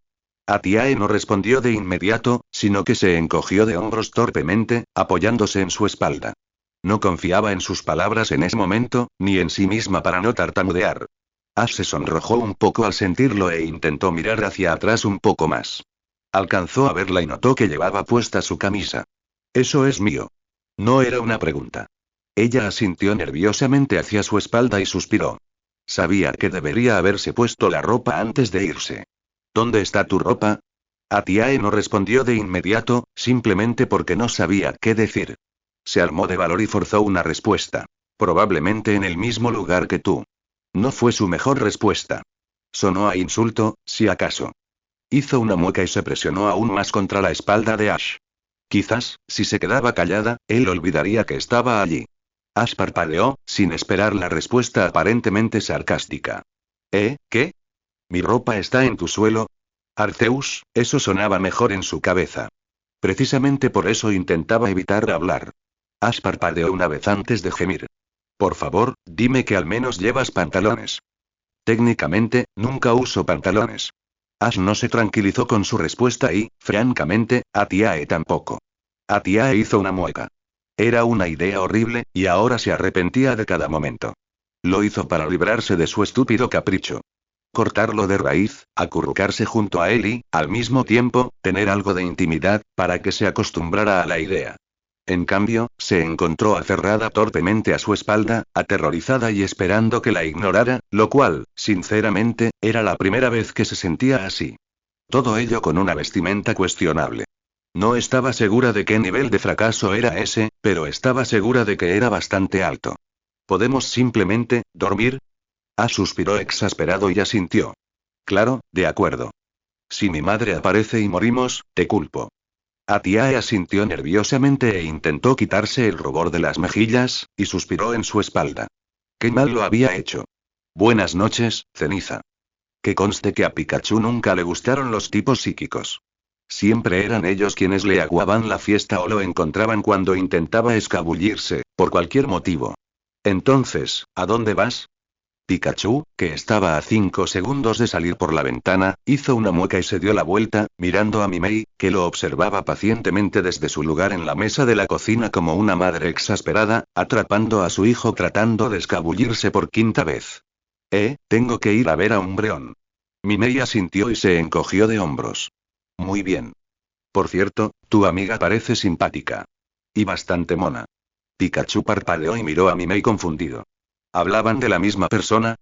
Speaker 1: Atiae no respondió de inmediato, sino que se encogió de hombros torpemente, apoyándose en su espalda. No confiaba en sus palabras en ese momento, ni en sí misma para no tartamudear. Ash se sonrojó un poco al sentirlo e intentó mirar hacia atrás un poco más. Alcanzó a verla y notó que llevaba puesta su camisa. Eso es mío. No era una pregunta. Ella asintió nerviosamente hacia su espalda y suspiró. Sabía que debería haberse puesto la ropa antes de irse. ¿Dónde está tu ropa? Atiae no respondió de inmediato, simplemente porque no sabía qué decir. Se armó de valor y forzó una respuesta. Probablemente en el mismo lugar que tú. No fue su mejor respuesta. Sonó a insulto, si acaso. Hizo una mueca y se presionó aún más contra la espalda de Ash. Quizás, si se quedaba callada, él olvidaría que estaba allí. Ash parpadeó, sin esperar la respuesta aparentemente sarcástica. ¿Qué? ¿Mi ropa está en tu suelo? Arceus, eso sonaba mejor en su cabeza. Precisamente por eso intentaba evitar hablar. Ash parpadeó una vez antes de gemir. Por favor, dime que al menos llevas pantalones. Técnicamente, nunca uso pantalones. Ash no se tranquilizó con su respuesta y, francamente, Atiae tampoco. Atiae hizo una mueca. Era una idea horrible, y ahora se arrepentía de cada momento. Lo hizo para librarse de su estúpido capricho. Cortarlo de raíz, acurrucarse junto a él y, al mismo tiempo, tener algo de intimidad, para que se acostumbrara a la idea. En cambio, se encontró aferrada torpemente a su espalda, aterrorizada y esperando que la ignorara, lo cual, sinceramente, era la primera vez que se sentía así. Todo ello con una vestimenta cuestionable. No estaba segura de qué nivel de fracaso era ese, pero estaba segura de que era bastante alto. ¿Podemos simplemente dormir? Suspiró exasperado y asintió. Claro, de acuerdo. Si mi madre aparece y morimos, te culpo. Atiae asintió nerviosamente e intentó quitarse el rubor de las mejillas, y suspiró en su espalda. Qué mal lo había hecho. Buenas noches, ceniza. Que conste que a Pikachu nunca le gustaron los tipos psíquicos. Siempre eran ellos quienes le aguaban la fiesta o lo encontraban cuando intentaba escabullirse, por cualquier motivo. Entonces, ¿a dónde vas? Pikachu, que estaba a 5 segundos de salir por la ventana, hizo una mueca y se dio la vuelta, mirando a Mimei, que lo observaba pacientemente desde su lugar en la mesa de la cocina como una madre exasperada, atrapando a su hijo tratando de escabullirse por quinta vez. Tengo que ir a ver a Umbreon. Mimei asintió y se encogió de hombros. Muy bien. Por cierto, tu amiga parece simpática. Y bastante mona. Pikachu parpadeó y miró a Mimei confundido. ¿Hablaban de la misma persona?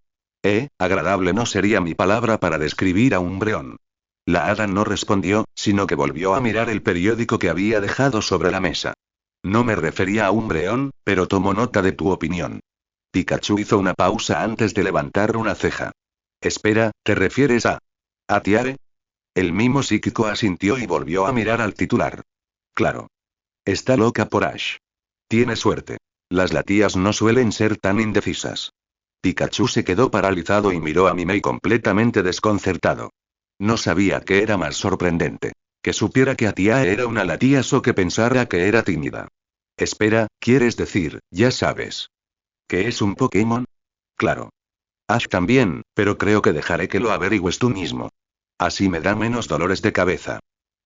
Speaker 1: Agradable no sería mi palabra para describir a Umbreon. La hada no respondió, sino que volvió a mirar el periódico que había dejado sobre la mesa. No me refería a Umbreon, pero tomo nota de tu opinión. Pikachu hizo una pausa antes de levantar una ceja. Espera, ¿te refieres a Tiare? El mimo psíquico asintió y volvió a mirar al titular. Claro. Está loca por Ash. Tiene suerte. Las latías no suelen ser tan indecisas. Pikachu se quedó paralizado y miró a Mimei completamente desconcertado. No sabía qué era más sorprendente. Que supiera que Atiae era una latías o que pensara que era tímida. Espera, ¿quieres decir, ya sabes? ¿Que es un Pokémon? Claro. Ash también, pero creo que dejaré que lo averigües tú mismo. Así me da menos dolores de cabeza.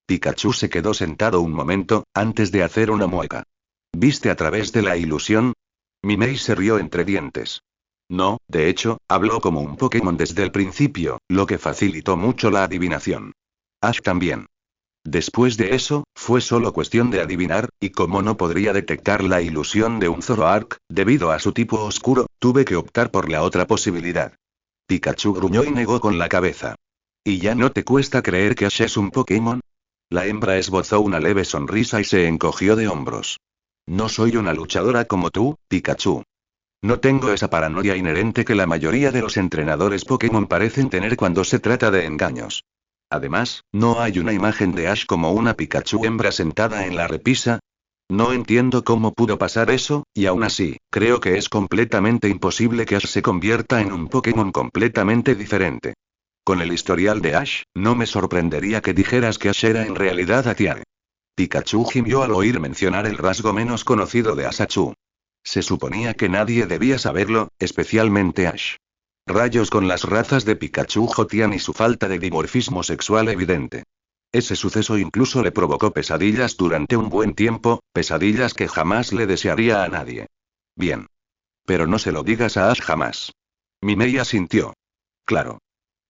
Speaker 1: Pikachu se quedó sentado un momento, antes de hacer una mueca. ¿Viste a través de la ilusión? Mimei se rió entre dientes. No, de hecho, habló como un Pokémon desde el principio, lo que facilitó mucho la adivinación. Ash también. Después de eso, fue solo cuestión de adivinar, y como no podría detectar la ilusión de un Zoroark, debido a su tipo oscuro, tuve que optar por la otra posibilidad. Pikachu gruñó y negó con la cabeza. ¿Y ya no te cuesta creer que Ash es un Pokémon? La hembra esbozó una leve sonrisa y se encogió de hombros. No soy una luchadora como tú, Pikachu. No tengo esa paranoia inherente que la mayoría de los entrenadores Pokémon parecen tener cuando se trata de engaños. Además, ¿no hay una imagen de Ash como una Pikachu hembra sentada en la repisa? No entiendo cómo pudo pasar eso, y aún así, creo que es completamente imposible que Ash se convierta en un Pokémon completamente diferente. Con el historial de Ash, no me sorprendería que dijeras que Ash era en realidad Atiae. Pikachu gimió al oír mencionar el rasgo menos conocido de Asachu. Se suponía que nadie debía saberlo, especialmente Ash. Rayos con las razas de Pikachu Jotian y su falta de dimorfismo sexual evidente. Ese suceso incluso le provocó pesadillas durante un buen tiempo, pesadillas que jamás le desearía a nadie. Bien. Pero no se lo digas a Ash jamás. Mimei asintió. Claro.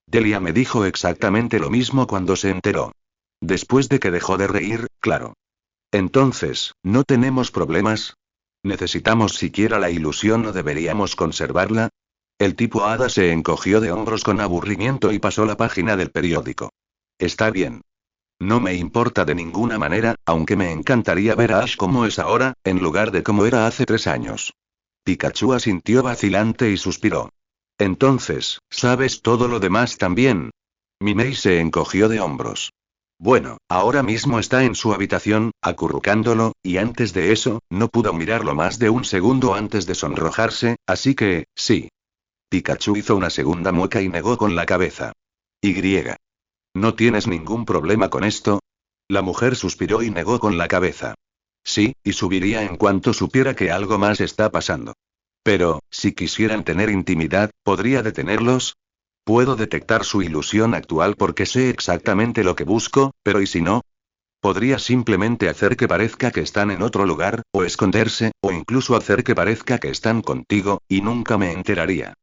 Speaker 1: Delia me dijo exactamente lo mismo cuando se enteró. Después de que dejó de reír, claro. Entonces, ¿no tenemos problemas? ¿Necesitamos siquiera la ilusión o deberíamos conservarla? El tipo hada se encogió de hombros con aburrimiento y pasó la página del periódico. Está bien. No me importa de ninguna manera, aunque me encantaría ver a Ash como es ahora, en lugar de como era hace 3 años. Pikachu asintió vacilante y suspiró. Entonces, ¿sabes todo lo demás también? Mimei se encogió de hombros. Bueno, ahora mismo está en su habitación, acurrucándolo, y antes de eso, no pudo mirarlo más de un segundo antes de sonrojarse, así que, sí. Pikachu hizo una segunda mueca y negó con la cabeza. Y. ¿No tienes ningún problema con esto? La mujer suspiró y negó con la cabeza. Sí, y subiría en cuanto supiera que algo más está pasando. Pero, si quisieran tener intimidad, ¿podría detenerlos? Puedo detectar su ilusión actual porque sé exactamente lo que busco, pero ¿y si no? Podría simplemente hacer que parezca que están en otro lugar, o esconderse, o incluso hacer que parezca que están contigo, y nunca me enteraría.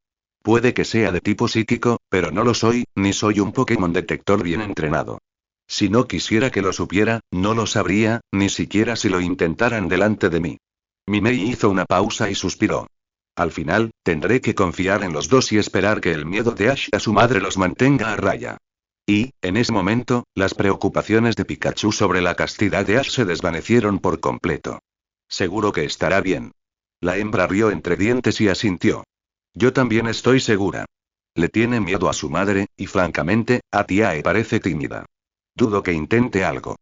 Speaker 1: Puede que sea de tipo psíquico, pero no lo soy, ni soy un Pokémon detector bien entrenado. Si no quisiera que lo supiera, no lo sabría, ni siquiera si lo intentaran delante de mí. Mimei hizo una pausa y suspiró. Al final, tendré que confiar en los dos y esperar que el miedo de Ash a su madre los mantenga a raya. Y, en ese momento, las preocupaciones de Pikachu sobre la castidad de Ash se desvanecieron por completo. Seguro que estará bien. La hembra rió entre dientes y asintió. Yo también estoy segura. Le tiene miedo a su madre, y francamente, a Tiae parece tímida. Dudo que intente algo.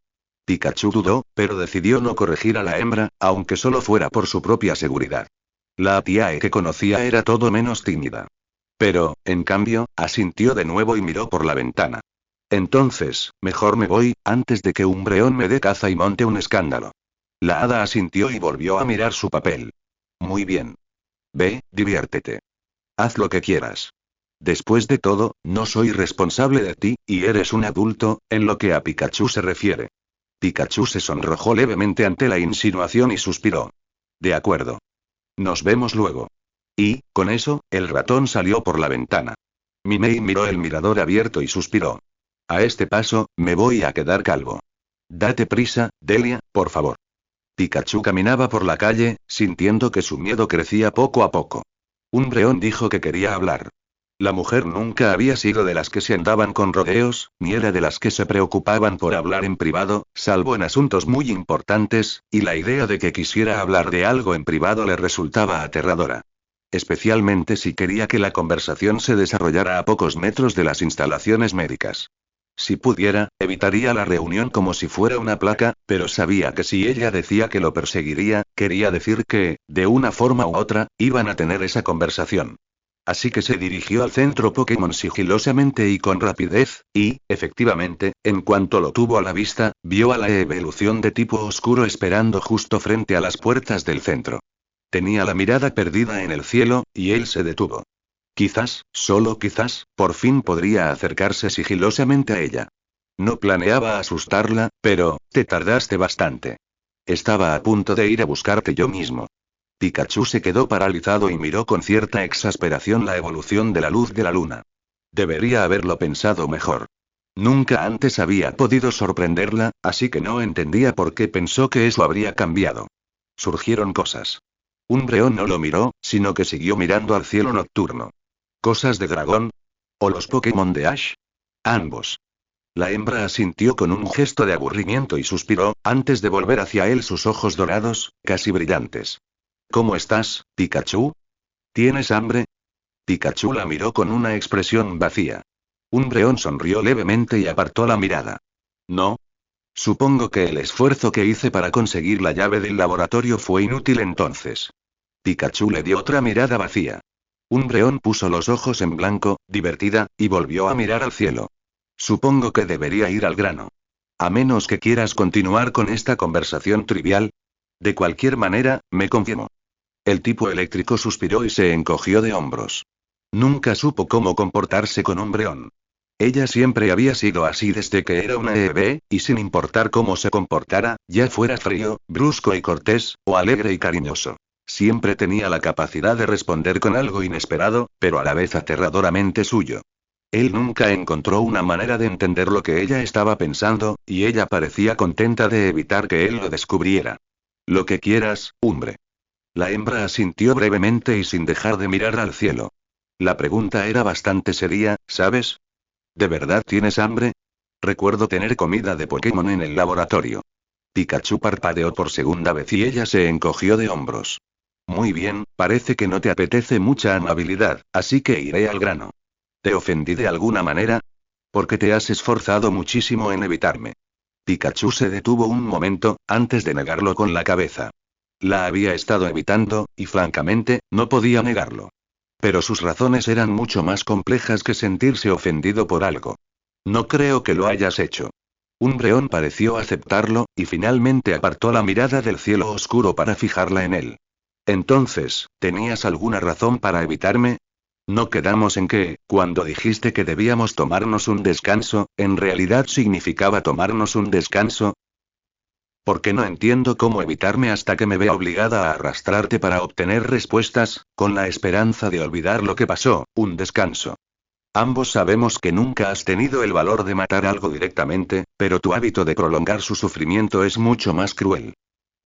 Speaker 1: Pikachu dudó, pero decidió no corregir a la hembra, aunque solo fuera por su propia seguridad. La Tiae que conocía era todo menos tímida. Pero, en cambio, asintió de nuevo y miró por la ventana. Entonces, mejor me voy, antes de que Umbreon me dé caza y monte un escándalo. La hada asintió y volvió a mirar su papel. Muy bien. Ve, diviértete. Haz lo que quieras. Después de todo, no soy responsable de ti, y eres un adulto, en lo que a Pikachu se refiere. Pikachu se sonrojó levemente ante la insinuación y suspiró. De acuerdo. Nos vemos luego. Y, con eso, el ratón salió por la ventana. Mimei miró el mirador abierto y suspiró. A este paso, me voy a quedar calvo. Date prisa, Delia, por favor. Pikachu caminaba por la calle, sintiendo que su miedo crecía poco a poco. Umbreon dijo que quería hablar. La mujer nunca había sido de las que se andaban con rodeos, ni era de las que se preocupaban por hablar en privado, salvo en asuntos muy importantes, y la idea de que quisiera hablar de algo en privado le resultaba aterradora. Especialmente si quería que la conversación se desarrollara a pocos metros de las instalaciones médicas. Si pudiera, evitaría la reunión como si fuera una placa, pero sabía que si ella decía que lo perseguiría, quería decir que, de una forma u otra, iban a tener esa conversación. Así que se dirigió al centro Pokémon sigilosamente y con rapidez, y, efectivamente, en cuanto lo tuvo a la vista, vio a la evolución de tipo oscuro esperando justo frente a las puertas del centro. Tenía la mirada perdida en el cielo, y él se detuvo. Quizás, solo quizás, por fin podría acercarse sigilosamente a ella. No planeaba asustarla, pero, te tardaste bastante. Estaba a punto de ir a buscarte yo mismo. Pikachu se quedó paralizado y miró con cierta exasperación la evolución de la luz de la luna. Debería haberlo pensado mejor. Nunca antes había podido sorprenderla, así que no entendía por qué pensó que eso habría cambiado. Surgieron cosas. Umbreon no lo miró, sino que siguió mirando al cielo nocturno. ¿Cosas de dragón? ¿O los Pokémon de Ash? Ambos. La hembra asintió con un gesto de aburrimiento y suspiró, antes de volver hacia él sus ojos dorados, casi brillantes. ¿Cómo estás, Pikachu? ¿Tienes hambre? Pikachu la miró con una expresión vacía. Umbreon sonrió levemente y apartó la mirada. No. Supongo que el esfuerzo que hice para conseguir la llave del laboratorio fue inútil entonces. Pikachu le dio otra mirada vacía. Umbreon puso los ojos en blanco, divertida, y volvió a mirar al cielo. Supongo que debería ir al grano. A menos que quieras continuar con esta conversación trivial. De cualquier manera, me confirmo. El tipo eléctrico suspiró y se encogió de hombros. Nunca supo cómo comportarse con Umbreon. Ella siempre había sido así desde que era una bebé, y sin importar cómo se comportara, ya fuera frío, brusco y cortés, o alegre y cariñoso. Siempre tenía la capacidad de responder con algo inesperado, pero a la vez aterradoramente suyo. Él nunca encontró una manera de entender lo que ella estaba pensando, y ella parecía contenta de evitar que él lo descubriera. Lo que quieras, Umbre. La hembra asintió brevemente y sin dejar de mirar al cielo. La pregunta era bastante seria, ¿sabes? ¿De verdad tienes hambre? Recuerdo tener comida de Pokémon en el laboratorio. Pikachu parpadeó por segunda vez y ella se encogió de hombros. Muy bien, parece que no te apetece mucha amabilidad, así que iré al grano. ¿Te ofendí de alguna manera? Porque te has esforzado muchísimo en evitarme. Pikachu se detuvo un momento, antes de negarlo con la cabeza. La había estado evitando, y francamente, no podía negarlo. Pero sus razones eran mucho más complejas que sentirse ofendido por algo. No creo que lo hayas hecho. Umbreon pareció aceptarlo, y finalmente apartó la mirada del cielo oscuro para fijarla en él. Entonces, ¿tenías alguna razón para evitarme? ¿No quedamos en que, cuando dijiste que debíamos tomarnos un descanso, en realidad significaba tomarnos un descanso? Porque no entiendo cómo evitarme hasta que me vea obligada a arrastrarte para obtener respuestas, con la esperanza de olvidar lo que pasó, un descanso. Ambos sabemos que nunca has tenido el valor de matar algo directamente, pero tu hábito de prolongar su sufrimiento es mucho más cruel.